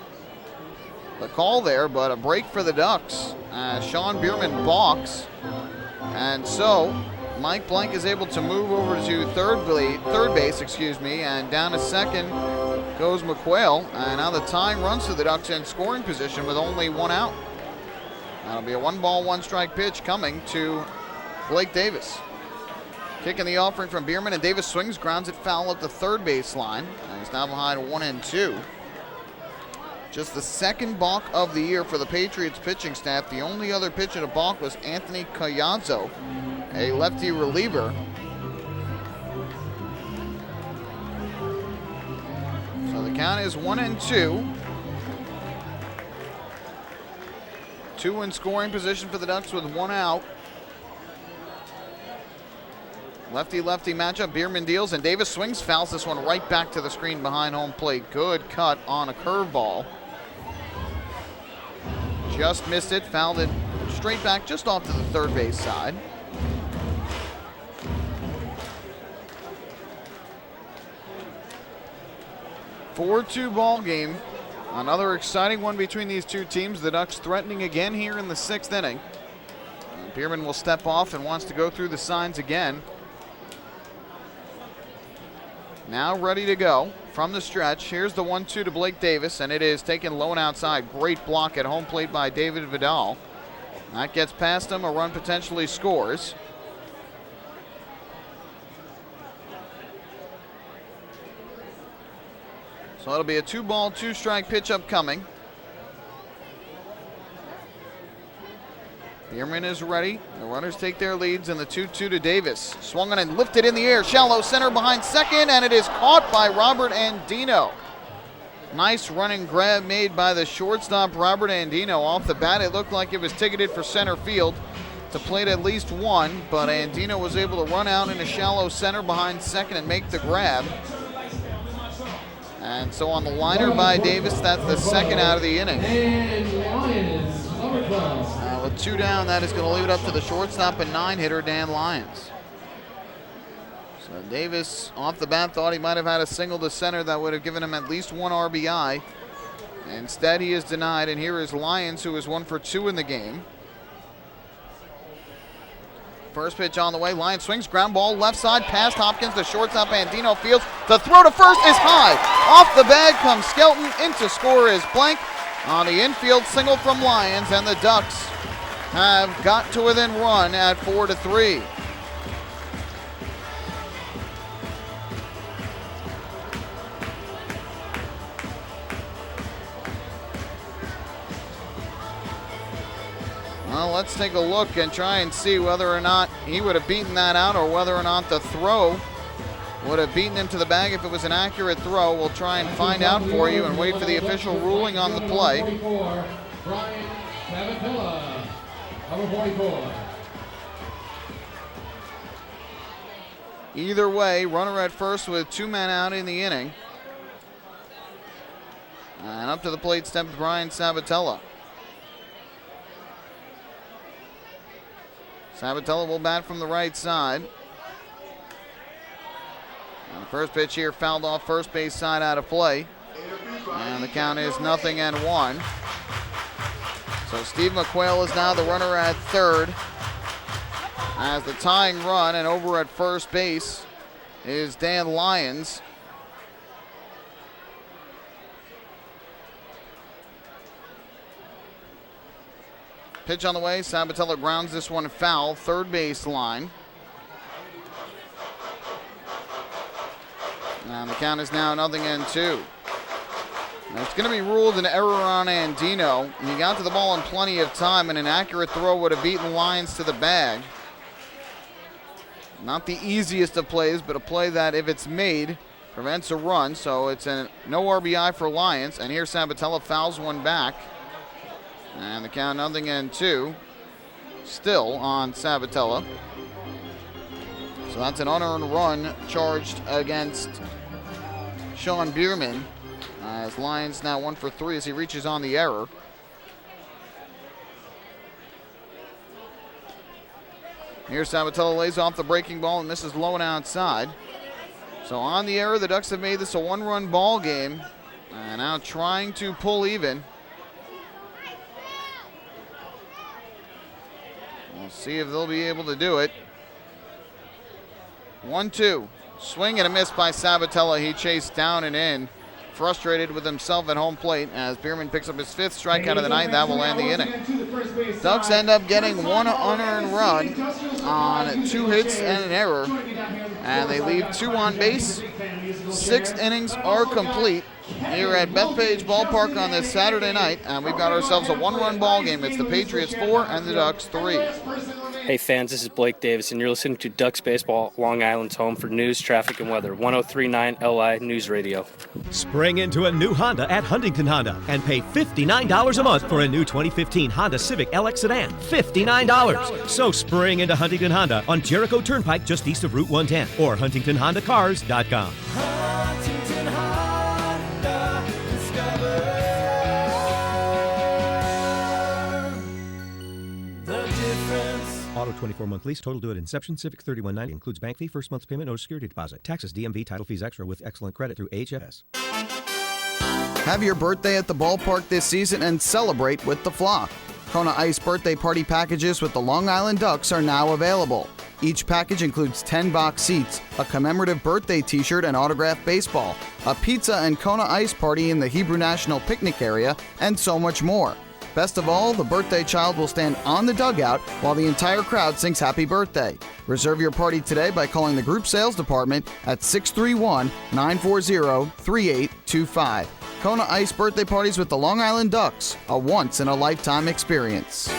the call there, but a break for the Ducks. Sean Bierman balks. And so Mike Blank is able to move over to third base, and down to second goes McQuail. And now the tying runs to the Ducks in scoring position with only 1 out. That'll be a 1-ball, 1-strike pitch coming to Blake Davis. Kicking the offering from Bierman, and Davis swings, grounds it foul at the third base line. And he's now behind 1-2. Just the second balk of the year for the Patriots pitching staff. The only other pitcher to balk was Anthony Cayazzo, a lefty reliever. So the count is 1-2. 2 in scoring position for the Ducks with 1 out. Lefty-lefty matchup. Bierman deals, and Davis swings, fouls this one right back to the screen behind home plate. Good cut on a curveball. Just missed it, fouled it straight back just off to the third base side. Four-2 ball game. Another exciting one between these two teams. The Ducks threatening again here in the 6th inning. Bierman will step off and wants to go through the signs again. Now ready to go from the stretch. Here's the 1-2 to Blake Davis, and it is taken low and outside. Great block at home plate by David Vidal. That gets past him. A run potentially scores. So it'll be a 2-ball, 2-strike pitch upcoming. Bierman is ready. The runners take their leads, and the 2-2 to Davis. Swung on and lifted in the air. Shallow center behind second, and it is caught by Robert Andino. Nice running grab made by the shortstop, Robert Andino. Off the bat, it looked like it was ticketed for center field to plate at least one, but Andino was able to run out in a shallow center behind second and make the grab. And so on the liner by Davis, that's the second out of the inning. With 2 down, that is going to leave it up to the shortstop and 9-hitter Dan Lyons. So Davis off the bat thought he might have had a single to center that would have given him at least 1 RBI. Instead, he is denied, and here is Lyons, who is 1 for 2 in the game. First pitch on the way. Lions swings, ground ball, left side, past Hopkins, the shortstop Andino fields. The throw to first is high. Off the bag comes Skelton. Into score is Blank on the infield single from Lions, and the Ducks have got to within run at 4-3. Well, let's take a look and try and see whether or not he would have beaten that out or whether or not the throw would have beaten him to the bag if it was an accurate throw. We'll try and find out for you and wait for the official ruling on the play. Brian Sabatella, number 44. Either way, runner at first with 2 men out in the inning. And up to the plate steps Brian Sabatella. Sabatella will bat from the right side. And the first pitch here fouled off first base side out of play. And the count is 0-1. So Steve McQuail is now the runner at third. As the tying run, and over at first base is Dan Lyons. Pitch on the way. Sabatella grounds this one foul. Third base line. And the count is now 0-2. Now it's going to be ruled an error on Andino. He got to the ball in plenty of time, and an accurate throw would have beaten Lyons to the bag. Not the easiest of plays, but a play that, if it's made, prevents a run. So it's a no RBI for Lyons. And here Sabatella fouls one back. And the count 0-2, still on Sabatella. So that's an unearned run charged against Sean Bierman. As Lyons now 1 for 3 as he reaches on the error. Here Sabatella lays off the breaking ball and misses low and outside. So on the error, the Ducks have made this a 1-run ball game. And now trying to pull even. We'll see if they'll be able to do it. 1-2. Swing and a miss by Sabatella. He chased down and in. Frustrated with himself at home plate as Bierman picks up his 5th strikeout of the night. That will end the inning. Ducks end up getting 1 unearned run on 2 hits and an error. And they leave 2 on base. 6 innings are complete here at Bethpage Ballpark on this Saturday night. And we've got ourselves a 1-run ball game. It's the Patriots 4 and the Ducks 3. Hey fans, this is Blake Davis, and you're listening to Ducks Baseball, Long Island's home for news, traffic, and weather. 103.9 LI News Radio. Spring into a new Honda at Huntington Honda and pay $59 a month for a new 2015 Honda Civic LX sedan. $59. So spring into Huntington Honda on Jericho Turnpike just east of Route 110 or HuntingtonHondaCars.com. Huntington Honda, discover the difference. Auto 24-month lease, total due at inception. Civic $31.90 includes bank fee, first month's payment, no security deposit. Taxes, DMV, title fees extra with excellent credit through HFS. Have your birthday at the ballpark this season and celebrate with the flock. Kona Ice birthday party packages with the Long Island Ducks are now available. Each package includes 10 box seats, a commemorative birthday t-shirt and autographed baseball, a pizza and Kona Ice party in the Hebrew National picnic area, and so much more. Best of all, the birthday child will stand on the dugout while the entire crowd sings happy birthday. Reserve your party today by calling the group sales department at 631-940-3825. Kona Ice birthday parties with the Long Island Ducks, a once-in-a-lifetime experience.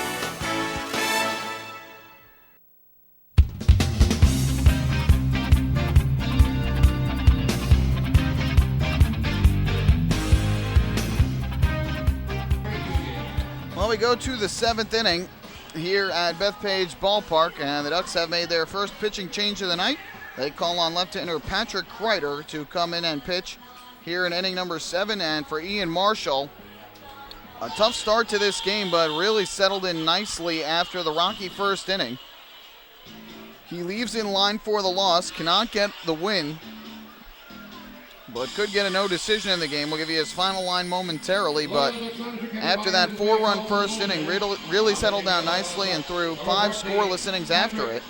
Well, we go to the 7th inning here at Bethpage Ballpark, and the Ducks have made their first pitching change of the night. They call on left-hander Patrick Kreider to come in and pitch here in inning number 7, and for Ian Marshall, a tough start to this game, but really settled in nicely after the rocky first inning. He leaves in line for the loss, cannot get the win, but could get a no decision in the game. We'll give you his final line momentarily, but after that 4-run first inning, really settled down nicely and threw 5 scoreless innings after it.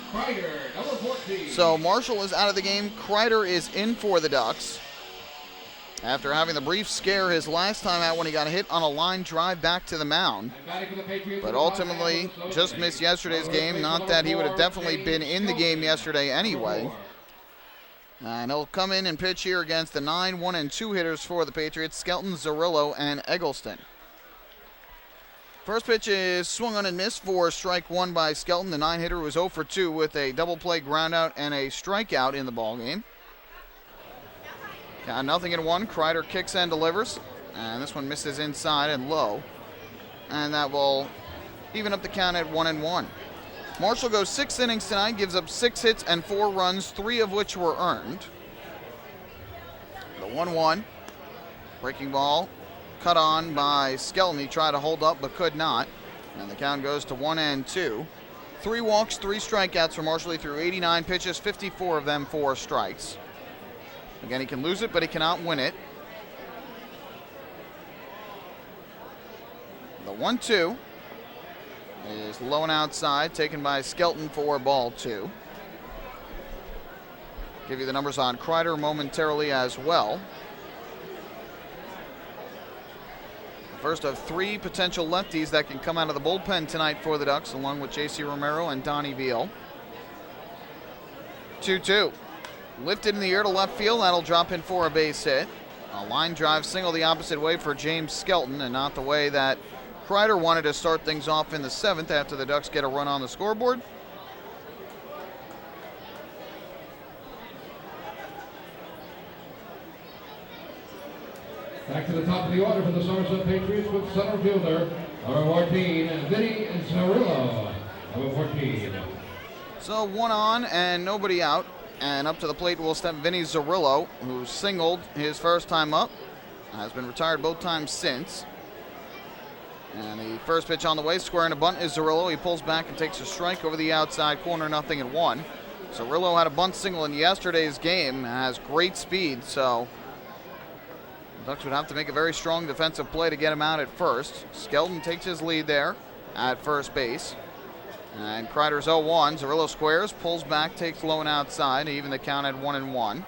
So Marshall is out of the game. Kreider is in for the Ducks after having the brief scare his last time out when he got hit on a line drive back to the mound. But ultimately just missed yesterday's game. Not that he would have definitely been in the game yesterday anyway. And he'll come in and pitch here against the 9, 1, and 2 hitters for the Patriots, Skelton, Zerillo, and Eggleston. First pitch is swung on and missed for strike 1 by Skelton. The 9-hitter was 0 for 2 with a double play groundout and a strikeout in the ballgame. Count 0-1. Kreider kicks and delivers. And this one misses inside and low. And that will even up the count at 1-1. Marshall goes 6 innings tonight, gives up 6 hits and 4 runs, 3 of which were earned. The 1-1. Breaking ball cut on by Skelton. He tried to hold up but could not. And the count goes to 1-2. 3 walks, 3 strikeouts for Marshall. He threw 89 pitches, 54 of them for strikes. Again, he can lose it, but he cannot win it. The 1-2 is low and outside, taken by Skelton for ball 2. Give you the numbers on Kreider momentarily as well. The first of 3 potential lefties that can come out of the bullpen tonight for the Ducks, along with J.C. Romero and Donnie Veal. 2-2. Lifted in the air to left field. That'll drop in for a base hit. A line drive single the opposite way for James Skelton, and not the way that Kreider wanted to start things off in the 7th after the Ducks get a run on the scoreboard. Back to the top of the order for the Somerset Patriots with center fielder, number 14, Vinny Zerillo, number 14. So 1 on and nobody out. And up to the plate will step Vinny Zerillo, who singled his first time up. Has been retired both times since. And the first pitch on the way, squaring a bunt, is Zerillo. He pulls back and takes a strike over the outside corner, 0-1. Zerillo had a bunt single in yesterday's game, has great speed, so the Ducks would have to make a very strong defensive play to get him out at first. Skelton takes his lead there at first base. And Kreider's 0-1. Zerillo squares, pulls back, takes low and outside, even the count at 1-1.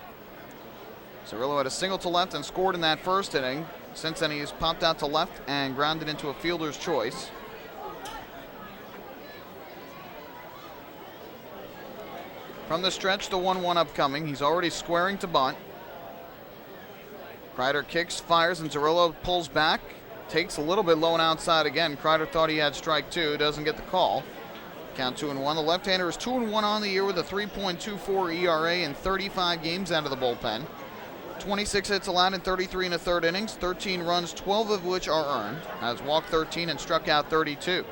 Zerillo had a single to left and scored in that first inning. Since then, he's popped out to left and grounded into a fielder's choice. From the stretch, the 1-1 upcoming. He's already squaring to bunt. Kreider kicks, fires, and Zerillo pulls back. Takes a little bit low and outside again. Kreider thought he had strike 2, doesn't get the call. Count 2-1. The left-hander is 2-1 on the year with a 3.24 ERA in 35 games out of the bullpen. 26 hits allowed in 33 1/3 innings, 13 runs, 12 of which are earned. Has walked 13 and struck out 32.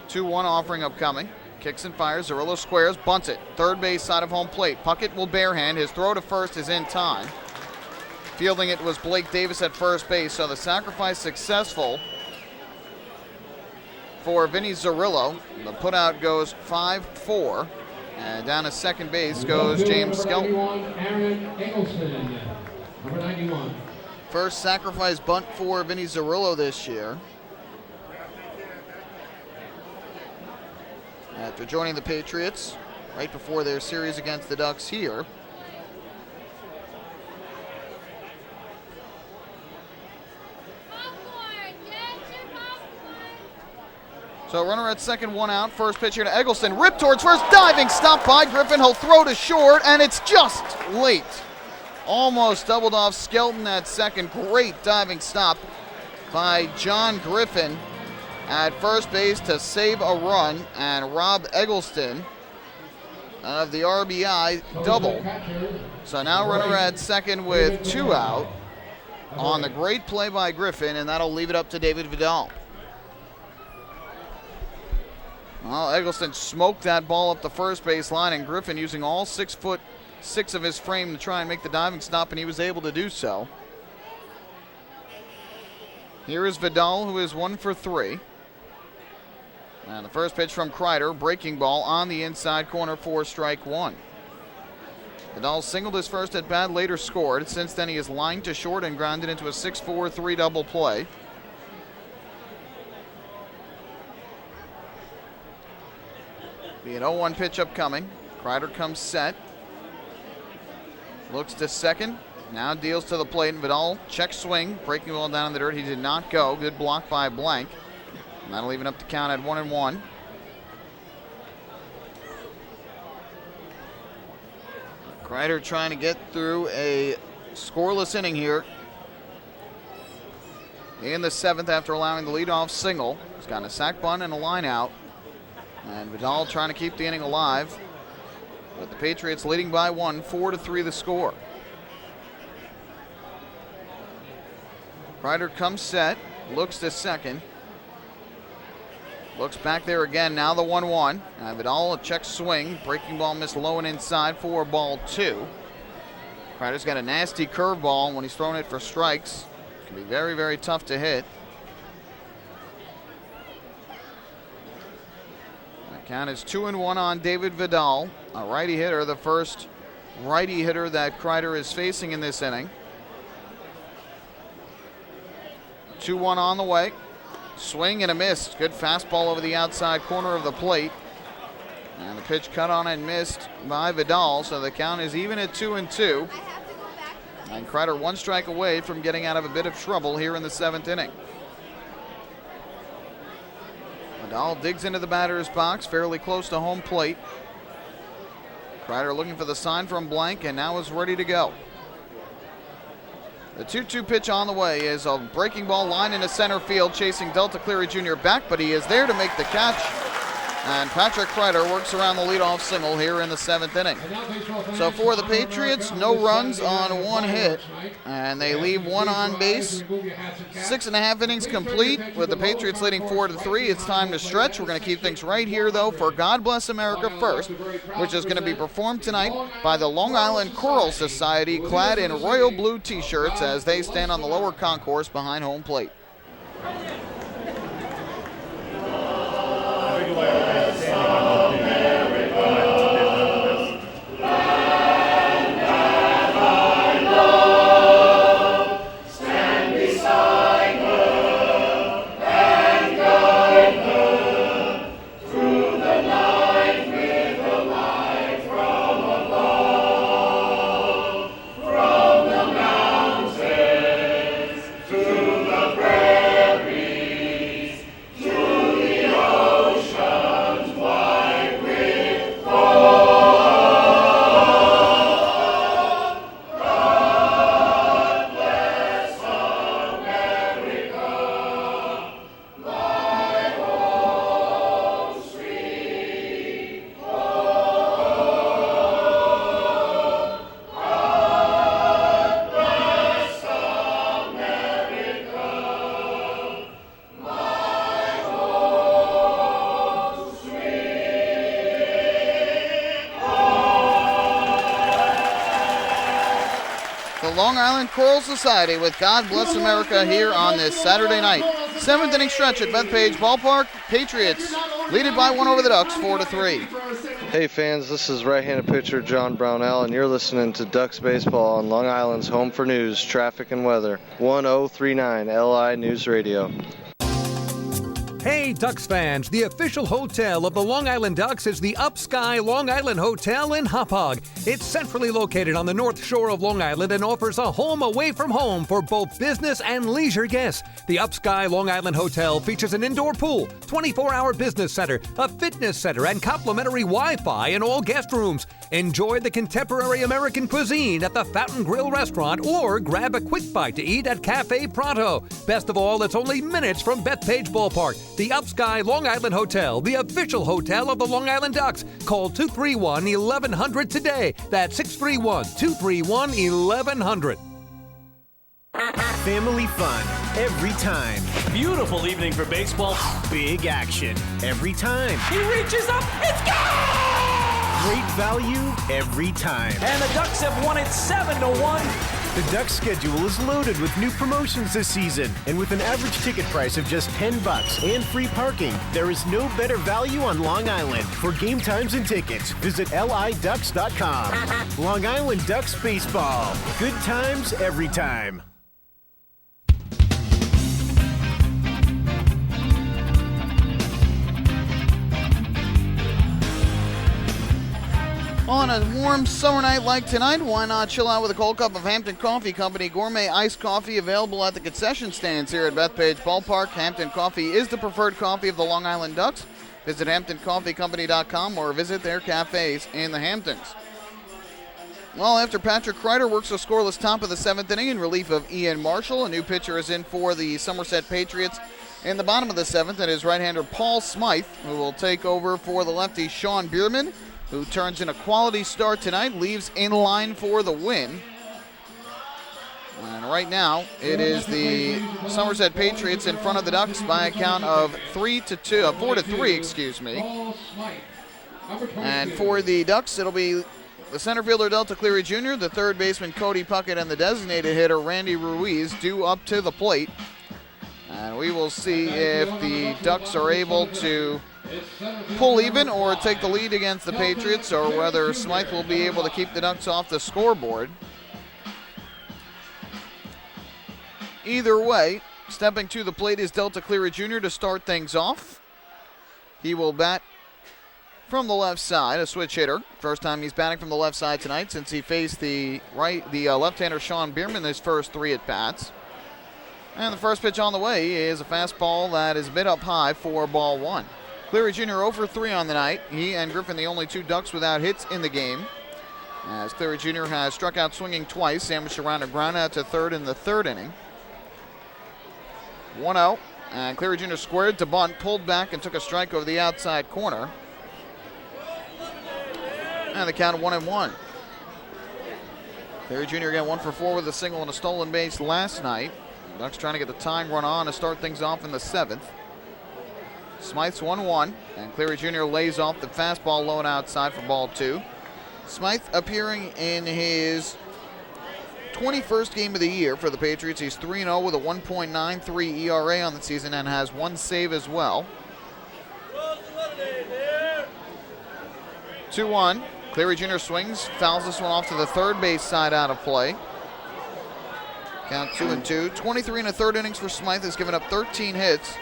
2-1 offering upcoming. Kicks and fires. Zerillo squares, bunts it. Third base side of home plate. Puckett will barehand. His throw to first is in time. Fielding it was Blake Davis at first base, so the sacrifice successful for Vinny Zerillo. The putout goes 5-4. And down to second base goes James Skelton. Aaron Eggleston, number 91. First sacrifice bunt for Vinny Zerillo this year. After joining the Patriots right before their series against the Ducks here. So runner at second, 1 out. First pitch here to Eggleston. Rip towards first, diving stop by Griffin. He'll throw to short, and it's just late. Almost doubled off Skelton at second. Great diving stop by John Griffin at first base to save a run and rob Eggleston of the RBI double. So now runner at second with 2 out on the great play by Griffin, and that'll leave it up to David Vidal. Well, Eggleston smoked that ball up the first base line, and Griffin using all 6'6" of his frame to try and make the diving stop, and he was able to do so. Here is Vidal, who is 1 for 3. And the first pitch from Kreider, breaking ball on the inside corner for strike 1. Vidal singled his first at bat, later scored. Since then, he is lined to short and grounded into a 6-4-3 double play. Be an 0-1 pitch upcoming. Kreider comes set. Looks to second. Now deals to the plate. Vidal check swing. Breaking ball down in the dirt. He did not go. Good block by Blank. And that'll even up the count at 1-1. Kreider trying to get through a scoreless inning here in the 7th after allowing the leadoff single. He's got a sac bunt and a line out. And Vidal trying to keep the inning alive. With the Patriots leading by 1, 4-3 the score. Kreider comes set, looks to second. Looks back there again, now the 1-1. Vidal a check swing, breaking ball missed low and inside for ball 2. Kreider's got a nasty curveball when he's throwing it for strikes. Can be very, very tough to hit. The count is 2-1 on David Vidal, a righty hitter, the first righty hitter that Kreider is facing in this inning. 2-1 on the way. Swing and a miss. Good fastball over the outside corner of the plate. And the pitch cut on and missed by Vidal, so the count is even at 2-2. And Kreider 1 strike away from getting out of a bit of trouble here in the 7th inning. Vidal digs into the batter's box, fairly close to home plate. Kreider looking for the sign from Blank, and now is ready to go. The 2-2 pitch on the way is a breaking ball line into center field, chasing Delta Cleary Jr. back, but he is there to make the catch. And Patrick Kreider works around the leadoff single here in the 7th inning. So for the Patriots, no runs on 1 hit, and they leave 1 on base. 6.5 innings complete with the Patriots leading 4-3. It's time to stretch. We're going to keep things right here, though, for God Bless America First, which is going to be performed tonight by the Long Island Choral Society, clad in royal blue T-shirts as they stand on the lower concourse behind home plate. Long Island Choral Society with God Bless America here on this Saturday night. 7th inning stretch at Bethpage Ballpark. Patriots leaded by 1 over the Ducks, 4-3. Hey fans, this is right-handed pitcher John Brownell, and you're listening to Ducks Baseball on Long Island's home for news, traffic, and weather. 1039 LI News Radio. Hey, Ducks fans, the official hotel of the Long Island Ducks is the Upsky Long Island Hotel in Hauppauge. It's centrally located on the north shore of Long Island and offers a home away from home for both business and leisure guests. The Upsky Long Island Hotel features an indoor pool, 24-hour business center, a fitness center, and complimentary Wi-Fi in all guest rooms. Enjoy the contemporary American cuisine at the Fountain Grill restaurant or grab a quick bite to eat at Cafe Pronto. Best of all, it's only minutes from Bethpage Ballpark. The Upsky Long Island Hotel, the official hotel of the Long Island Ducks. Call 231-1100 today. That's 631-231-1100. Family fun every time. Beautiful evening for baseball. Big action every time. He reaches up. It's gone! Great value every time. And the Ducks have won it 7-1. The Ducks schedule is loaded with new promotions this season, and with an average ticket price of just $10 and free parking, there is no better value on Long Island. For game times and tickets, visit liducks.com. Long Island Ducks baseball. Good times every time. On a warm summer night like tonight, why not chill out with a cold cup of Hampton Coffee Company gourmet iced coffee available at the concession stands here at Bethpage Ballpark. Hampton Coffee is the preferred coffee of the Long Island Ducks. Visit HamptonCoffeeCompany.com or visit their cafes in the Hamptons. Well, after Patrick Kreider works a scoreless top of the 7th inning in relief of Ian Marshall, a new pitcher is in for the Somerset Patriots in the bottom of the 7th, and his right-hander Paul Smythe, who will take over for the lefty Sean Bierman, who turns in a quality start tonight, leaves in line for the win. And right now, it is the Somerset Patriots in front of the Ducks by a count of 4-3, excuse me. And for the Ducks, it'll be the center fielder Delta Cleary Jr., the third baseman Cody Puckett, and the designated hitter Randy Ruiz due up to the plate. And we will see if the Ducks are able to pull even or take the lead against the Patriots, or whether Smythe will be able to keep the Ducks off the scoreboard. Either way, stepping to the plate is Delta Cleary Jr. to start things off. He will bat from the left side, a switch hitter. First time he's batting from the left side tonight since he faced the left-hander Sean Bierman his first 3 at-bats. And the first pitch on the way is a fastball that is a bit up high for ball 1. Cleary Jr. 0 for 3 on the night. He and Griffin the only 2 Ducks without hits in the game, as Cleary Jr. has struck out swinging twice, sandwiched around a ground out to third in the 3rd inning. 1-0, and Cleary Jr. squared to bunt, pulled back and took a strike over the outside corner. And the count of 1-1. Cleary Jr. again 1 for 4 with a single and a stolen base last night. Ducks trying to get the tying run on to start things off in the 7th. Smythe's 1-1, and Cleary Jr. lays off the fastball low and outside for ball 2. Smythe appearing in his 21st game of the year for the Patriots. He's 3-0 with a 1.93 ERA on the season and has 1 save as well. 2-1. Cleary Jr. swings, fouls this one off to the third base side out of play. Count 2-2. 23 1/3 innings for Smythe, has given up 13 hits,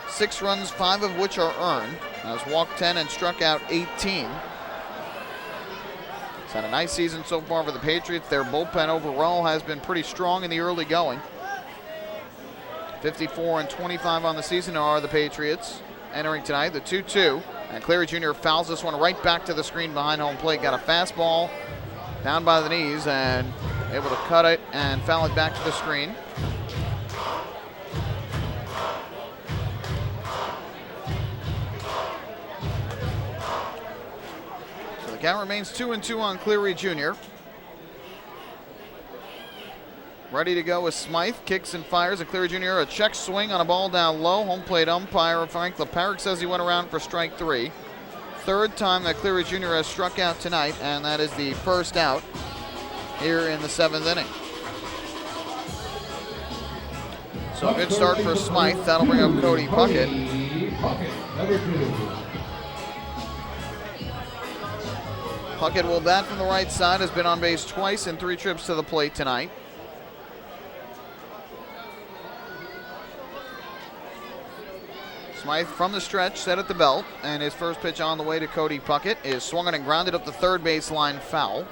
6 runs, 5 of which are earned. Has walked 10 and struck out 18. He's had a nice season so far for the Patriots. Their bullpen overall has been pretty strong in the early going. 54-25 on the season are the Patriots. Entering tonight, the 2-2. And Cleary Jr. fouls this one right back to the screen behind home plate. Got a fastball down by the knees and able to cut it and foul it back to the screen. So the count remains 2-2 on Cleary Jr. Ready to go is Smythe, kicks and fires. And Cleary Jr. a check swing on a ball down low. Home plate umpire Frank LeParrick says he went around for strike 3. 3rd time that Cleary Jr. has struck out tonight, and that is the first out here in the 7th inning. So a good start for Smythe. That'll bring up Cody Puckett. Puckett will bat from the right side, has been on base twice in 3 trips to the plate tonight. Smythe from the stretch, set at the belt, and his first pitch on the way to Cody Puckett is swung on and grounded up the third baseline foul.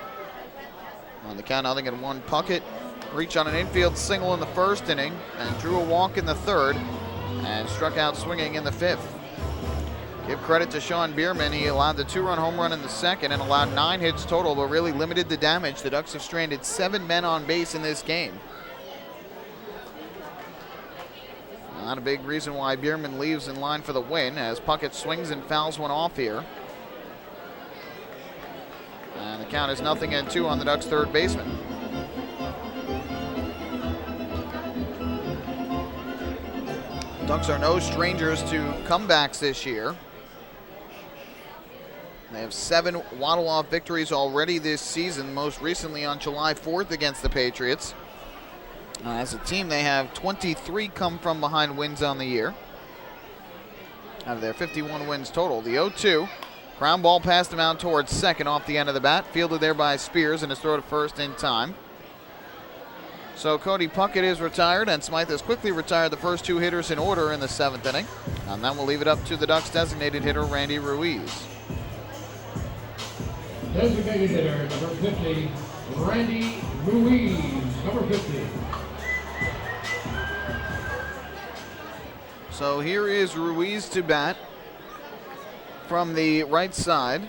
On the count, 0-1, Puckett reached on an infield single in the 1st inning and drew a walk in the 3rd and struck out swinging in the 5th. Give credit to Sean Bierman. He allowed the 2-run home run in the 2nd and allowed 9 hits total, but really limited the damage. The Ducks have stranded 7 men on base in this game. Not a big reason why Bierman leaves in line for the win, as Puckett swings and fouls one off here. And the count is 0-2 on the Ducks' third baseman. Ducks are no strangers to comebacks this year. They have 7 waddle-off victories already this season, most recently on July 4th against the Patriots. As a team, they have 23 come from behind wins on the year. Out of their 51 wins total, the 0-2. Ground ball passed him out towards second off the end of the bat. Fielded there by Spears, and his throw to first in time. So Cody Puckett is retired, and Smythe has quickly retired the first two hitters in order in the 7th inning. And then we'll leave it up to the Ducks' designated hitter, Randy Ruiz. Designated hitter, number 50, Randy Ruiz, number 50. So here is Ruiz to bat from the right side.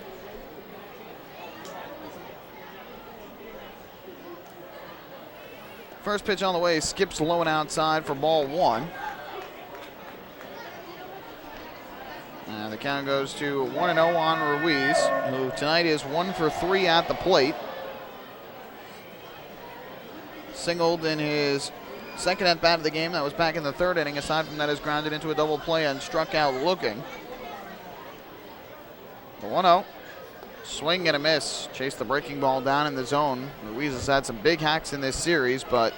First pitch on the way, skips low and outside for ball 1. And the count goes to 1-0 on Ruiz, who tonight is 1 for 3 at the plate. Singled in his second at bat of the game. That was back in the 3rd inning. Aside from that, is grounded into a double play and struck out looking. The 1-0. Swing and a miss. Chased the breaking ball down in the zone. Ruiz has had some big hacks in this series, but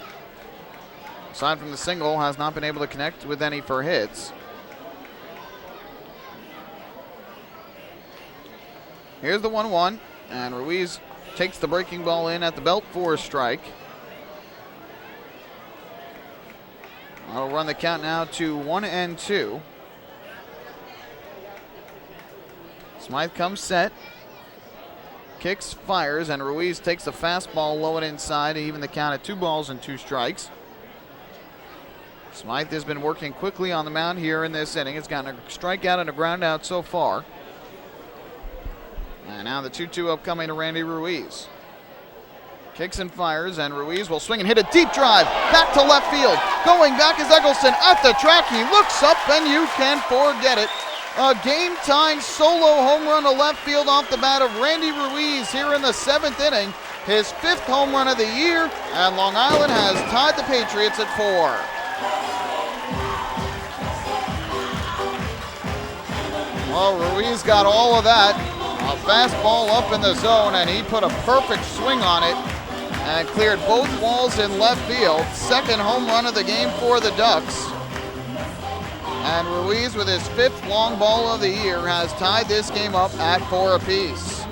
aside from the single, has not been able to connect with any for hits. Here's the 1-1, and Ruiz takes the breaking ball in at the belt for a strike. That'll run the count now to 1-2. Smythe comes set. Kicks, fires, and Ruiz takes a fastball low and inside to even the count at 2 balls and 2 strikes. Smythe has been working quickly on the mound here in this inning. It's gotten a strikeout and a ground out so far. And now the 2-2 upcoming to Randy Ruiz. Kicks and fires, and Ruiz will swing and hit a deep drive back to left field. Going back is Eggleston at the track. He looks up, and you can forget it. A game-tying solo home run to left field off the bat of Randy Ruiz here in the 7th inning. His 5th home run of the year, and Long Island has tied the Patriots at 4. Well, Ruiz got all of that. A fastball up in the zone, and he put a perfect swing on it and cleared both walls in left field. 2nd home run of the game for the Ducks. And Ruiz, with his 5th long ball of the year, has tied this game up at 4 apiece.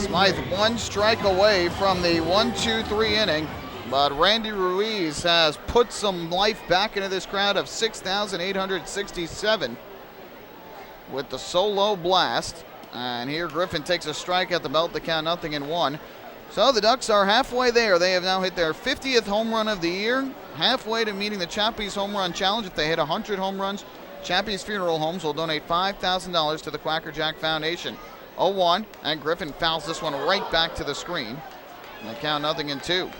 Smythe 1 strike away from the 1-2-3 inning, but Randy Ruiz has put some life back into this crowd of 6,867 with the solo blast. And here Griffin takes a strike at the belt to count 0-1. So the Ducks are halfway there. They have now hit their 50th home run of the year, halfway to meeting the Chappie's home run challenge. If they hit 100 home runs, Chappie's Funeral Homes will donate $5,000 to the Quacker Jack Foundation. 0-1, and Griffin fouls this one right back to the screen. And they count 0-2.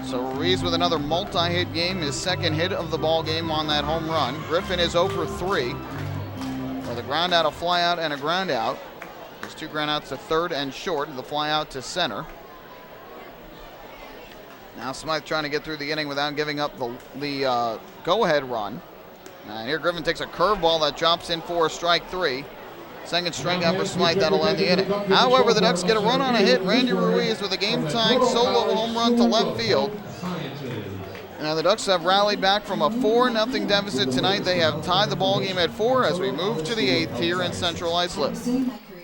So Ruiz with another multi-hit game, his 2nd hit of the ball game on that home run. Griffin is 0 for 3 with a ground out, a fly out, and a ground out. There's 2 ground outs to third and short, and the fly out to center. Now Smythe trying to get through the inning without giving up the go-ahead run. And here Griffin takes a curveball that drops in for strike 3. 2nd strikeout for Smythe, that'll end the inning. However, the Ducks get a run on a hit. Randy Ruiz with a game-tying solo home run to left field. Now the Ducks have rallied back from a 4-0 deficit tonight. They have tied the ball game at 4 as we move to the 8th here in Central Islip.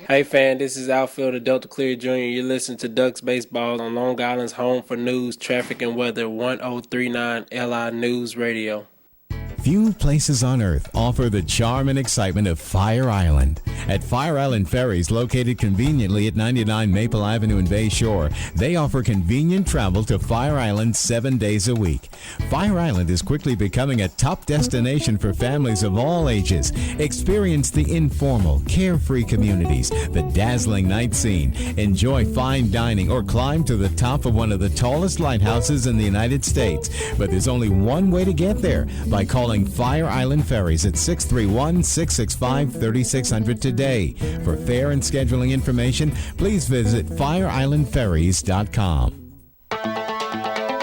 Hey fan, this is outfielder Delta Clear Jr. You're listening to Ducks Baseball on Long Island's home for news, traffic, and weather, 1039 LI News Radio. Few places on earth offer the charm and excitement of Fire Island. At Fire Island Ferries, located conveniently at 99 Maple Avenue in Bay Shore, they offer convenient travel to Fire Island 7 days a week. Fire Island is quickly becoming a top destination for families of all ages. Experience the informal, carefree communities, the dazzling night scene, enjoy fine dining, or climb to the top of one of the tallest lighthouses in the United States. But there's only one way to get there, by calling Fire Island Ferries at 631-665-3600 today. For fare and scheduling information, please visit fireislandferries.com.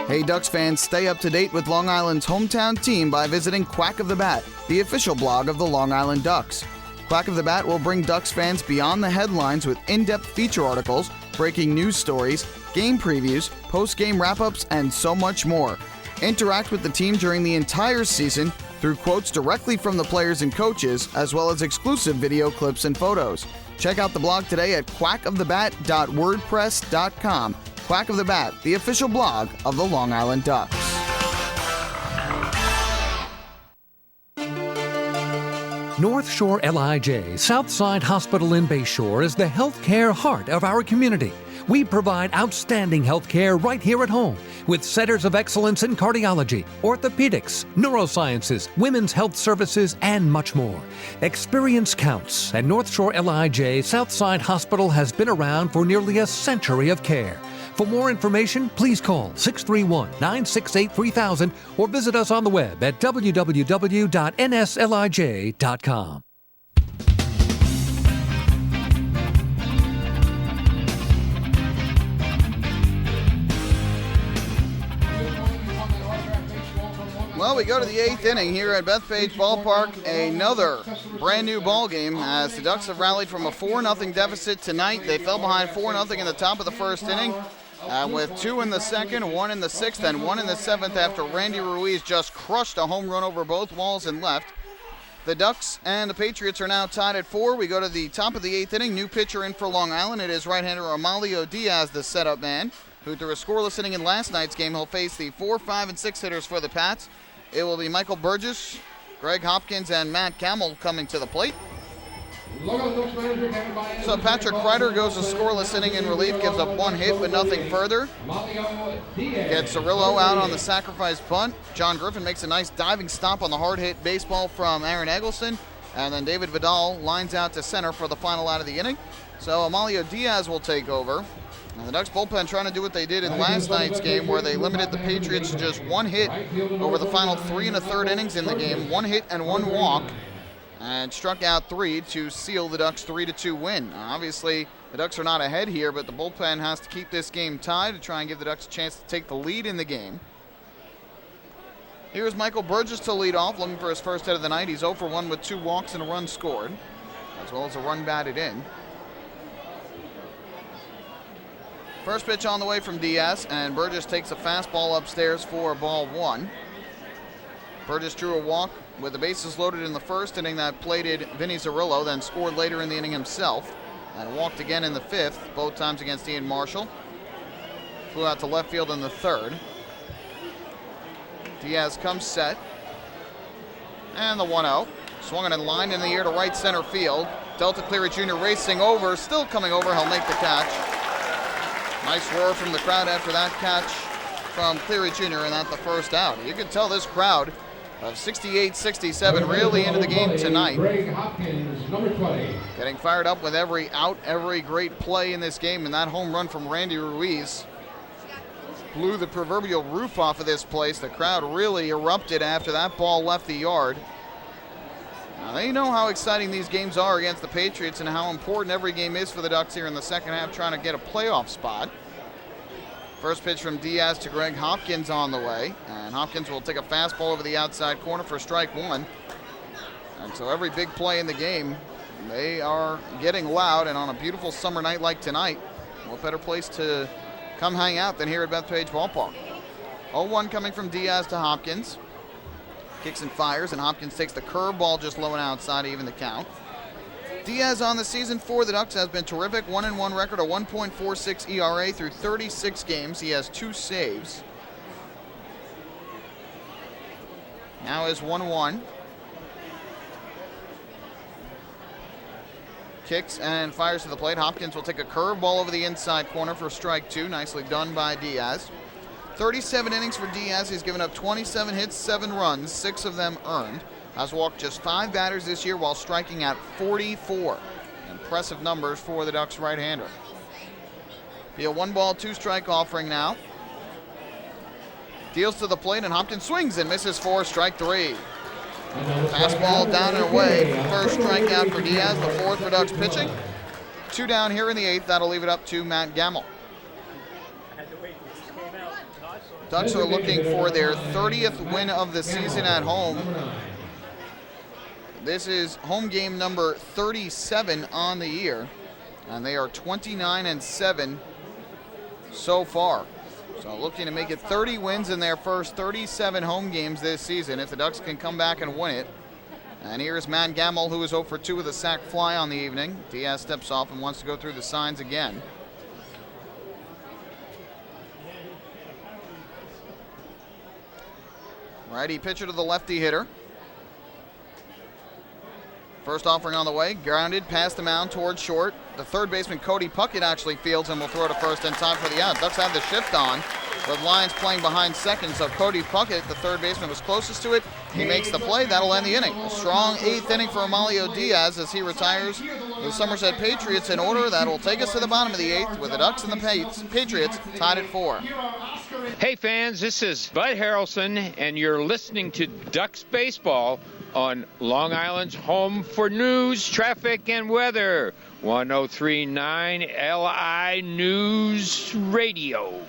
Hey Ducks fans, stay up to date with Long Island's hometown team by visiting Quack of the Bat, the official blog of the Long Island Ducks. Quack of the Bat will bring Ducks fans beyond the headlines with in-depth feature articles, breaking news stories, game previews, post-game wrap-ups, and so much more. Interact with the team during the entire season through quotes directly from the players and coaches, as well as exclusive video clips and photos. Check out the blog today at quackofthebat.wordpress.com. Quack of the Bat, the official blog of the Long Island Ducks. North Shore LIJ Southside Hospital in Bayshore is the healthcare heart of our community. We provide outstanding healthcare right here at home with centers of excellence in cardiology, orthopedics, neurosciences, women's health services, and much more. Experience counts, and North Shore LIJ Southside Hospital has been around for nearly a century of care. For more information, please call 631-968-3000 or visit us on the web at www.nslij.com. Well, we go to the 8th inning here at Bethpage Ballpark. Another brand new ball game as the Ducks have rallied from a 4-0 deficit tonight. They fell behind 4-0 in the top of the first inning. With 2 in the second, 1 in the sixth, and 1 in the seventh after Randy Ruiz just crushed a home run over both walls and left. The Ducks and the Patriots are now tied at 4. We go to the top of the 8th inning. New pitcher in for Long Island. It is right-hander Amalio Diaz, the setup man, who threw a scoreless inning in last night's game. He'll face the 4, 5, and 6 hitters for the Pats. It will be Michael Burgess, Greg Hopkins, and Matt Gamble coming to the plate. So Patrick Kreider goes a scoreless inning in relief, gives up 1 hit but nothing further. Gets Cirillo out on the sacrifice bunt. John Griffin makes a nice diving stop on the hard hit baseball from Aaron Eggleston. And then David Vidal lines out to center for the final out of the inning. So Amalio Diaz will take over. And the Ducks bullpen trying to do what they did in last night's game, where they limited the Patriots to just 1 hit over the final 3 1/3 innings in the game. 1 hit and 1 walk. And struck out 3 to seal the Ducks' 3-2 win. Obviously, the Ducks are not ahead here, but the bullpen has to keep this game tied to try and give the Ducks a chance to take the lead in the game. Here's Michael Burgess to lead off, looking for his first hit of the night. He's 0 for 1 with 2 walks and a run scored, as well as a run batted in. First pitch on the way from Diaz, and Burgess takes a fastball upstairs for ball 1. Burgess drew a walk with the bases loaded in the first inning that plated Vinny Cirillo, then scored later in the inning himself, and walked again in the 5th, both times against Ian Marshall. Flew out to left field in the 3rd. Diaz comes set, and the 1-0. Swung on a line in the air to right center field. Delta Cleary Jr. racing over, still coming over, he'll make the catch. Nice roar from the crowd after that catch from Cleary Jr., and that's the first out. You can tell this crowd of 68-67 really into the game tonight. Getting fired up with every out, every great play in this game, and that home run from Randy Ruiz blew the proverbial roof off of this place. The crowd really erupted after that ball left the yard. Now, they know how exciting these games are against the Patriots and how important every game is for the Ducks here in the second half, trying to get a playoff spot. First pitch from Diaz to Greg Hopkins on the way, and Hopkins will take a fastball over the outside corner for strike 1. And so every big play in the game, they are getting loud, and on a beautiful summer night like tonight, what better place to come hang out than here at Bethpage Ballpark. 0-1 coming from Diaz to Hopkins. Kicks and fires, and Hopkins takes the curveball just low and outside to even the count. Diaz on the season for the Ducks has been terrific. 1-1 record, a 1.46 ERA through 36 games. He has 2 saves. Now is 1-1. Kicks and fires to the plate. Hopkins will take a curveball over the inside corner for strike 2. Nicely done by Diaz. 37 innings for Diaz. He's given up 27 hits, 7 runs, 6 of them earned. Has walked just 5 batters this year while striking out 44. Impressive numbers for the Ducks right-hander. Be a 1-ball, 2-strike offering now. Deals to the plate, and Hopkins swings and misses for strike 3. Fastball down and away. First strikeout for Diaz, the 4th for Ducks pitching. 2 down here in the 8th. That'll leave it up to Matt Gamble. Ducks are looking for their 30th win of the season at home. This is home game number 37 on the year. and they are 29-7 so far. So looking to make it 30 wins in their first 37 home games this season if the Ducks can come back and win it. And here's Matt Gamble, who is 0 for 2 with a sack fly on the evening. Diaz steps off and wants to go through the signs again. Righty pitcher to the lefty hitter. First offering on the way, grounded past the mound towards short. The third baseman, Cody Puckett, actually fields and will throw to first in time for the out. Ducks have the shift on, with Lions playing behind second. So Cody Puckett, the third baseman, was closest to it. He makes the play. That'll end the inning. A strong 8th inning for Amalio Diaz as he retires the Somerset Patriots in order. That'll take us to the bottom of the 8th with the Ducks and the Patriots tied at 4. Hey fans, this is Bud Harrelson, and you're listening to Ducks Baseball on Long Island's home for news, traffic, and weather. 103.9 LI News Radio.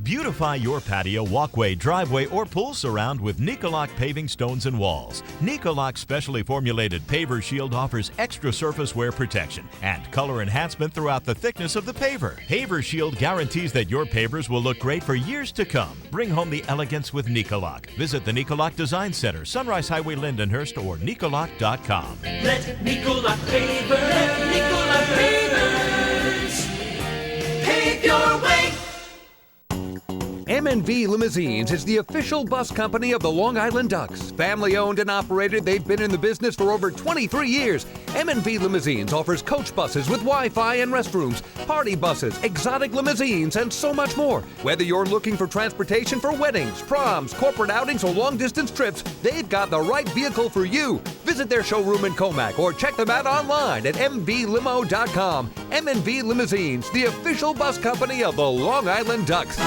Beautify your patio, walkway, driveway, or pool surround with Nicoloc paving stones and walls. Nicoloc's specially formulated paver shield offers extra surface wear protection and color enhancement throughout the thickness of the paver. Paver shield guarantees that your pavers will look great for years to come. Bring home the elegance with Nicoloc. Visit the Nicoloc Design Center, Sunrise Highway, Lindenhurst, or Nicoloc.com. Let Nicoloc pavers pave your way. M&V Limousines is the official bus company of the Long Island Ducks. Family owned and operated, they've been in the business for over 23 years. M&V Limousines offers coach buses with Wi-Fi and restrooms, party buses, exotic limousines, and so much more. Whether you're looking for transportation for weddings, proms, corporate outings, or long-distance trips, they've got the right vehicle for you. Visit their showroom in Comac or check them out online at mvlimo.com. M&V Limousines, the official bus company of the Long Island Ducks.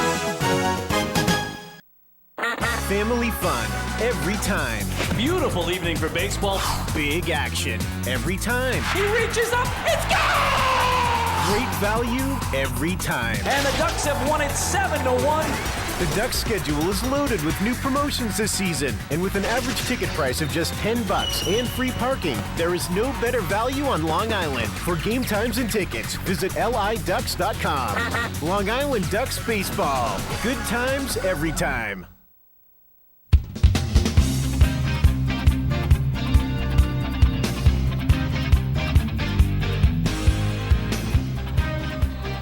Family fun every time. Beautiful evening for baseball. Big action every time. He reaches up, it's gone! Great value every time. And the Ducks have won it 7-1. The Ducks schedule is loaded with new promotions this season, and with an average ticket price of just $10 and free parking, there is no better value on Long Island. For game times and tickets, visit liducks.com. Long Island Ducks Baseball. Good times every time.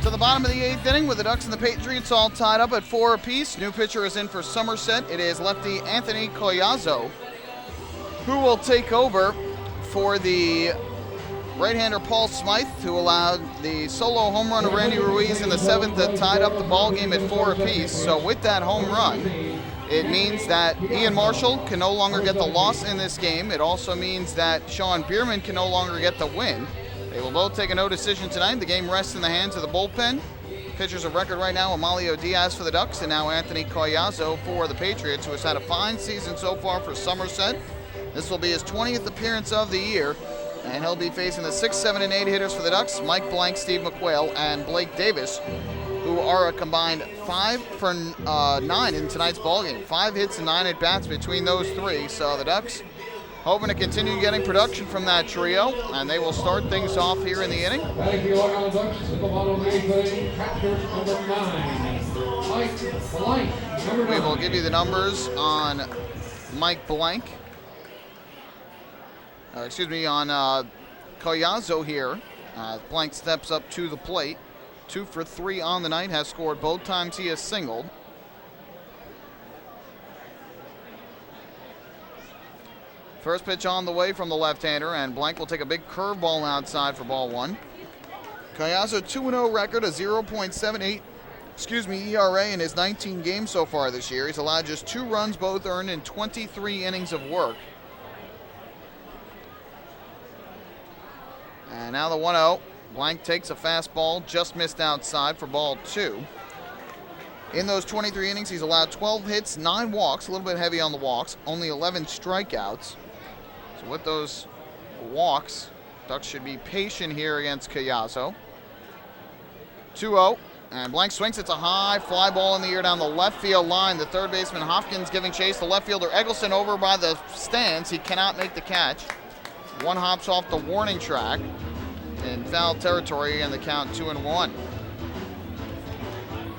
To the bottom of the 8th inning with the Ducks and the Patriots all tied up at 4 apiece. New pitcher is in for Somerset. It is lefty Anthony Collazo, who will take over for the right-hander Paul Smythe, who allowed the solo home run of Randy Ruiz in the 7th that tied up the ball game at 4 apiece. So with that home run, it means that Ian Marshall can no longer get the loss in this game. It also means that Sean Bierman can no longer get the win. They will both take a no decision tonight. The game rests in the hands of the bullpen. Pitchers of record right now, Amalio Diaz for the Ducks, and now Anthony Collazo for the Patriots, who has had a fine season so far for Somerset. This will be his 20th appearance of the year, and he'll be facing the 6, 7, and 8 hitters for the Ducks, Mike Blank, Steve McQuail, and Blake Davis, who are a combined 5 for 9 in tonight's ballgame. 5 hits and 9 at-bats between those three, so the Ducks hoping to continue getting production from that trio, and they will start things off here in the inning. Batting for Long Island Ducks at the bottom of the 8th inning, catcher number 9, Mike Blank. We will give you the numbers on Mike Blank. On Collazo here. Blank steps up to the plate. 2 for 3 on the night, has scored both times he has singled. First pitch on the way from the left-hander, and Blank will take a big curveball outside for ball 1. Collazo 2-0 record, a 0.78 ERA in his 19 games so far this year. He's allowed just 2 runs, both earned in 23 innings of work. And now the 1-0. Blank takes a fastball, just missed outside for ball 2. In those 23 innings, he's allowed 12 hits, 9 walks, a little bit heavy on the walks, only 11 strikeouts. So with those walks, Ducks should be patient here against Collazo. 2-0, and Blank swings. It's a high fly ball in the air down the left field line. The third baseman Hopkins giving chase. The left fielder Eggleston over by the stands. He cannot make the catch. One hops off the warning track. in foul territory, and the count 2-1.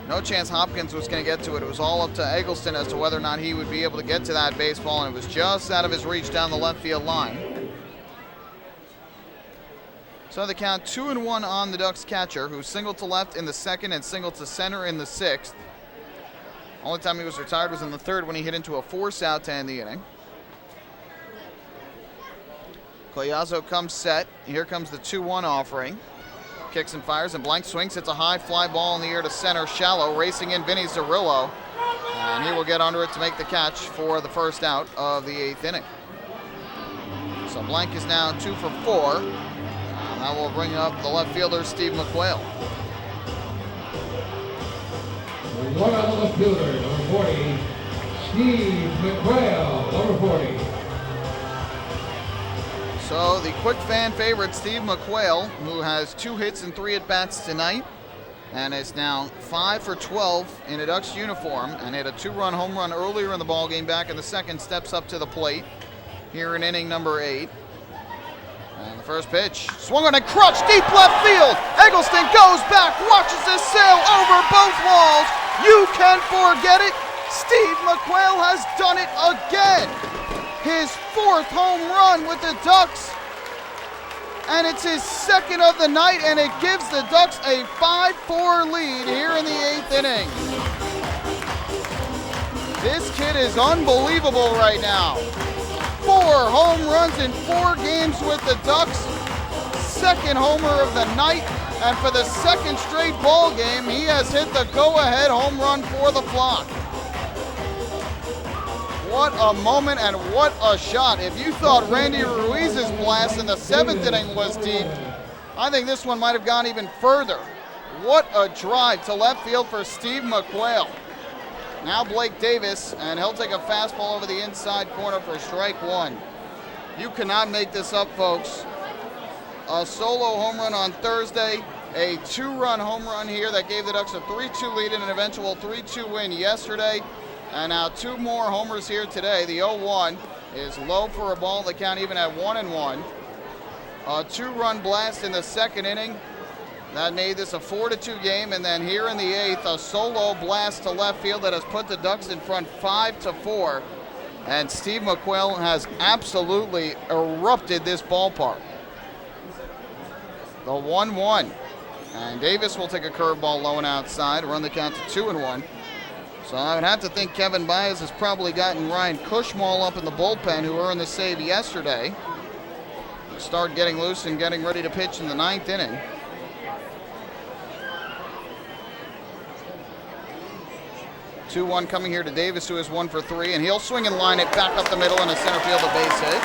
No chance Hopkins was going to get to it. It was all up to Eggleston as to whether or not he would be able to get to that baseball, and it was just out of his reach down the left field line. So the count 2-1 on the Ducks catcher, who singled to left in the second and singled to center in the sixth. Only time he was retired was in the third when he hit into a force out to end the inning. Collazo comes set. Here comes the 2-1 offering. Kicks and fires, and blank swings. Hits a high fly ball in the air to center, shallow. Racing in Vinny Zerillo, and he will get under it to make the catch for the first out of the 8th inning. So Blank is now 2 for 4. And that will bring up the left fielder, Steve McQuail. One on the left fielder, number 40, Steve McQuail, number 40. So the quick fan favorite, Steve McQuail, who has 2 hits and 3 at-bats tonight, and is now 5 for 12 in a Ducks uniform, and hit a 2-run home run earlier in the ballgame back in the second, steps up to the plate here in inning number 8. And the first pitch, swung on a crutch, deep left field. Eggleston goes back, watches this sail over both walls. You can forget it. Steve McQuail has done it again. His 4th home run with the Ducks, and it's his 2nd of the night, and it gives the Ducks a 5-4 lead here in the 8th inning. This kid is unbelievable right now. 4 home runs in 4 games with the Ducks, 2nd homer of the night, and for the 2nd straight ball game, he has hit the go-ahead home run for the Flock. What a moment and what a shot. If you thought Randy Ruiz's blast in the 7th inning was deep, I think this one might have gone even further. What a drive to left field for Steve McQuail. Now Blake Davis, and he'll take a fastball over the inside corner for strike 1. You cannot make this up, folks. A solo home run on Thursday, a 2-run home run here that gave the Ducks a 3-2 lead in an eventual 3-2 win yesterday. And now 2 more homers here today. The 0-1 is low for a ball. The count even at 1-1. A 2-run blast in the 2nd inning. That made this a 4-2 game. And then here in the 8th, a solo blast to left field that has put the Ducks in front 5-4. And Steve McQuail has absolutely erupted this ballpark. The 1-1. And Davis will take a curveball low and outside, run the count to 2-1. So I would have to think Kevin Baez has probably gotten Ryan Cushmall up in the bullpen, who earned the save yesterday. Start getting loose and getting ready to pitch in the 9th inning. Two-one coming here to Davis, who is 1 for 3, and he'll swing and line it back up the middle in a center field, a base hit.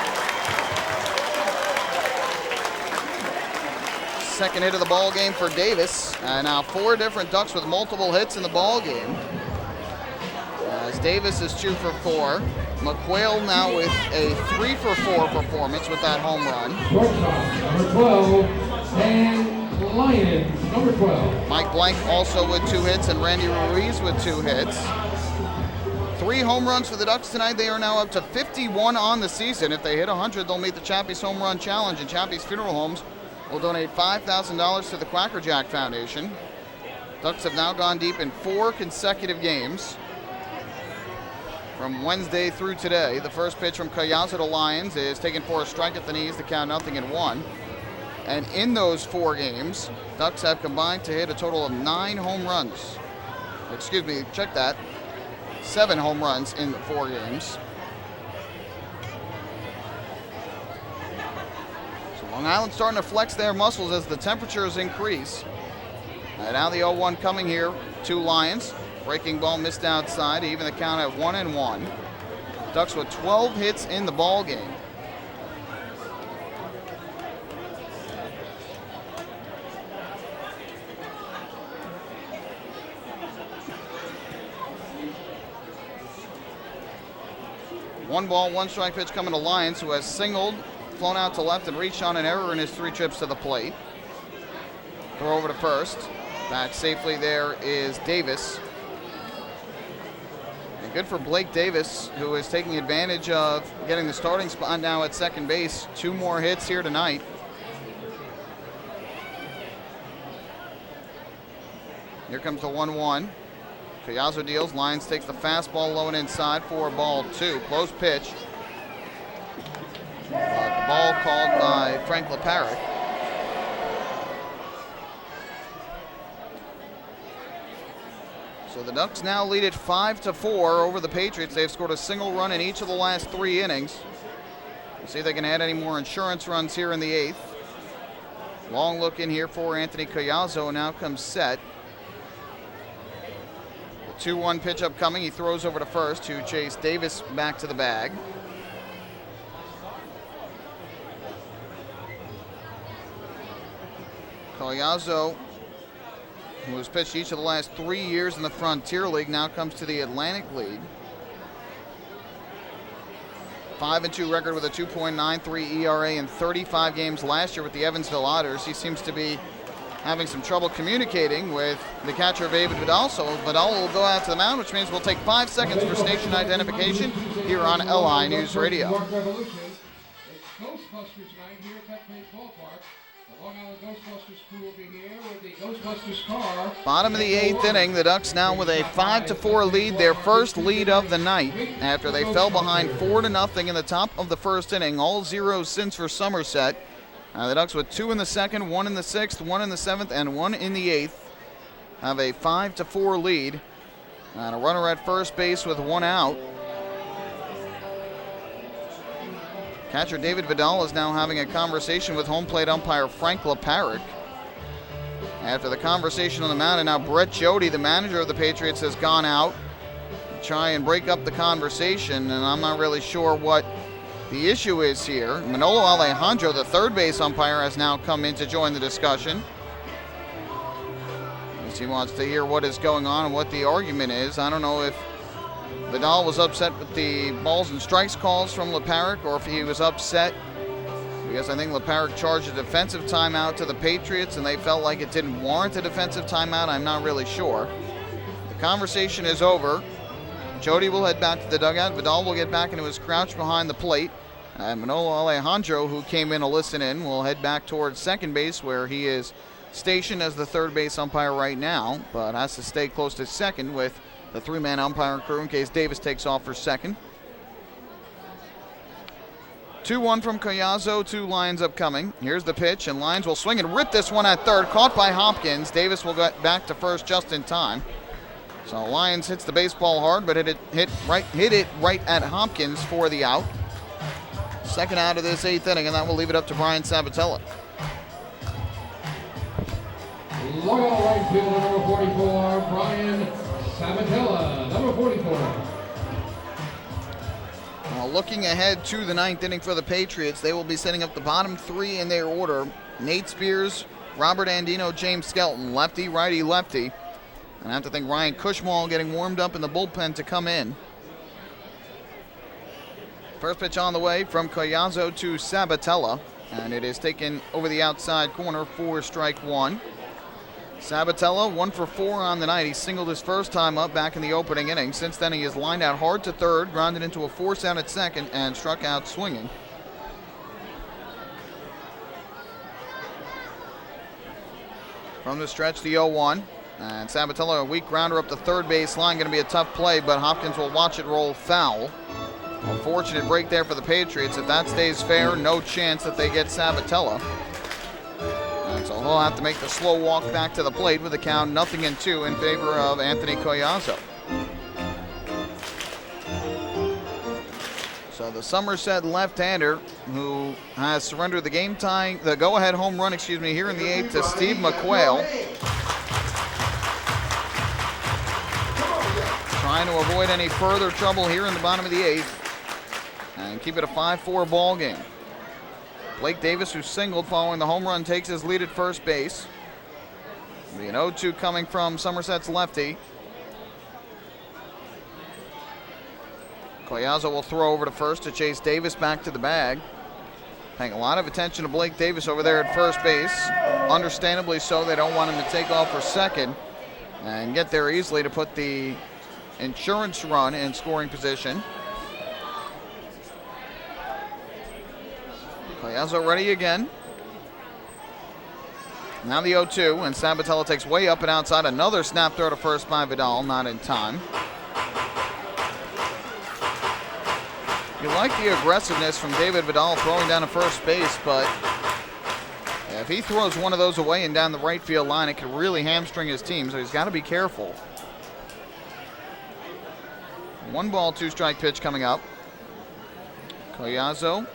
2nd hit of the ball game for Davis, and now 4 different Ducks with multiple hits in the ball game. As Davis is 2 for 4. McQuail now with a 3 for 4 performance with that home run. Shortstop, number 12, Dan Lyons, number 12. Mike Blank also with 2 hits, and Randy Ruiz with 2 hits. 3 home runs for the Ducks tonight. They are now up to 51 on the season. If they hit 100, they'll meet the Chappie's Home Run Challenge, and Chappie's Funeral Homes will donate $5,000 to the Quacker Jack Foundation. Ducks have now gone deep in 4 consecutive games from Wednesday through today. The first pitch from Collazo to Lyons is taken for a strike at the knees to count 0-1. And in those 4 games, Ducks have combined to hit a total of 9 home runs. Excuse me, check that. 7 home runs in 4 games. So Long Island starting to flex their muscles as the temperatures increase. And now the 0-1 coming here to Lyons. Breaking ball missed outside, even the count at 1-1. Ducks with 12 hits in the ball game. One ball, 1 strike pitch coming to Lyons, who has singled, flown out to left, and reached on an error in his 3 trips to the plate. Throw over to first. Back safely there is Davis. Good for Blake Davis, who is taking advantage of getting the starting spot now at second base. 2 more hits here tonight. Here comes the 1-1. Collazo deals. Lyons takes the fastball low and inside for ball 2. Close pitch. The ball called by Frank Leparic. So the Ducks now lead it 5-4 over the Patriots. They've scored a single run in each of the last 3 innings. We'll see if they can add any more insurance runs here in the 8th. Long look in here for Anthony Collazo, and now comes set. The 2-1 pitch upcoming. He throws over to first to Chase Davis back to the bag. Collazo, who has pitched each of the last 3 years in the Frontier League, now comes to the Atlantic League. 5-2 record with a 2.93 ERA in 35 games last year with the Evansville Otters. He seems to be having some trouble communicating with the catcher, David Vidal. So Vidal will go out to the mound, which means we'll take 5 seconds for station identification here on LI News Radio. Ghostbusters night here at Betface Ballpark. The Long Island Ghostbusters crew will be here with the Ghostbusters car. Bottom of the 8th inning, the Ducks now with a 5-4 lead, their first lead of the night after they fell behind 4-0 in the top of the first inning. All zeros since for Somerset. The Ducks with 2 in the second, 1 in the 6th, 1 in the 7th, and 1 in the 8th have a 5-4 lead. And a runner at first base with 1 out. Catcher David Vidal is now having a conversation with home plate umpire Frank Leparic. After the conversation on the mound, and now Brett Jody, the manager of the Patriots, has gone out to try and break up the conversation, and I'm not really sure what the issue is here. Manolo Alejandro, the third base umpire, has now come in to join the discussion. He wants to hear what is going on and what the argument is. I don't know if Vidal was upset with the balls and strikes calls from Leparic, or if he was upset because I think Leparic charged a defensive timeout to the Patriots and they felt like it didn't warrant a defensive timeout. I'm not really sure. The conversation is over. Jody will head back to the dugout. Vidal will get back into his crouch behind the plate. Manolo Alejandro, who came in to listen in, will head back towards second base, where he is stationed as the third base umpire right now, but has to stay close to second with the 3-man umpire crew in case Davis takes off for second. 2-1 from Collazo, 2 Lyons upcoming. Here's the pitch, and Lyons will swing and rip this one at third. Caught by Hopkins. Davis will get back to first just in time. So Lyons hits the baseball hard, but hit it right at Hopkins for the out. Second out of this 8th inning, and that will leave it up to Brian Sabatella. Long Island right fielder, number 44, Brian Sabatella, number 44. Now looking ahead to the 9th inning for the Patriots, they will be setting up the bottom 3 in their order. Nate Spears, Robert Andino, James Skelton, lefty, righty, lefty. And I have to think Ryan Cushmall getting warmed up in the bullpen to come in. First pitch on the way from Collazo to Sabatella, and it is taken over the outside corner for strike 1. Sabatella 1 for 4 on the night. He singled his first time up back in the opening inning. Since then, he has lined out hard to third, grounded into a force out at second, and struck out swinging. From the stretch, the 0-1. And Sabatella, a weak grounder up the third base line. Going to be a tough play, but Hopkins will watch it roll foul. Unfortunate break there for the Patriots. If that stays fair, no chance that they get Sabatella. And so he'll have to make the slow walk back to the plate with a count 0-2 in favor of Anthony Collazo. So the Somerset left-hander, who has surrendered the go-ahead home run, here in the 8th to Steve McQuail. Trying to avoid any further trouble here in the bottom of the 8th and keep it a 5-4 ball game. Blake Davis, who singled following the home run, takes his lead at first base. The 0-2 coming from Somerset's lefty. Collazo will throw over to first to chase Davis back to the bag. Paying a lot of attention to Blake Davis over there at first base. Understandably so, they don't want him to take off for second and get there easily to put the insurance run in scoring position. Collazo ready again. Now the 0-2, and Sabatella takes way up and outside. Another snap throw to first by Vidal, not in time. You like the aggressiveness from David Vidal throwing down to first base, but if he throws one of those away and down the right field line, it could really hamstring his team, so he's got to be careful. 1 ball, 2 strike pitch coming up. Collazo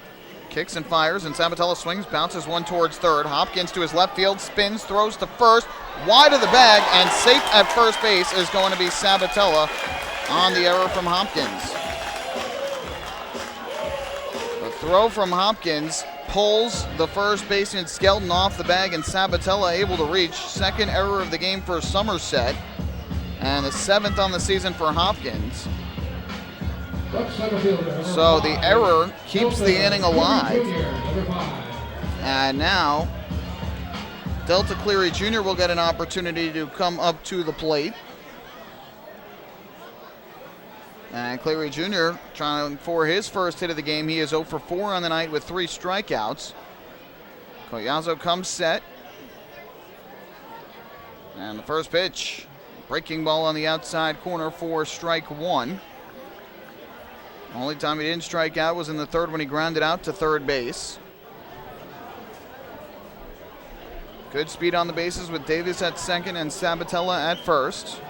kicks and fires, and Sabatella swings, bounces one towards third. Hopkins to his left field, spins, throws to first, wide of the bag, and safe at first base is going to be Sabatella on the error from Hopkins. The throw from Hopkins pulls the first baseman Skelton off the bag, and Sabatella able to reach. Second error of the game for Somerset, and the 7th on the season for Hopkins. So the error keeps the inning alive. And now Delta Cleary Jr. will get an opportunity to come up to the plate. And Cleary Jr. trying for his first hit of the game. He is 0 for 4 on the night with 3 strikeouts. Collazo comes set. And the first pitch, breaking ball on the outside corner for strike 1. Only time he didn't strike out was in the 3rd when he grounded out to third base. Good speed on the bases with Davis at second and Sabatella at first.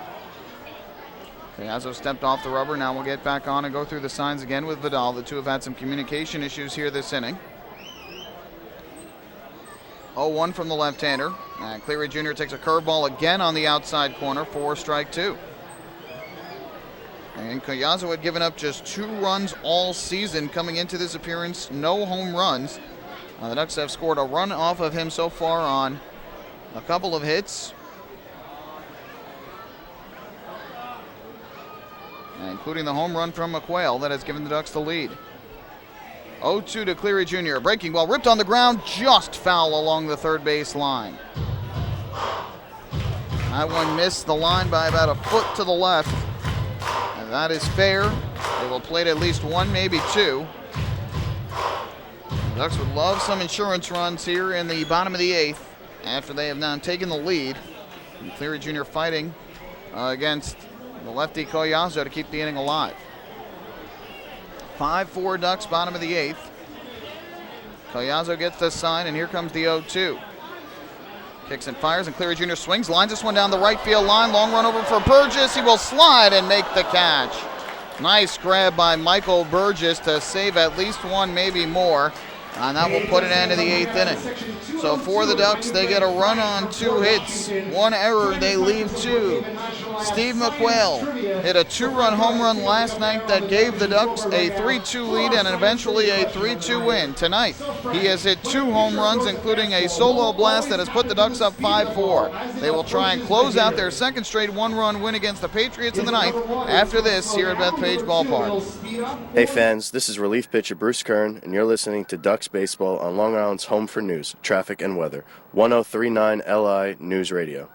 Collazo stepped off the rubber. Now we'll get back on and go through the signs again with Vidal. The two have had some communication issues here this inning. 0-1 from the left-hander. And Cleary Jr. takes a curveball again on the outside corner for strike 2. And Collazo had given up just 2 runs all season coming into this appearance. No home runs. The Ducks have scored a run off of him so far on a couple of hits, including the home run from McQuail that has given the Ducks the lead. 0-2 to Cleary Jr. Breaking ball ripped on the ground, just foul along the third base line. That one missed the line by about a foot to the left. And that is fair. They will plate at least 1, maybe 2. The Ducks would love some insurance runs here in the bottom of the 8th after they have now taken the lead. And Cleary Jr. fighting against the lefty Collazo to keep the inning alive. 5-4 Ducks, bottom of the 8th. Collazo gets the sign, and here comes the 0-2. Kicks and fires, and Cleary Jr. swings, lines this one down the right field line. Long run over for Burgess. He will slide and make the catch. Nice grab by Michael Burgess to save at least 1, maybe more. And that will put an end to the 8th inning. So for the Ducks, they get a run on 2 hits. 1 error, they leave 2. Steve McQuail hit a 2-run home run last night that gave the Ducks a 3-2 lead and eventually a 3-2 win. Tonight, he has hit 2 home runs, including a solo blast that has put the Ducks up 5-4. They will try and close out their second straight 1-run win against the Patriots in the 9th after this here at Bethpage Ballpark. Hey fans, this is relief pitcher Bruce Kern, and you're listening to Ducks Baseball on Long Island's home for news, traffic, and weather. 1039 LI News Radio.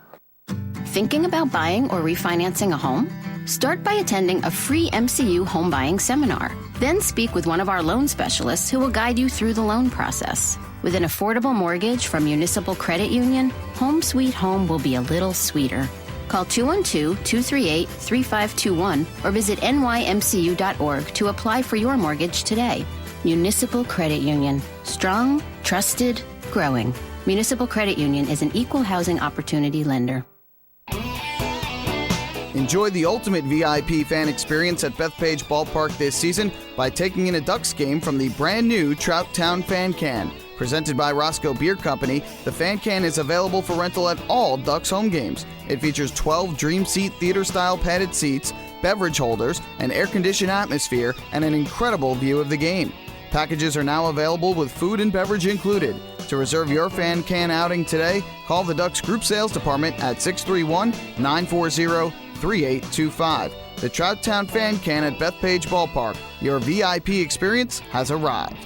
Thinking about buying or refinancing a home? Start by attending a free MCU home buying seminar. Then speak with one of our loan specialists who will guide you through the loan process. With an affordable mortgage from Municipal Credit Union, Home Sweet Home will be a little sweeter. Call 212-238-3521 or visit nymcu.org to apply for your mortgage today. Municipal Credit Union. Strong, trusted, growing. Municipal Credit Union is an equal housing opportunity lender. Enjoy the ultimate VIP fan experience at Bethpage Ballpark this season by taking in a Ducks game from the brand new Trout Town Fan Can. Presented by Roscoe Beer Company, the Fan Can is available for rental at all Ducks home games. It features 12 Dream Seat theater-style padded seats, beverage holders, an air-conditioned atmosphere, and an incredible view of the game. Packages are now available with food and beverage included. To reserve your Fan Can outing today, call the Ducks Group Sales Department at 631-940-3825. The Trout Town Fan Can at Bethpage Ballpark. Your VIP experience has arrived.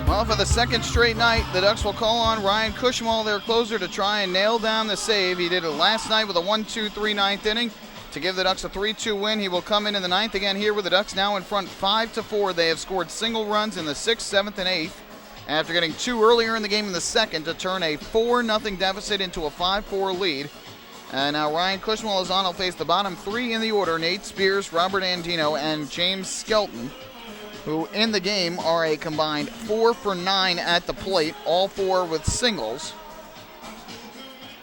Well, for the second straight night, the Ducks will call on Ryan Cushmall, their closer, to try and nail down the save. He did it last night with a 1-2-3 ninth inning. to give the Ducks a 3-2 win. He will come in the ninth again here with the Ducks now in front 5-4. They have scored single runs in the 6th, 7th, and 8th after getting 2 earlier in the game in the second to turn a 4-0 deficit into a 5-4 lead. And now Ryan Cushmal is on. He'll face the bottom 3 in the order, Nate Spears, Robert Andino, and James Skelton, who in the game are a combined 4 for 9 at the plate, all 4 with singles.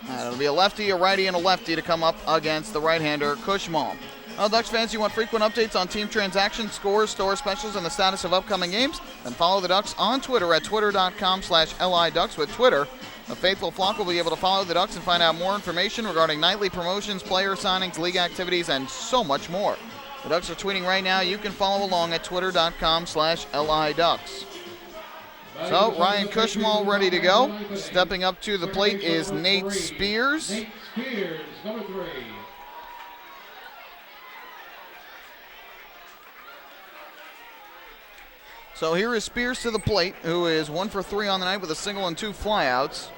And it'll be a lefty, a righty, and a lefty to come up against the right-hander, Cushmal. Well, Ducks fans, you want frequent updates on team transactions, scores, store specials, and the status of upcoming games? Then follow the Ducks on Twitter at twitter.com/LIDucks. With Twitter, the faithful flock will be able to follow the Ducks and find out more information regarding nightly promotions, player signings, league activities, and so much more. The Ducks are tweeting right now. You can follow along at twitter.com/LIDucks. So, Ryan Cushmal ready to go. Stepping up to the plate is Nate Spears. Nate Spears, number 3. So here is Spears to the plate, who is 1 for 3 on the night with a single and 2 flyouts.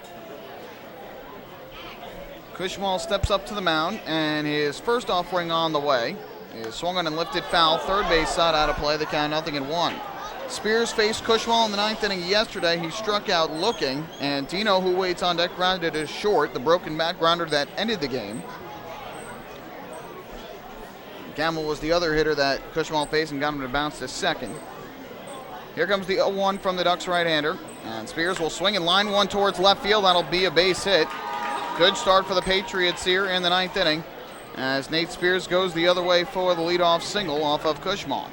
Cushmal steps up to the mound, and his first offering on the way is swung on and lifted foul. Third base side out of play. The count 0-1. Spears faced Cushmal in the 9th inning yesterday. He struck out looking, and Dino, who waits on deck, grounded it short, the broken back grounder that ended the game. Gamble was the other hitter that Cushmal faced and got him to bounce to second. Here comes the 0-1 from the Ducks right-hander, and Spears will swing and line one towards left field. That'll be a base hit. Good start for the Patriots here in the 9th inning as Nate Spears goes the other way for the leadoff single off of Cushmal.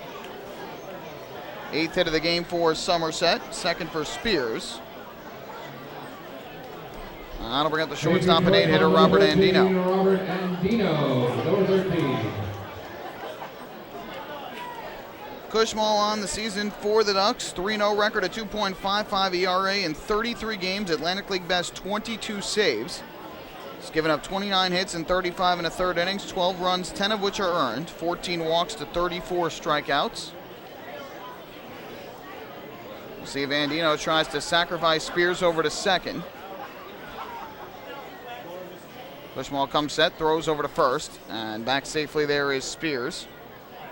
8th hit of the game for Somerset, 2nd for Spears. And that'll bring up the shortstop and 8-hitter Robert Andino. Robert Andino, number 13. Cushmal on the season for the Ducks. 3-0 record, a 2.55 ERA in 33 games. Atlantic League best 22 saves. He's given up 29 hits in 35 1/3 innings, 12 runs, 10 of which are earned, 14 walks to 34 strikeouts. We'll see if Andino tries to sacrifice Spears over to second. Cushmal comes set, throws over to first, and back safely there is Spears.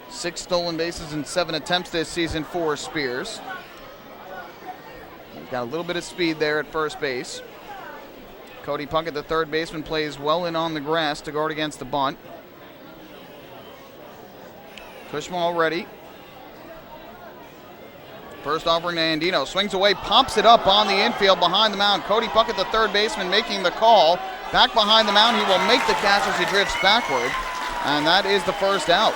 6 stolen bases in 7 attempts this season for Spears. He's got a little bit of speed there at first base. Cody Puckett, the third baseman, plays well in on the grass to guard against the bunt. Cushmal ready. First offering to Andino. Swings away, pops it up on the infield behind the mound. Cody Puckett, the third baseman, making the call. Back behind the mound, he will make the catch as he drifts backward. And that is the first out.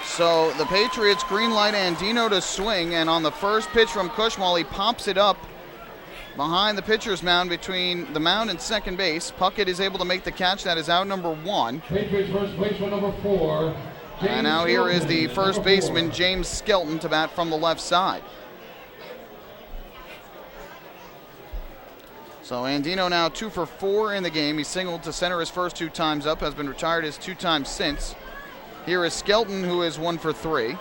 So the Patriots green light Andino to swing, and on the first pitch from Cushmal, he pops it up behind the pitcher's mound between the mound and second base. Puckett is able to make the catch. That is out number 1. Patriots first baseman number 4. And now here is the first baseman, James Skelton, to bat from the left side. So Andino now 2 for 4 in the game. He singled to center his first 2 times up, has been retired his 2 times since. Here is Skelton, who is 1 for 3.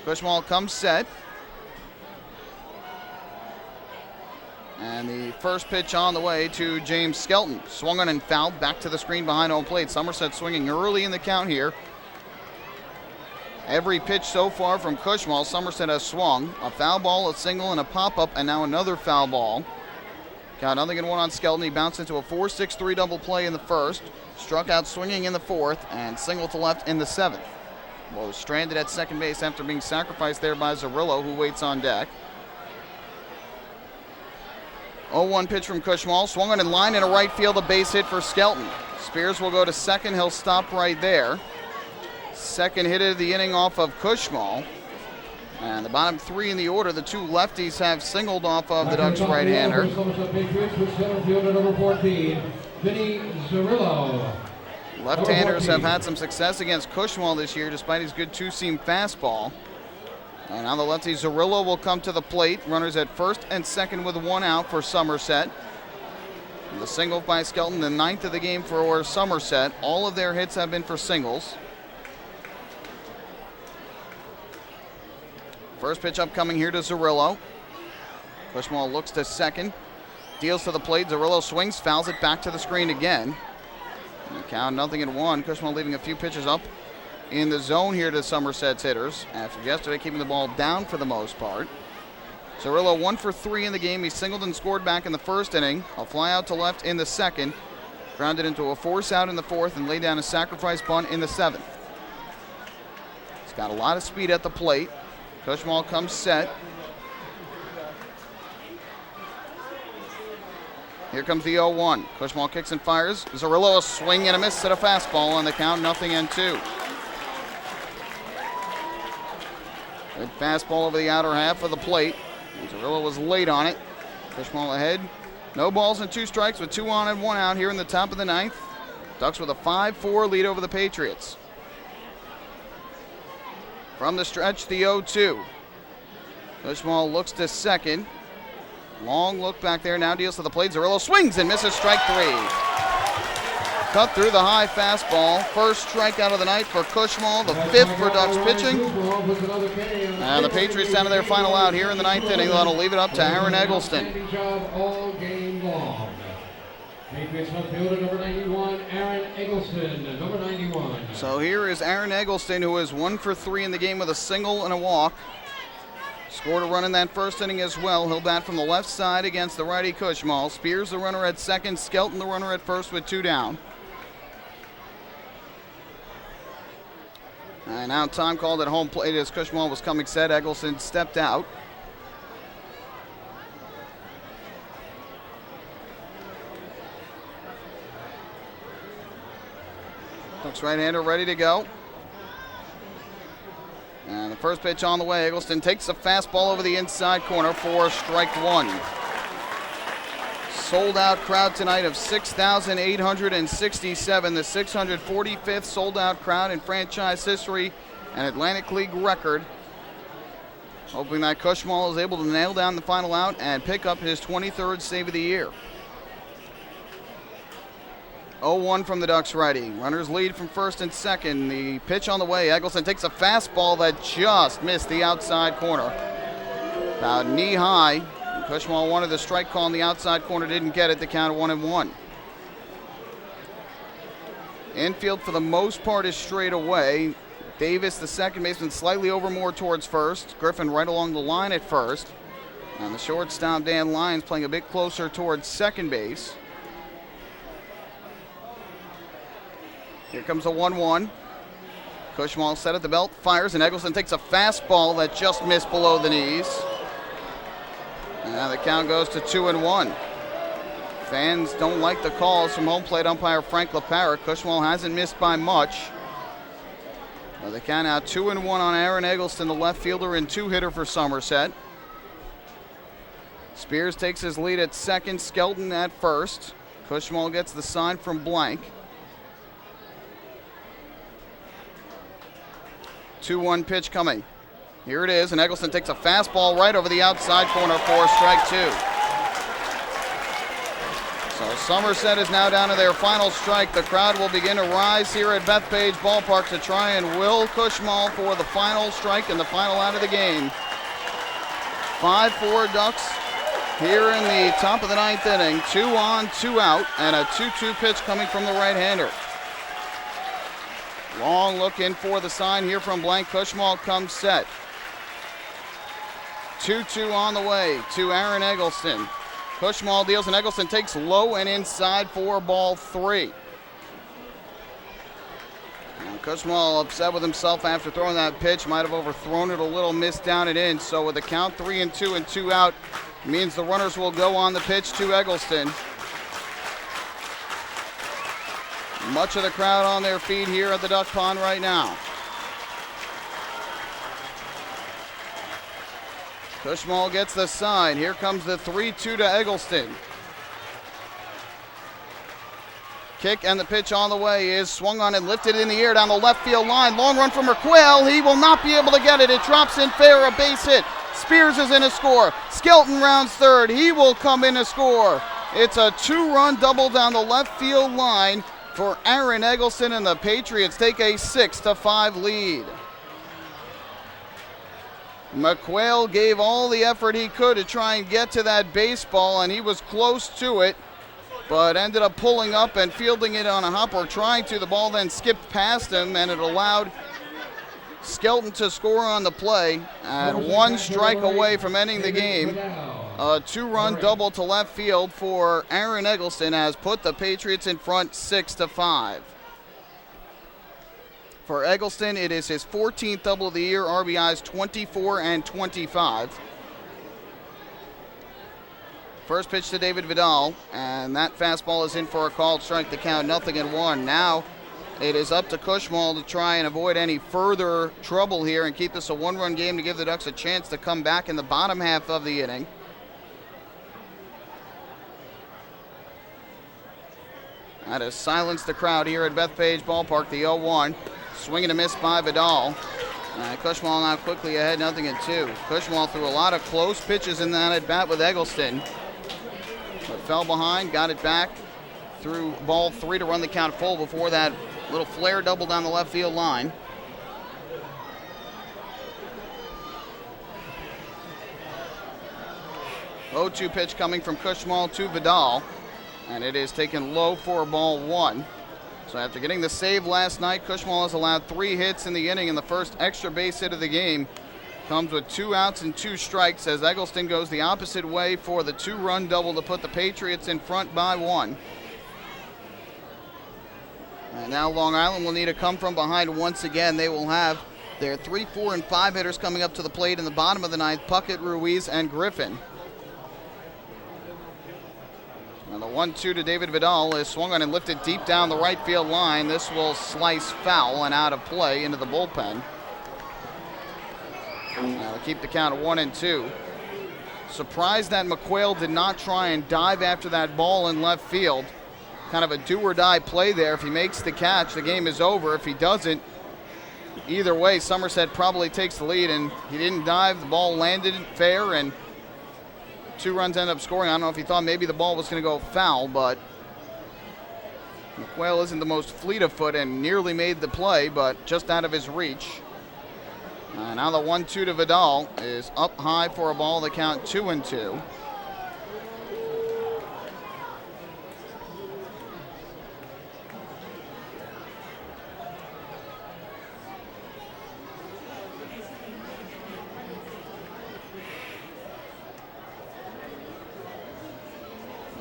Cushmal comes set. And the first pitch on the way to James Skelton. Swung on and fouled back to the screen behind home plate. Somerset swinging early in the count here. Every pitch so far from Cushmal, Somerset has swung. A foul ball, a single, and a pop-up, and now another foul ball. Count 0-1 on Skelton. He bounced into a 4-6-3 double play in the first. Struck out swinging in the 4th and single to left in the 7th. Was stranded at second base after being sacrificed there by Zerillo, who waits on deck. 0-1 pitch from Cushmal. Swung on and line in a right field, a base hit for Skelton. Spears will go to second. He'll stop right there. Second hit of the inning off of Cushmal. And the bottom 3 in the order, the 2 lefties have singled off of the Ducks right-hander. Left-handers have had some success against Cushmal this year despite his good 2-seam fastball. And now the lefty Zerillo will come to the plate. Runners at first and second with 1 out for Somerset. The single by Skelton, the 9th of the game for Somerset. All of their hits have been for singles. First pitch upcoming here to Zerillo. Cushmal looks to second. Deals to the plate. Zerillo swings, fouls it back to the screen again. And the count 0-1. Cushmall leaving a few pitches up in the zone here to Somerset's hitters after yesterday keeping the ball down for the most part. Cirillo 1 for 3 in the game. He singled and scored back in the first inning. A fly out to left in the second. Grounded into a force out in the fourth and laid down a sacrifice bunt in the seventh. He's got a lot of speed at the plate. Cushmall comes set. Here comes the 0-1. Cushmall kicks and fires. Cirillo a swing and a miss at a fastball on the count 0-2. Good fastball over the outer half of the plate. Cirillo was late on it. Cushmall ahead. No balls and 2 strikes with 2 on and 1 out here in the top of the ninth. Ducks with a 5-4 lead over the Patriots. From the stretch, the 0-2. Cushmall looks to second. Long look back there, now deals to the plate. Cirillo swings and misses strike 3. Cut through the high fastball. First strikeout of the night for Cushmall, the 5th for Ducks pitching. And the Patriots down to their final out here in the 9th inning. That'll leave it up to Aaron Eggleston. All game long. Patriots left fielder number 91, Aaron Eggleston, number 91. So here is Aaron Eggleston, who is 1 for 3 in the game with a single and a walk. Scored a run in that first inning as well. He'll bat from the left side against the righty Cushmall. Spears the runner at second, Skelton the runner at first with 2 down. And now time called at home plate as Cushmall was coming set. Eggleston stepped out. Ducks right-hander ready to go. And the first pitch on the way. Eggleston takes a fastball over the inside corner for strike 1. Sold out crowd tonight of 6,867, the 645th sold out crowd in franchise history, an Atlantic League record. Hoping that Cushmall is able to nail down the final out and pick up his 23rd save of the year. 0-1 from the Ducks righty. Runners lead from first and second. The pitch on the way. Eggleston takes a fastball that just missed the outside corner. About knee high. Cushmall wanted the strike call in the outside corner, didn't get it. The count of 1-1. Infield for the most part is straight away. Davis, the second baseman, slightly over more towards first. Griffin right along the line at first. And the shortstop, Dan Lyons, playing a bit closer towards second base. Here comes a 1-1. Cushmall set at the belt, fires, and Eggleston takes a fastball that just missed below the knees. And now the count goes to 2-1. Fans don't like the calls from home plate umpire Frank LaParra. Cushmall hasn't missed by much. Well, the count now 2-1 on Aaron Eggleston, the left fielder and 2-hitter for Somerset. Spears takes his lead at second, Skelton at first. Cushmall gets the sign from Blank. 2-1 pitch coming. Here it is, and Eggleston takes a fastball right over the outside corner for strike 2. So Somerset is now down to their final strike. The crowd will begin to rise here at Bethpage Ballpark to try and will Cushmall for the final strike and the final out of the game. 5-4 Ducks here in the top of the 9th inning. 2 on, 2 out, and a 2-2 pitch coming from the right-hander. Long look in for the sign here from Blank. Cushmall comes set. 2-2 on the way to Aaron Eggleston. Cushmall deals and Eggleston takes low and inside for ball 3. And Cushmall upset with himself after throwing that pitch. Might have overthrown it a little, missed down and in. So with the count 3-2 and 2 out, means the runners will go on the pitch to Eggleston. Much of the crowd on their feet here at the Duck Pond right now. Cushmall gets the sign. Here comes the 3-2 to Eggleston. Kick and the pitch on the way is swung on and lifted in the air down the left field line. Long run from McQuail. He will not be able to get it. It drops in fair, a base hit. Spears is in to score. Skelton rounds third. He will come in to score. It's a 2-run double down the left field line for Aaron Eggleston, and the Patriots take a 6-5 lead. McQuail gave all the effort he could to try and get to that baseball, and he was close to it. but ended up pulling up and fielding it on a hop, or trying to. The ball then skipped past him, and it allowed Skelton to score on the play at 1 strike away from ending the game. A 2-run double to left field for Aaron Eggleston has put the Patriots in front 6-5. For Eggleston, it is his 14th double of the year, RBIs 24 and 25. First pitch to David Vidal, and that fastball is in for a called strike. The count 0-1. Now it is up to Cushmall to try and avoid any further trouble here and keep this a 1-run game to give the Ducks a chance to come back in the bottom half of the inning. That has silenced the crowd here at Bethpage Ballpark, the 0-1. Swing and a miss by Vidal. Cushmall now quickly ahead, 0-2. Cushmall threw a lot of close pitches in that at bat with Eggleston, but fell behind, got it back, threw ball 3 to run the count full before that little flare double down the left field line. Oh-2 pitch coming from Cushmall to Vidal, and it is taken low for ball 1. So after getting the save last night, Cushmall has allowed 3 hits in the inning, and the first extra base hit of the game comes with 2 outs and 2 strikes as Eggleston goes the opposite way for the 2-run double to put the Patriots in front by 1. And now Long Island will need to come from behind once again. They will have their 3, 4, and 5 hitters coming up to the plate in the bottom of the 9th, Puckett, Ruiz, and Griffin. And the 1-2 to David Vidal is swung on and lifted deep down the right field line. This will slice foul and out of play into the bullpen. Now to keep the count at 1-2. Surprised that McQuail did not try and dive after that ball in left field. Kind of a do-or-die play there. If he makes the catch, the game is over. If he doesn't, either way, Somerset probably takes the lead, and he didn't dive. The ball landed fair, and 2 runs end up scoring. I don't know if he thought maybe the ball was going to go foul, but McQuail isn't the most fleet of foot and nearly made the play, but just out of his reach. Now the 1-2 to Vidal is up high for a ball. The count 2-2.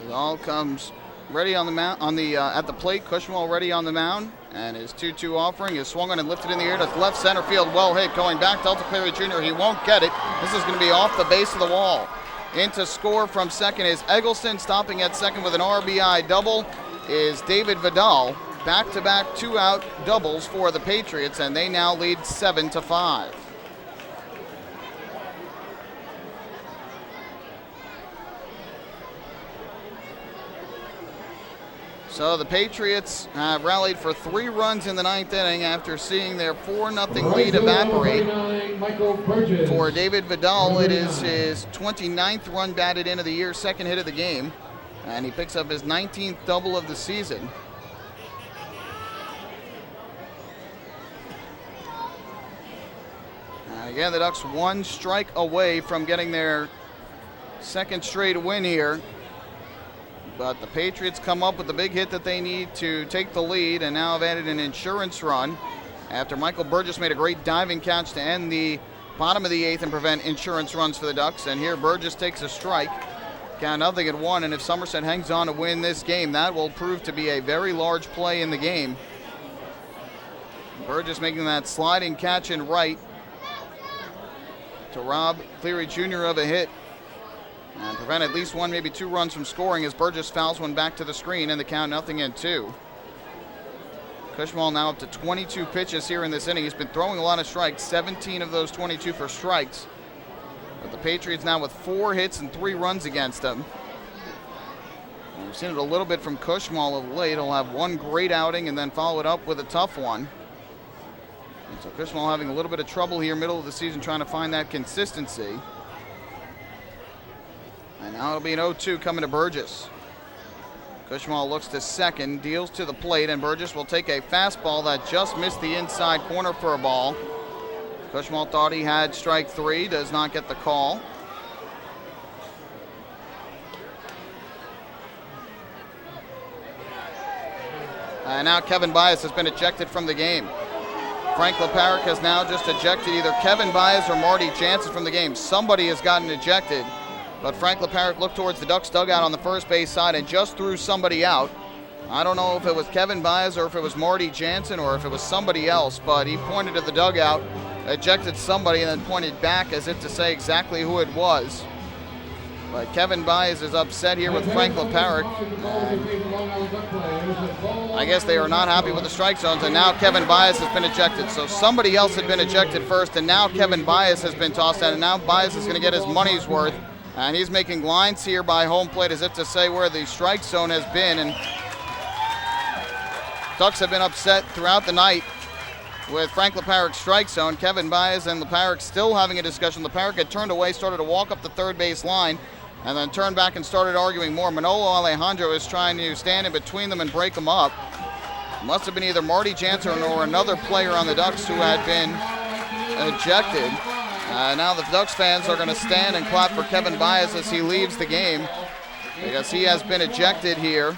Vidal comes ready on the mound, at the plate. Cushmall ready on the mound, and his 2-2 offering is swung on and lifted in the air to left center field. Well hit, going back. Delta Cleary Jr. He won't get it. This is going to be off the base of the wall. In to score from second is Eggleston. Stopping at second with an RBI double is David Vidal. Back-to-back 2-out doubles for the Patriots, and they now lead 7-5. So the Patriots have rallied for 3 runs in the 9th inning after seeing their 4-0 lead evaporate. For David Vidal, it is his 29th run batted in of the year, 2nd hit of the game, and he picks up his 19th double of the season. And again, the Ducks 1 strike away from getting their 2nd straight win here. But the Patriots come up with the big hit that they need to take the lead, and now have added an insurance run after Michael Burgess made a great diving catch to end the bottom of the 8th and prevent insurance runs for the Ducks. And here Burgess takes a strike. Count 0-1, and if Somerset hangs on to win this game, that will prove to be a very large play in the game. Burgess making that sliding catch in right to rob Cleary Jr. of a hit and prevent at least 1, maybe 2 runs from scoring as Burgess fouls one back to the screen, and the count 0-2. Cushmall now up to 22 pitches here in this inning. He's been throwing a lot of strikes, 17 of those 22 for strikes. But the Patriots now with 4 hits and 3 runs against them. And we've seen it a little bit from Cushmall of late. He'll have 1 great outing and then follow it up with a tough one. And so Cushmall having a little bit of trouble here middle of the season trying to find that consistency. And now it'll be an 0-2 coming to Burgess. Cushmall looks to second, deals to the plate, and Burgess will take a fastball that just missed the inside corner for a ball. Cushmall thought he had strike 3, does not get the And now Kevin Byas has been ejected from the game. Frank Leparic has now just ejected either Kevin Byas or Marty Jansen from the game. Somebody has gotten ejected, but Frank Leparic looked towards the Ducks dugout on the first base side and just threw somebody out. I don't know if it was Kevin Byas or if it was Marty Jansen or if it was somebody else, but he pointed to the dugout, ejected somebody, and then pointed back as if to say exactly who it was. But Kevin Byas is upset here with Frank Leparic. I guess they are not happy with the strike zones, and now Kevin Byas has been ejected. So somebody else had been ejected first, and now Kevin Byas has been tossed out, and now Byas is going to get his money's worth. And he's making lines here by home plate as if to say where the strike zone has been. And Ducks have been upset throughout the night with Frank Leparic's strike zone. Kevin Byas and Leparic still having a discussion. Leparic had turned away, started to walk up the third base line, and then turned back and started arguing more. Manolo Alejandro is trying to stand in between them and break them up. Must have been either Marty Jansen or another player on the Ducks who had been ejected. Now the Ducks fans are going to stand and clap for Kevin Byas as he leaves the game because he has been ejected here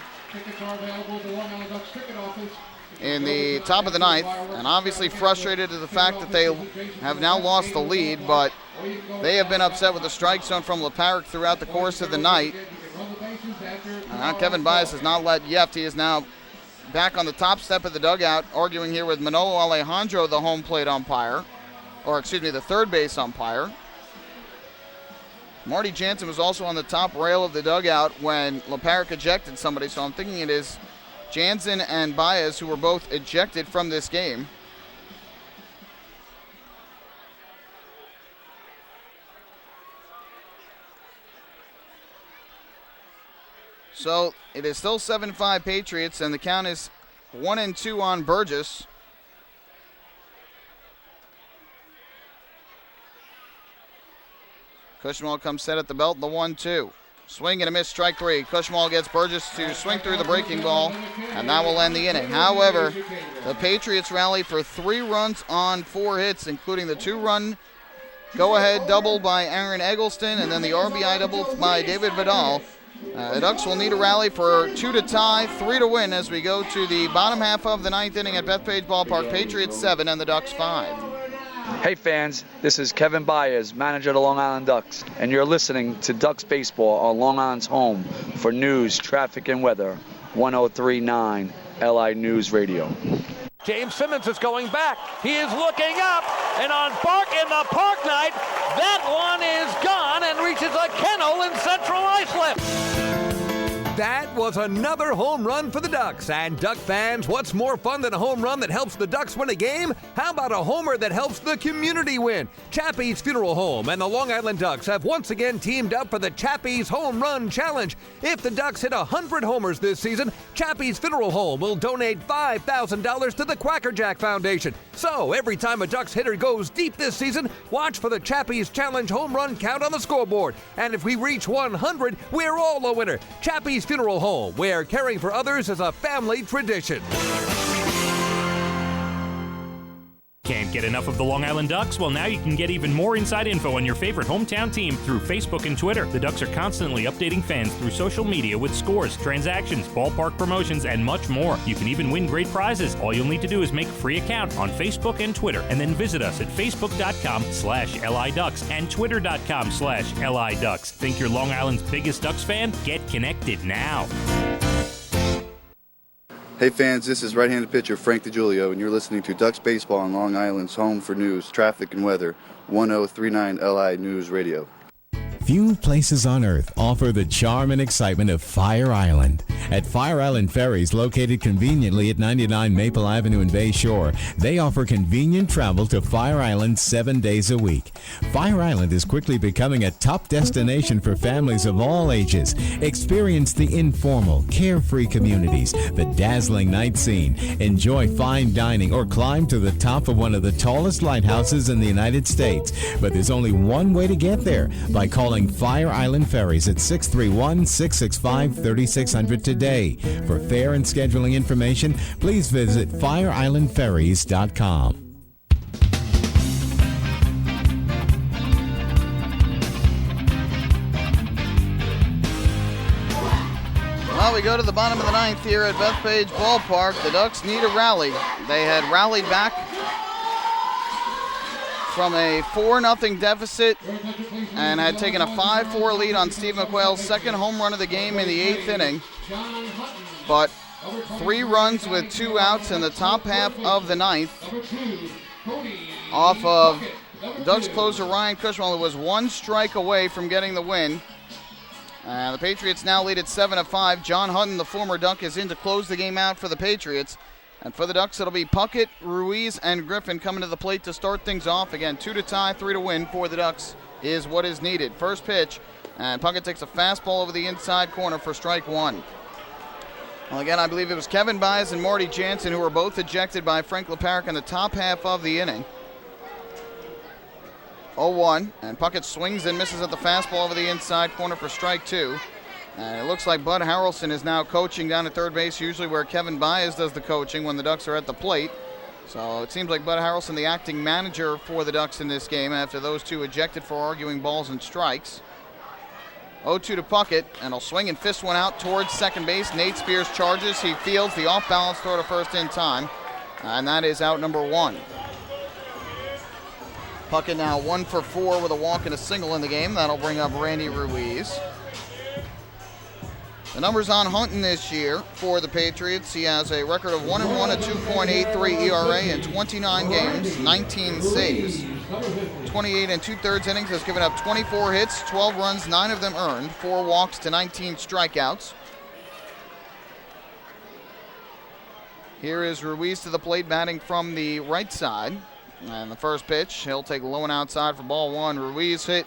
in the top of the ninth, and obviously frustrated at the fact that they have now lost the lead, but they have been upset with the strike zone from Leparic throughout the course of the night. Now Kevin Byas has not let Yeft. He is now back on the top step of the dugout, arguing here with Manolo Alejandro, the home plate umpire, or excuse me, the third base umpire. Marty Jansen was also on the top rail of the dugout when Leparic ejected somebody, so I'm thinking it is Jansen and Byas who were both ejected from this game. So it is still 7-5 Patriots, and the count is 1-2 on Burgess. Cushmal comes set at the belt, the 1-2. Swing and a miss, strike three. Cushmal gets Burgess to swing through the breaking ball, and that will end the inning. However, the Patriots rally for 3 runs on 4 hits, including the 2-run go-ahead double by Aaron Eggleston, and then the RBI double by David Vidal. The Ducks will need a rally for 2 to tie, 3 to win as we go to the bottom half of the 9th inning at Bethpage Ballpark. Patriots 7 and the Ducks 5. Hey fans, this is Kevin Byas, manager of the Long Island Ducks, and you're listening to Ducks Baseball on Long Island's home for news, traffic, and weather, 103.9 LI News Radio. James Simmons is going back. He is looking up, and on in the park night, that one is gone and reaches a kennel in Central Islip. That was another home run for the Ducks. And Duck fans, what's more fun than a home run that helps the Ducks win a game? How about a homer that helps the community win? Chappie's Funeral Home and the Long Island Ducks have once again teamed up for the Chappie's Home Run Challenge. If the Ducks hit 100 homers this season, Chappie's Funeral Home will donate $5,000 to the Quacker Jack Foundation. So every time a Ducks hitter goes deep this season, watch for the Chappie's Challenge home run count on the scoreboard. And if we reach 100, we're all a winner. Chappie's Funeral Home, where caring for others is a family tradition. Can't get enough of the Long Island Ducks? Well, now you can get even more inside info on your favorite hometown team through Facebook and Twitter. The Ducks are constantly updating fans through social media with scores, transactions, ballpark promotions, and much more. You can even win great prizes. All you'll need to do is make a free account on Facebook and Twitter, and then visit us at facebook.com/LIDucks and twitter.com/LIDucks. Think you're Long Island's biggest Ducks fan? Get connected now. Hey fans, this is right-handed pitcher Frank DiGiulio, and you're listening to Ducks Baseball on Long Island's home for news, traffic, and weather, 103.9 LI News Radio. Few places on earth offer the charm and excitement of Fire Island. At Fire Island Ferries, located conveniently at 99 Maple Avenue in Bay Shore, they offer convenient travel to Fire Island 7 days a week. Fire Island is quickly becoming a top destination for families of all ages. Experience the informal, carefree communities, the dazzling night scene, enjoy fine dining, or climb to the top of one of the tallest lighthouses in the United States. But there's only one way to get there, by calling Fire Island Ferries at 631-665-3600 today. For fare and scheduling information, please visit fireislandferries.com. Well, Well, we go to the bottom of the ninth here at Bethpage Ballpark. The Ducks need a rally. They had rallied back from a 4-0 deficit and had taken a 5-4 lead on Steve McQuail's second home run of the game in the 8th inning. But 3 runs with 2 outs in the top half of the 9th off of Ducks closer Ryan Cushman, who was 1 strike away from getting the win. The Patriots now lead at 7-5. John Hutton, the former Duck, is in to close the game out for the Patriots. And for the Ducks, it'll be Puckett, Ruiz, and Griffin coming to the plate to start things off. Again, 2 to tie, 3 to win for the Ducks is what is needed. First pitch, and Puckett takes a fastball over the inside corner for strike 1. Well, again, I believe it was Kevin Baez and Marty Jansen who were both ejected by Frank LeParrick in the top half of the inning. 0-1, and Puckett swings and misses at the fastball over the inside corner for strike 2. And it looks like Bud Harrelson is now coaching down at third base, usually where Kevin Baez does the coaching when the Ducks are at the plate. So it seems like Bud Harrelson, the acting manager for the Ducks in this game, after those two ejected for arguing balls and strikes. 0-2 to Puckett, and he'll swing and fist one out towards second base. Nate Spears charges. He fields the off-balance throw to first in time, and that is out number 1. Puckett now 1 for 4 with a walk and a single in the game. That'll bring up Randy Ruiz. The numbers on Hunton this year for the Patriots: he has a record of 1-1, a 2.83 ERA in 29 games, 19 saves, 28 2/3 innings, has given up 24 hits, 12 runs, 9 of them earned, 4 walks to 19 strikeouts. Here is Ruiz to the plate, batting from the right side. And the first pitch, he'll take low and outside for ball 1. Ruiz hit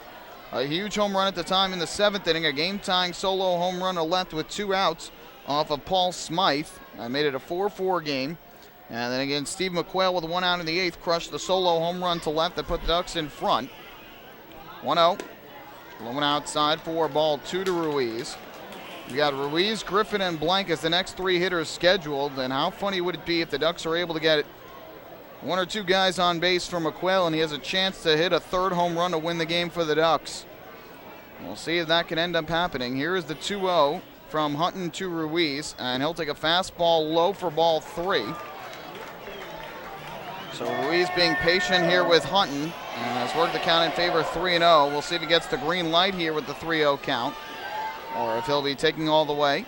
a huge home run at the time in the 7th inning, a game-tying solo home run to left with 2 outs off of Paul Smythe. That made it a 4-4 game. And then again, Steve McQuail with 1 out in the 8th crushed the solo home run to left that put the Ducks in front. 1-0. Low and outside for ball 2 to Ruiz. We got Ruiz, Griffin, and Blank as the next 3 hitters scheduled. And how funny would it be if the Ducks are able to get 1 or 2 guys on base for McQuail, and he has a chance to hit a 3rd home run to win the game for the Ducks. We'll see if that can end up happening. Here is the 2-0 from Hutton to Ruiz, and he'll take a fastball low for ball 3. So Ruiz being patient here with Hutton, and has worked the count in favor 3-0. We'll see if he gets the green light here with the 3-0 count, or if he'll be taking all the way.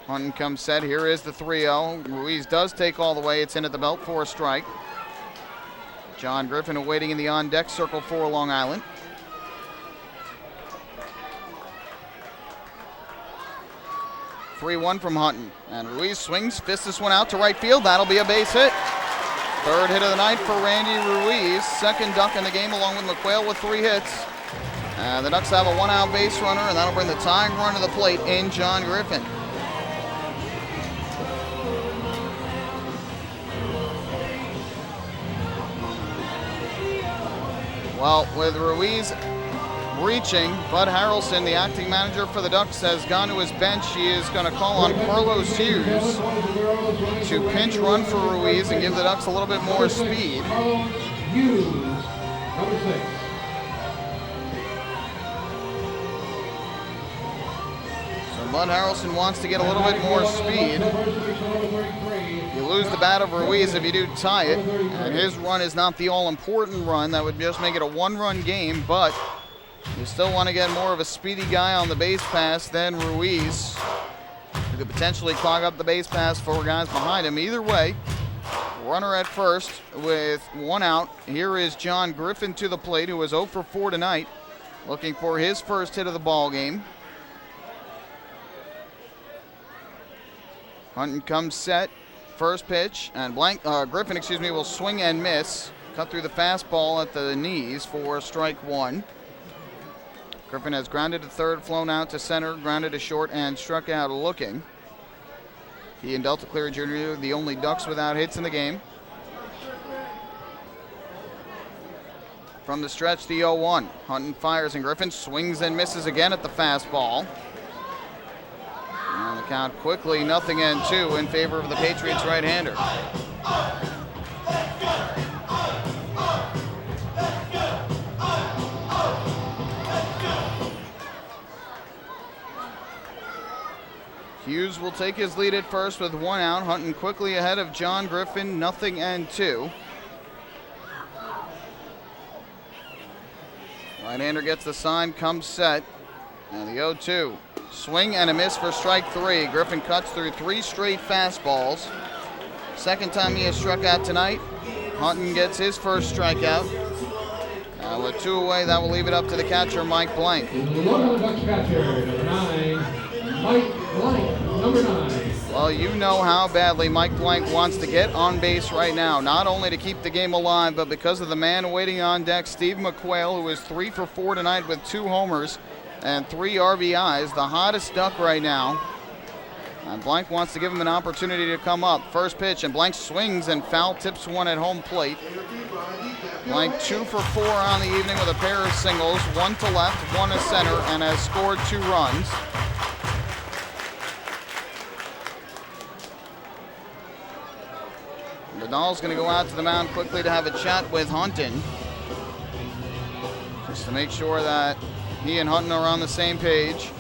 Hutton comes set. Here is the 3-0. Ruiz does take all the way. It's in at the belt for a strike. John Griffin awaiting in the on-deck circle for Long Island. (3-1) from Hutton. And Ruiz swings, fists this one out to right field. That'll be a base hit. 3rd hit of the night for Randy Ruiz. 2nd Duck in the game along with McQuail with 3 hits. The Ducks have a 1-out base runner, and that'll bring the tying run to the plate in John Griffin. Well, with Ruiz reaching, Bud Harrelson, the acting manager for the Ducks, has gone to his bench. He is going to call on Carlos Hughes to pinch run for Ruiz and give the Ducks a little bit more speed. Hughes, number 6. So Bud Harrelson wants to get a little bit more speed. You lose the bat of Ruiz if you do tie it, and his run is not the all-important run. That would just make it a 1-run game, but you still want to get more of a speedy guy on the base pass than Ruiz, who could potentially clog up the base pass for guys behind him. Either way, runner at first with 1 out. Here is John Griffin to the plate, who was 0 for 4 tonight, looking for his first hit of the ball game. Hunton comes set. First pitch, and Griffin, will swing and miss. Cut through the fastball at the knees for strike 1. Griffin has grounded to third, flown out to center, grounded to short, and struck out looking. He and Delta Cleary Jr., the only Ducks without hits in the game. From the stretch, the 0-1. Hunton fires, and Griffin swings and misses again at the fastball. And the count quickly 0-2 in favor of the Patriots right-hander. Hughes will take his lead at first with 1 out. Hunton quickly ahead of John Griffin, 0-2. Right-hander gets the sign, comes set. And the 0-2. Swing and a miss for strike 3. Griffin cuts through 3 straight fastballs. Second time he has struck out tonight. Hunton gets his first strikeout. With 2 away, that will leave it up to the catcher, Mike Blank. The Long Island Ducks catcher, number 9, Mike Blank, number 9. Well, you know how badly Mike Blank wants to get on base right now, not only to keep the game alive, but because of the man waiting on deck, Steve McQuail, who is 3 for 4 tonight with 2 homers and 3 RBIs, the hottest Duck right now. And Blank wants to give him an opportunity to come up. First pitch, and Blank swings and foul tips one at home plate. Blank 2 for 4 on the evening with a pair of singles, 1 to left, 1 to center, and has scored 2 runs. Vidal's going to go out to the mound quickly to have a chat with Hunton, just to make sure that he and Hunton are on the same page.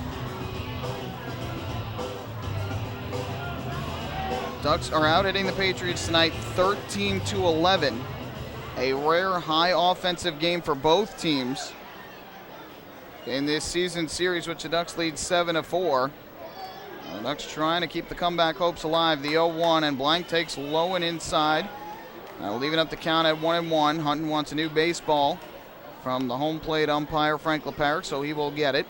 Ducks are out hitting the Patriots tonight 13-11. A rare high offensive game for both teams in this season series, which the Ducks lead 7-4. The Ducks trying to keep the comeback hopes alive. The 0-1, and Blank takes low and inside. Leaving up the count at 1-1. Hunton wants a new baseball from the home plate umpire, Frank LeParrick, so he will get it.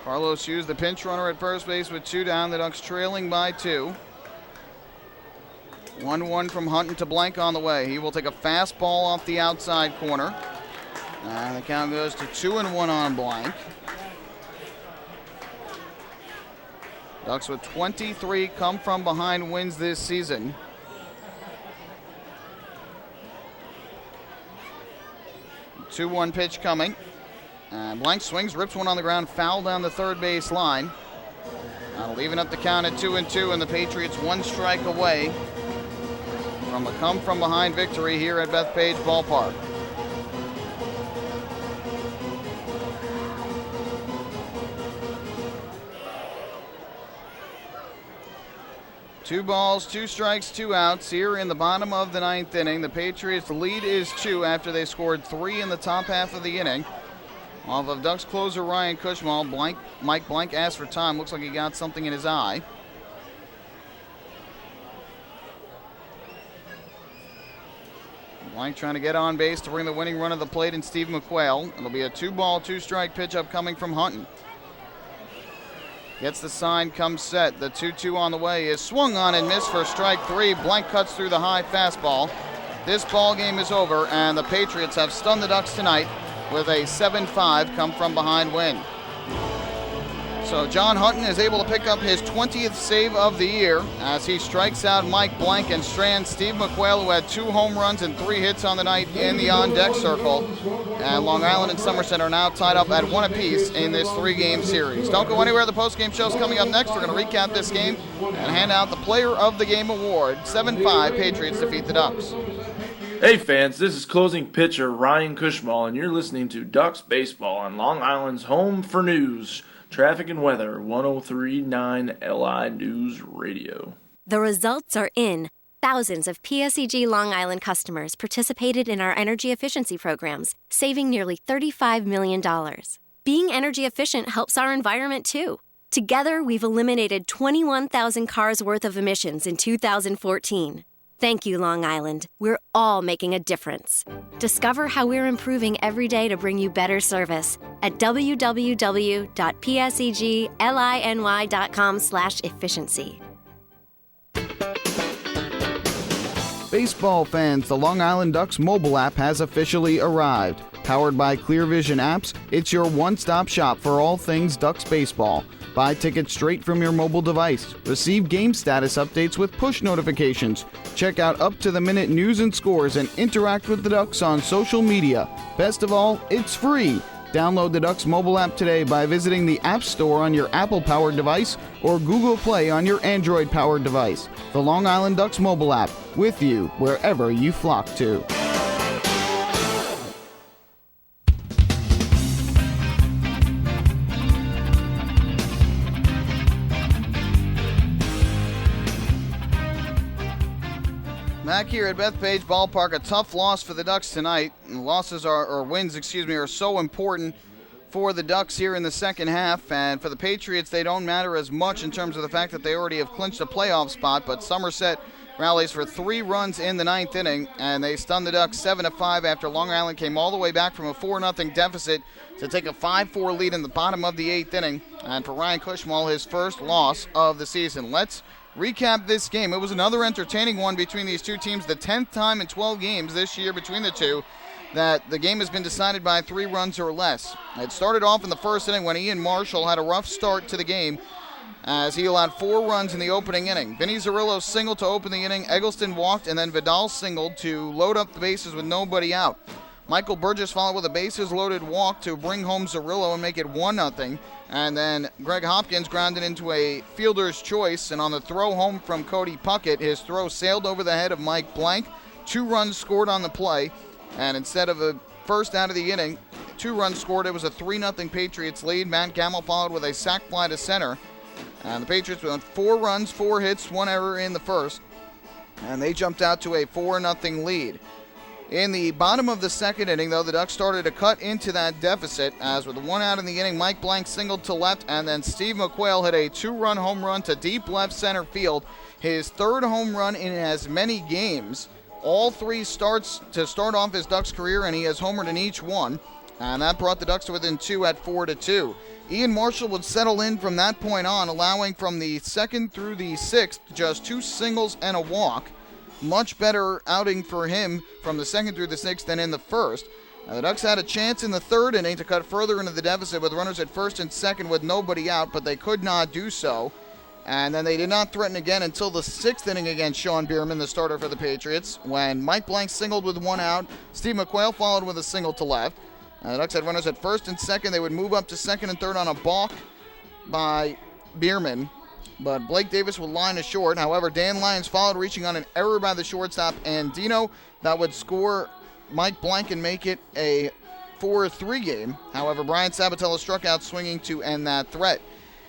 Carlos Hughes, the pinch runner at first base with 2 down. The Ducks trailing by 2. 1-1 from Hunton to Blank on the way. He will take a fastball off the outside corner. And the count goes to 2-1 on Blank. Ducks with 23 come from behind wins this season. The 2-1 pitch coming. And Blank swings, rips one on the ground, foul down the third base line. Leaving up the count at 2-2, and the Patriots 1 strike away from a come-from-behind victory here at Bethpage Ballpark. Two balls, 2 strikes, 2 outs here in the bottom of the 9th inning. The Patriots' lead is 2 after they scored 3 in the top half of the inning. Off of Ducks closer Ryan Cushmal, Mike Blank asked for time. Looks like he got something in his eye. Blank trying to get on base to bring the winning run of the plate in Steve McQuail. It'll be a 2-ball, 2-strike pitch up coming from Hunton. Gets the sign, comes set. The 2-2 on the way is swung on and missed for strike 3. Blank cuts through the high fastball. This ball game is over, and the Patriots have stunned the Ducks tonight with a 7-5 come-from-behind win. So John Hunton is able to pick up his 20th save of the year as he strikes out Mike Blank and strands Steve McQuail, who had 2 home runs and 3 hits on the night in the on-deck circle. And Long Island and Somerset are now tied up at 1 apiece in this 3-game series. Don't go anywhere. The post-game show is coming up next. We're going to recap this game and hand out the Player of the Game award. 7-5, Patriots defeat the Ducks. Hey fans, this is closing pitcher Ryan Cushmal, and you're listening to Ducks Baseball on Long Island's home for news, traffic and weather, 103.9 LI News Radio. The results are in. Thousands of PSEG Long Island customers participated in our energy efficiency programs, saving nearly $35 million. Being energy efficient helps our environment too. Together, we've eliminated 21,000 cars worth of emissions in 2014. Thank you, Long Island. We're all making a difference. Discover how we're improving every day to bring you better service at www.pseglyny.com/efficiency. Baseball fans, the Long Island Ducks mobile app has officially arrived. Powered by Clear Vision Apps, it's your one-stop shop for all things Ducks baseball. Buy tickets straight from your mobile device. Receive game status updates with push notifications. Check out up-to-the-minute news and scores and interact with the Ducks on social media. Best of all, it's free. Download the Ducks mobile app today by visiting the App Store on your Apple-powered device or Google Play on your Android-powered device. The Long Island Ducks mobile app, with you wherever you flock to. Back here at Bethpage Ballpark, a tough loss for the Ducks tonight. And wins are so important for the Ducks here in the second half. And for the Patriots, they don't matter as much in terms of the fact that they already have clinched a playoff spot. But Somerset rallies for 3 runs in the 9th inning, and they stunned the Ducks 7-5 after Long Island came all the way back from a 4-0 deficit to take a 5-4 lead in the bottom of the 8th inning. And for Ryan Cushmal, his first loss of the season. Let's recap this game. It was another entertaining one between these two teams, the 10th time in 12 games this year between the two that the game has been decided by 3 runs or less. It started off in the first inning when Ian Marshall had a rough start to the game as he allowed 4 runs in the opening inning. Vinny Zerillo singled to open the inning, Eggleston walked, and then Vidal singled to load up the bases with nobody out. Michael Burgess followed with a bases-loaded walk to bring home Zerillo and make it 1-0. And then Greg Hopkins grounded into a fielder's choice, and on the throw home from Cody Puckett, his throw sailed over the head of Mike Blank. 2 runs scored on the play, and instead of a first out of the inning, 2 runs scored. It was a 3-0 Patriots lead. Matt Gamble followed with a sac fly to center. And the Patriots went 4 runs, 4 hits, 1 error in the first, and they jumped out to a 4-0 lead. In the bottom of the second inning, though, the Ducks started to cut into that deficit, as with 1 out in the inning, Mike Blank singled to left, and then Steve McQuail hit a 2-run home run to deep left center field, his 3rd home run in as many games. All 3 starts to start off his Ducks career, and he has homered in each one, and that brought the Ducks to within 2 at 4-2. Ian Marshall would settle in from that point on, allowing from the 2nd through the 6th just 2 singles and a walk. Much better outing for him from the 2nd through the 6th than in the 1st. The Ducks had a chance in the 3rd inning to cut further into the deficit with runners at 1st and 2nd with nobody out, but they could not do so. And then they did not threaten again until the 6th inning against Sean Bierman, the starter for the Patriots, when Mike Blank singled with 1 out. Steve McQuail followed with a single to left. The Ducks had runners at 1st and 2nd. They would move up to 2nd and 3rd on a balk by Bierman, but Blake Davis would line a short. However, Dan Lyons followed, reaching on an error by the shortstop Andino that would score Mike Blank and make it a 4-3 game. However, Brian Sabatella struck out swinging to end that threat.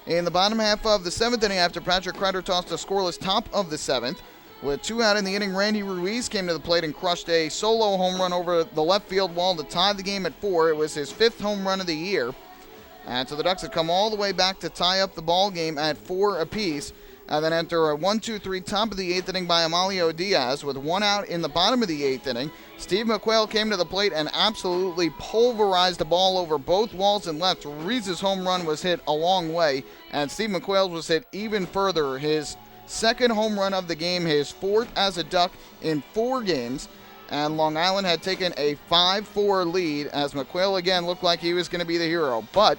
In the bottom half of the 7th inning, after Patrick Kreider tossed a scoreless top of the 7th, with 2 out in the inning, Randy Ruiz came to the plate and crushed a solo home run over the left field wall to tie the game at 4. It was his 5th home run of the year. And so the Ducks had come all the way back to tie up the ball game at 4 apiece. And then enter a 1-2-3 top of the 8th inning by Amalio Diaz with 1 out in the bottom of the 8th inning. Steve McQuail came to the plate and absolutely pulverized the ball over both walls and left. Ruiz's home run was hit a long way, and Steve McQuail's was hit even further. His 2nd home run of the game, his 4th as a Duck in 4 games. And Long Island had taken a 5-4 lead as McQuail again looked like he was going to be the hero. But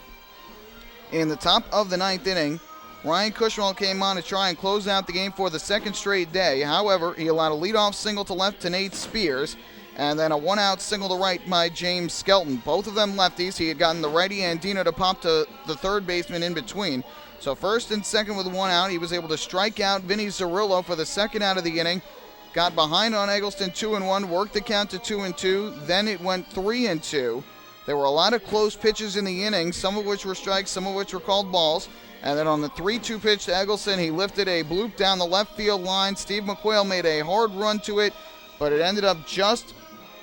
in the top of the 9th inning, Ryan Cushmal came on to try and close out the game for the 2nd straight day. However, he allowed a leadoff single to left to Nate Spears, and then a 1-out single to right by James Skelton. Both of them lefties. He had gotten the righty Andino to pop to the 3rd baseman in between. So 1st and 2nd with 1 out, he was able to strike out Vinny Zerillo for the 2nd out of the inning. Got behind on Eggleston 2-1, worked the count to 2-2. Then it went 3-2. There were a lot of close pitches in the inning, some of which were strikes, some of which were called balls. And then on the 3-2 pitch to Eggleston, he lifted a bloop down the left field line. Steve McQuail made a hard run to it, but it ended up just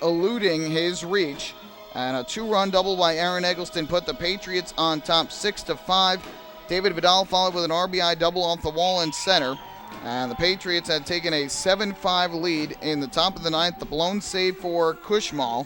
eluding his reach. And a 2-run double by Aaron Eggleston put the Patriots on top 6-5. David Vidal followed with an RBI double off the wall in center. And the Patriots had taken a 7-5 lead in the top of the 9th, the blown save for Cushmal.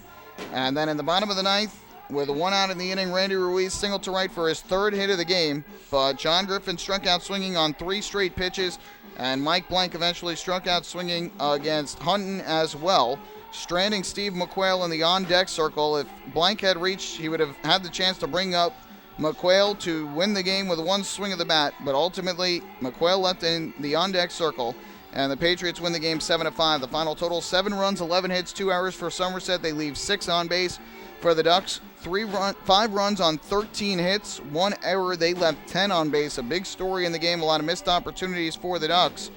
And then in the bottom of the 9th, with 1 out in the inning, Randy Ruiz singled to right for his 3rd hit of the game. But John Griffin struck out swinging on 3 straight pitches, and Mike Blank eventually struck out swinging against Hunton as well, stranding Steve McQuail in the on-deck circle. If Blank had reached, he would have had the chance to bring up McQuail to win the game with 1 swing of the bat, but ultimately McQuail left in the on-deck circle, and the Patriots win the game 7-5. The final total, 7 runs, 11 hits, 2 errors for Somerset. They leave 6 on base. for the Ducks. 5 runs on 13 hits, 1 error. They left 10 on base. A big story in the game, a lot of missed opportunities for the Ducks.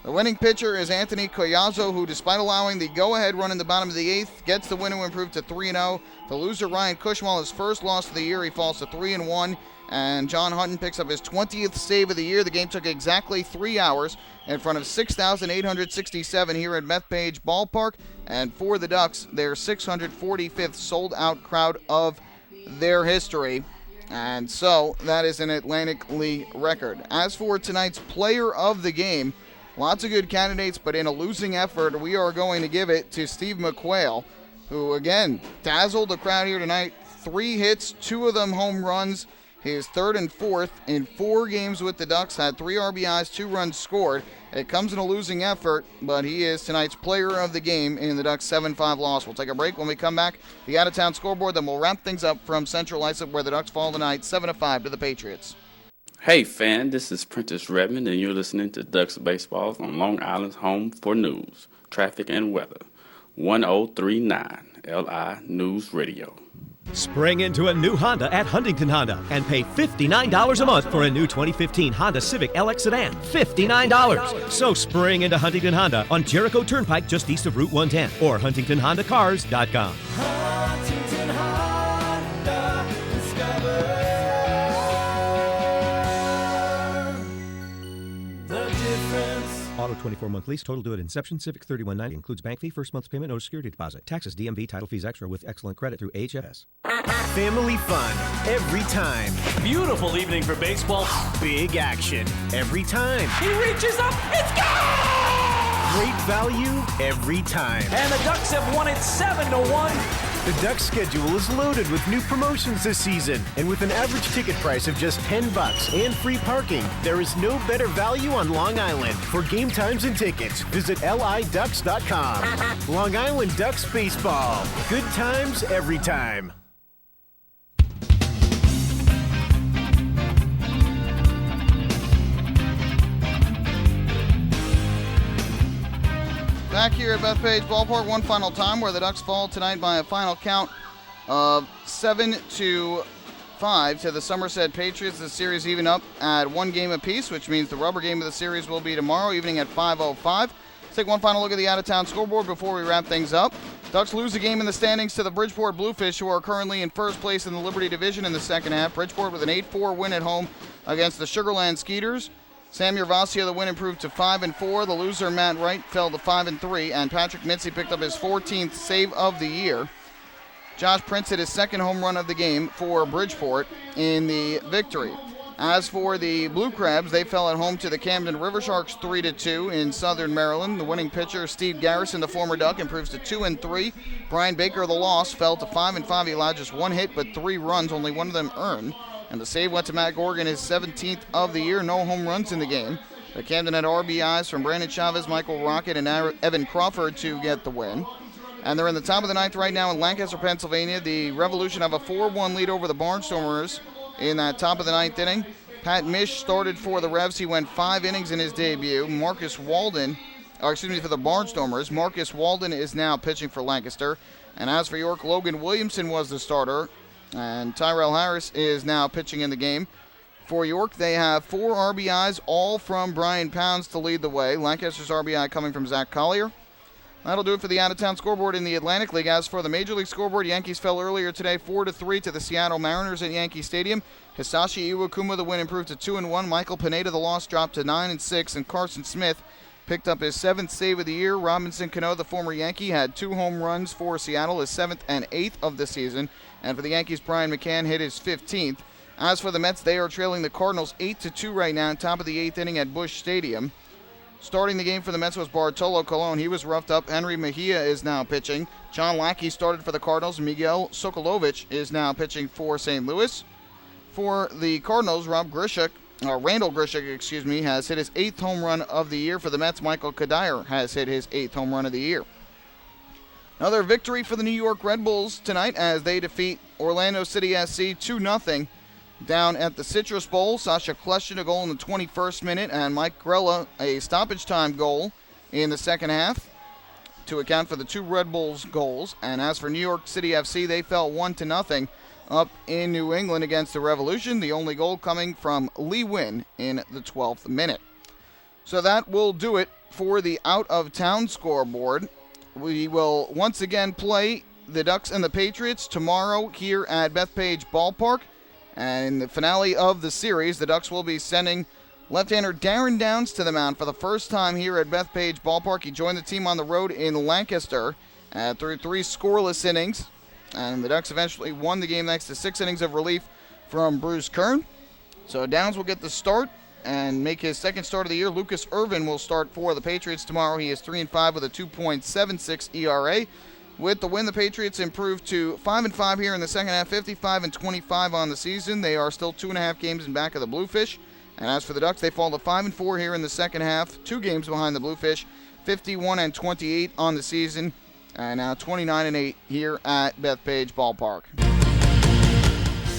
The winning pitcher is Anthony Collazo, who, despite allowing the go-ahead run in the bottom of the 8th, gets the win to improve to 3-0. The loser, Ryan Cushmal, his first loss of the year, he falls to 3-1. And John Hutton picks up his 20th save of the year. The game took exactly 3 hours in front of 6,867 here at Bethpage Ballpark. And for the Ducks, their 645th sold-out crowd of their history. And so that is an Atlantic League record. As for tonight's player of the game, lots of good candidates, but in a losing effort, we are going to give it to Steve McQuail, who, again, dazzled the crowd here tonight. 3 hits, 2 of them home runs. His 3rd and 4th in 4 games with the Ducks, had 3 RBIs, 2 runs scored. It comes in a losing effort, but he is tonight's player of the game in the Ducks' 7-5 loss. We'll take a break. When we come back, the out-of-town scoreboard, then we'll wrap things up from Central Islip, where the Ducks fall tonight 7-5 to the Patriots. Hey, fan, this is Prentice Redmond, and you're listening to Ducks Baseball on Long Island's home for news, traffic, and weather. 1039 LI News Radio. Spring into a new Honda at Huntington Honda and pay $59 a month for a new 2015 Honda Civic LX sedan. $59. So spring into Huntington Honda on Jericho Turnpike just east of Route 110 or HuntingtonHondaCars.com. Huntington Honda, discover the difference. Auto 24-month lease, total due at inception. Civic $31.90 includes bank fee, first month's payment, no security deposit. Taxes, DMV, title fees extra with excellent credit through HFS. Family fun every time. Beautiful evening for baseball. Big action every time. He reaches up, it's gone! Great value every time. And the Ducks have won it 7-1. The Ducks schedule is loaded with new promotions this season, and with an average ticket price of just $10 and free parking, there is no better value on Long Island. For game times and tickets, visit liducks.com. Long Island Ducks Baseball. Good times every time. Back here at Bethpage Ballpark, one final time, where the Ducks fall tonight by a final count of 7-5 to the Somerset Patriots. The series even up at 1 game apiece, which means the rubber game of the series will be tomorrow evening at 5:05. Let's take one final look at the out-of-town scoreboard before we wrap things up. Ducks lose a game in the standings to the Bridgeport Bluefish, who are currently in first place in the Liberty Division in the second half. Bridgeport with an 8-4 win at home against the Sugarland Skeeters. Sam Yervasio, the win, improved to 5-4. The loser, Matt Wright, fell to 5-3, and Patrick Mitzi picked up his 14th save of the year. Josh Prince hit his 2nd home run of the game for Bridgeport in the victory. As for the Blue Crabs, they fell at home to the Camden River Sharks 3-2 in Southern Maryland. The winning pitcher, Steve Garrison, the former Duck, improves to 2-3. Brian Baker, the loss, fell to 5-5. He allowed just 1 hit but 3 runs, only 1 of them earned. And the save went to Matt Gorgon, his 17th of the year. No home runs in the game. The Camden had RBIs from Brandon Chavez, Michael Rocket, and Evan Crawford to get the win. And they're in the top of the 9th right now in Lancaster, Pennsylvania. The Revolution have a 4-1 lead over the Barnstormers in that top of the 9th inning. Pat Mish started for the Revs. He went 5 innings in his debut. For the Barnstormers, Marcus Walden is now pitching for Lancaster. And as for York, Logan Williamson was the starter. And Tyrell Harris is now pitching in the game. For York, they have 4 RBIs, all from Brian Pounds to lead the way. Lancaster's RBI coming from Zach Collier. That'll do it for the out-of-town scoreboard in the Atlantic League. As for the Major League scoreboard, Yankees fell earlier today 4-3 to the Seattle Mariners at Yankee Stadium. Hisashi Iwakuma, the win, improved to 2-1. Michael Pineda, the loss, dropped to 9-6. And Carson Smith picked up his 7th save of the year. Robinson Cano, the former Yankee, had 2 home runs for Seattle, his 7th and 8th of the season. And for the Yankees, Brian McCann hit his 15th. As for the Mets, they are trailing the Cardinals 8-2 right now, top of the 8th inning at Busch Stadium. Starting the game for the Mets was Bartolo Colon. He was roughed up. Henry Mejia is now pitching. John Lackey started for the Cardinals. Miguel Sokolovich is now pitching for St. Louis. For the Cardinals, Randall Grichuk, has hit his 8th home run of the year. For the Mets, Michael Kadire has hit his 8th home run of the year. Another victory for the New York Red Bulls tonight as they defeat Orlando City SC 2-0 down at the Citrus Bowl. Sasha Kleshin a goal in the 21st minute, and Mike Grella a stoppage time goal in the second half. to account for the 2 Red Bulls goals. And as for New York City FC, they fell 1-0 up in New England against the Revolution, the only goal coming from Lee Wynn in the 12th minute. So that will do it for the out-of-town scoreboard. We will once again play the Ducks and the Patriots tomorrow here at Bethpage Ballpark. And in the finale of the series, the Ducks will be sending left-hander Darren Downs to the mound for the first time here at Bethpage Ballpark. He joined the team on the road in Lancaster through 3 scoreless innings. And the Ducks eventually won the game thanks to 6 innings of relief from Bruce Kern. So Downs will get the start and make his second start of the year. Lucas Irvin will start for the Patriots tomorrow. He is 3-5 with a 2.76 ERA. With the win, the Patriots improved to 5-5 here in the second half, 55-25 on the season. They are still 2.5 games in back of the Bluefish. And as for the Ducks, they fall to 5-4 here in the second half, 2 games behind the Bluefish, 51-28 on the season, and now 29-8 here at Bethpage Ballpark.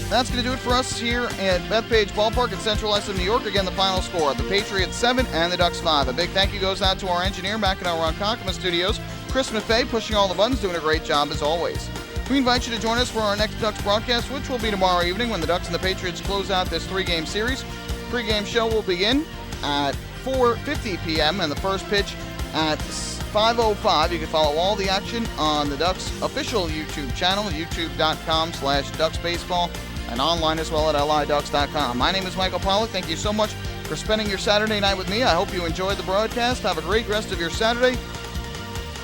That's going to do it for us here at Bethpage Ballpark in Central Islip, New York. Again, the final score, the Patriots 7 and the Ducks 5. A big thank you goes out to our engineer back in our Ronkonkoma studios, Chris Maffei, pushing all the buttons, doing a great job as always. We invite you to join us for our next Ducks broadcast, which will be tomorrow evening when the Ducks and the Patriots close out this 3-game series. Pre-game show will begin at 4:50 p.m. and the first pitch at 5:05. You can follow all the action on the Ducks official YouTube channel, youtube.com/DucksBaseball, and online as well at liducks.com. My name is Michael Pollack. Thank you so much for spending your Saturday night with me. I hope you enjoyed the broadcast. Have a great rest of your Saturday.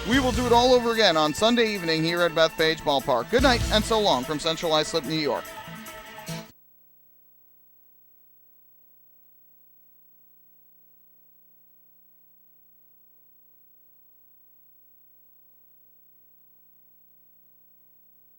We will do it all over again on Sunday evening here at Bethpage Ballpark. Good night and so long from Central Islip, New York.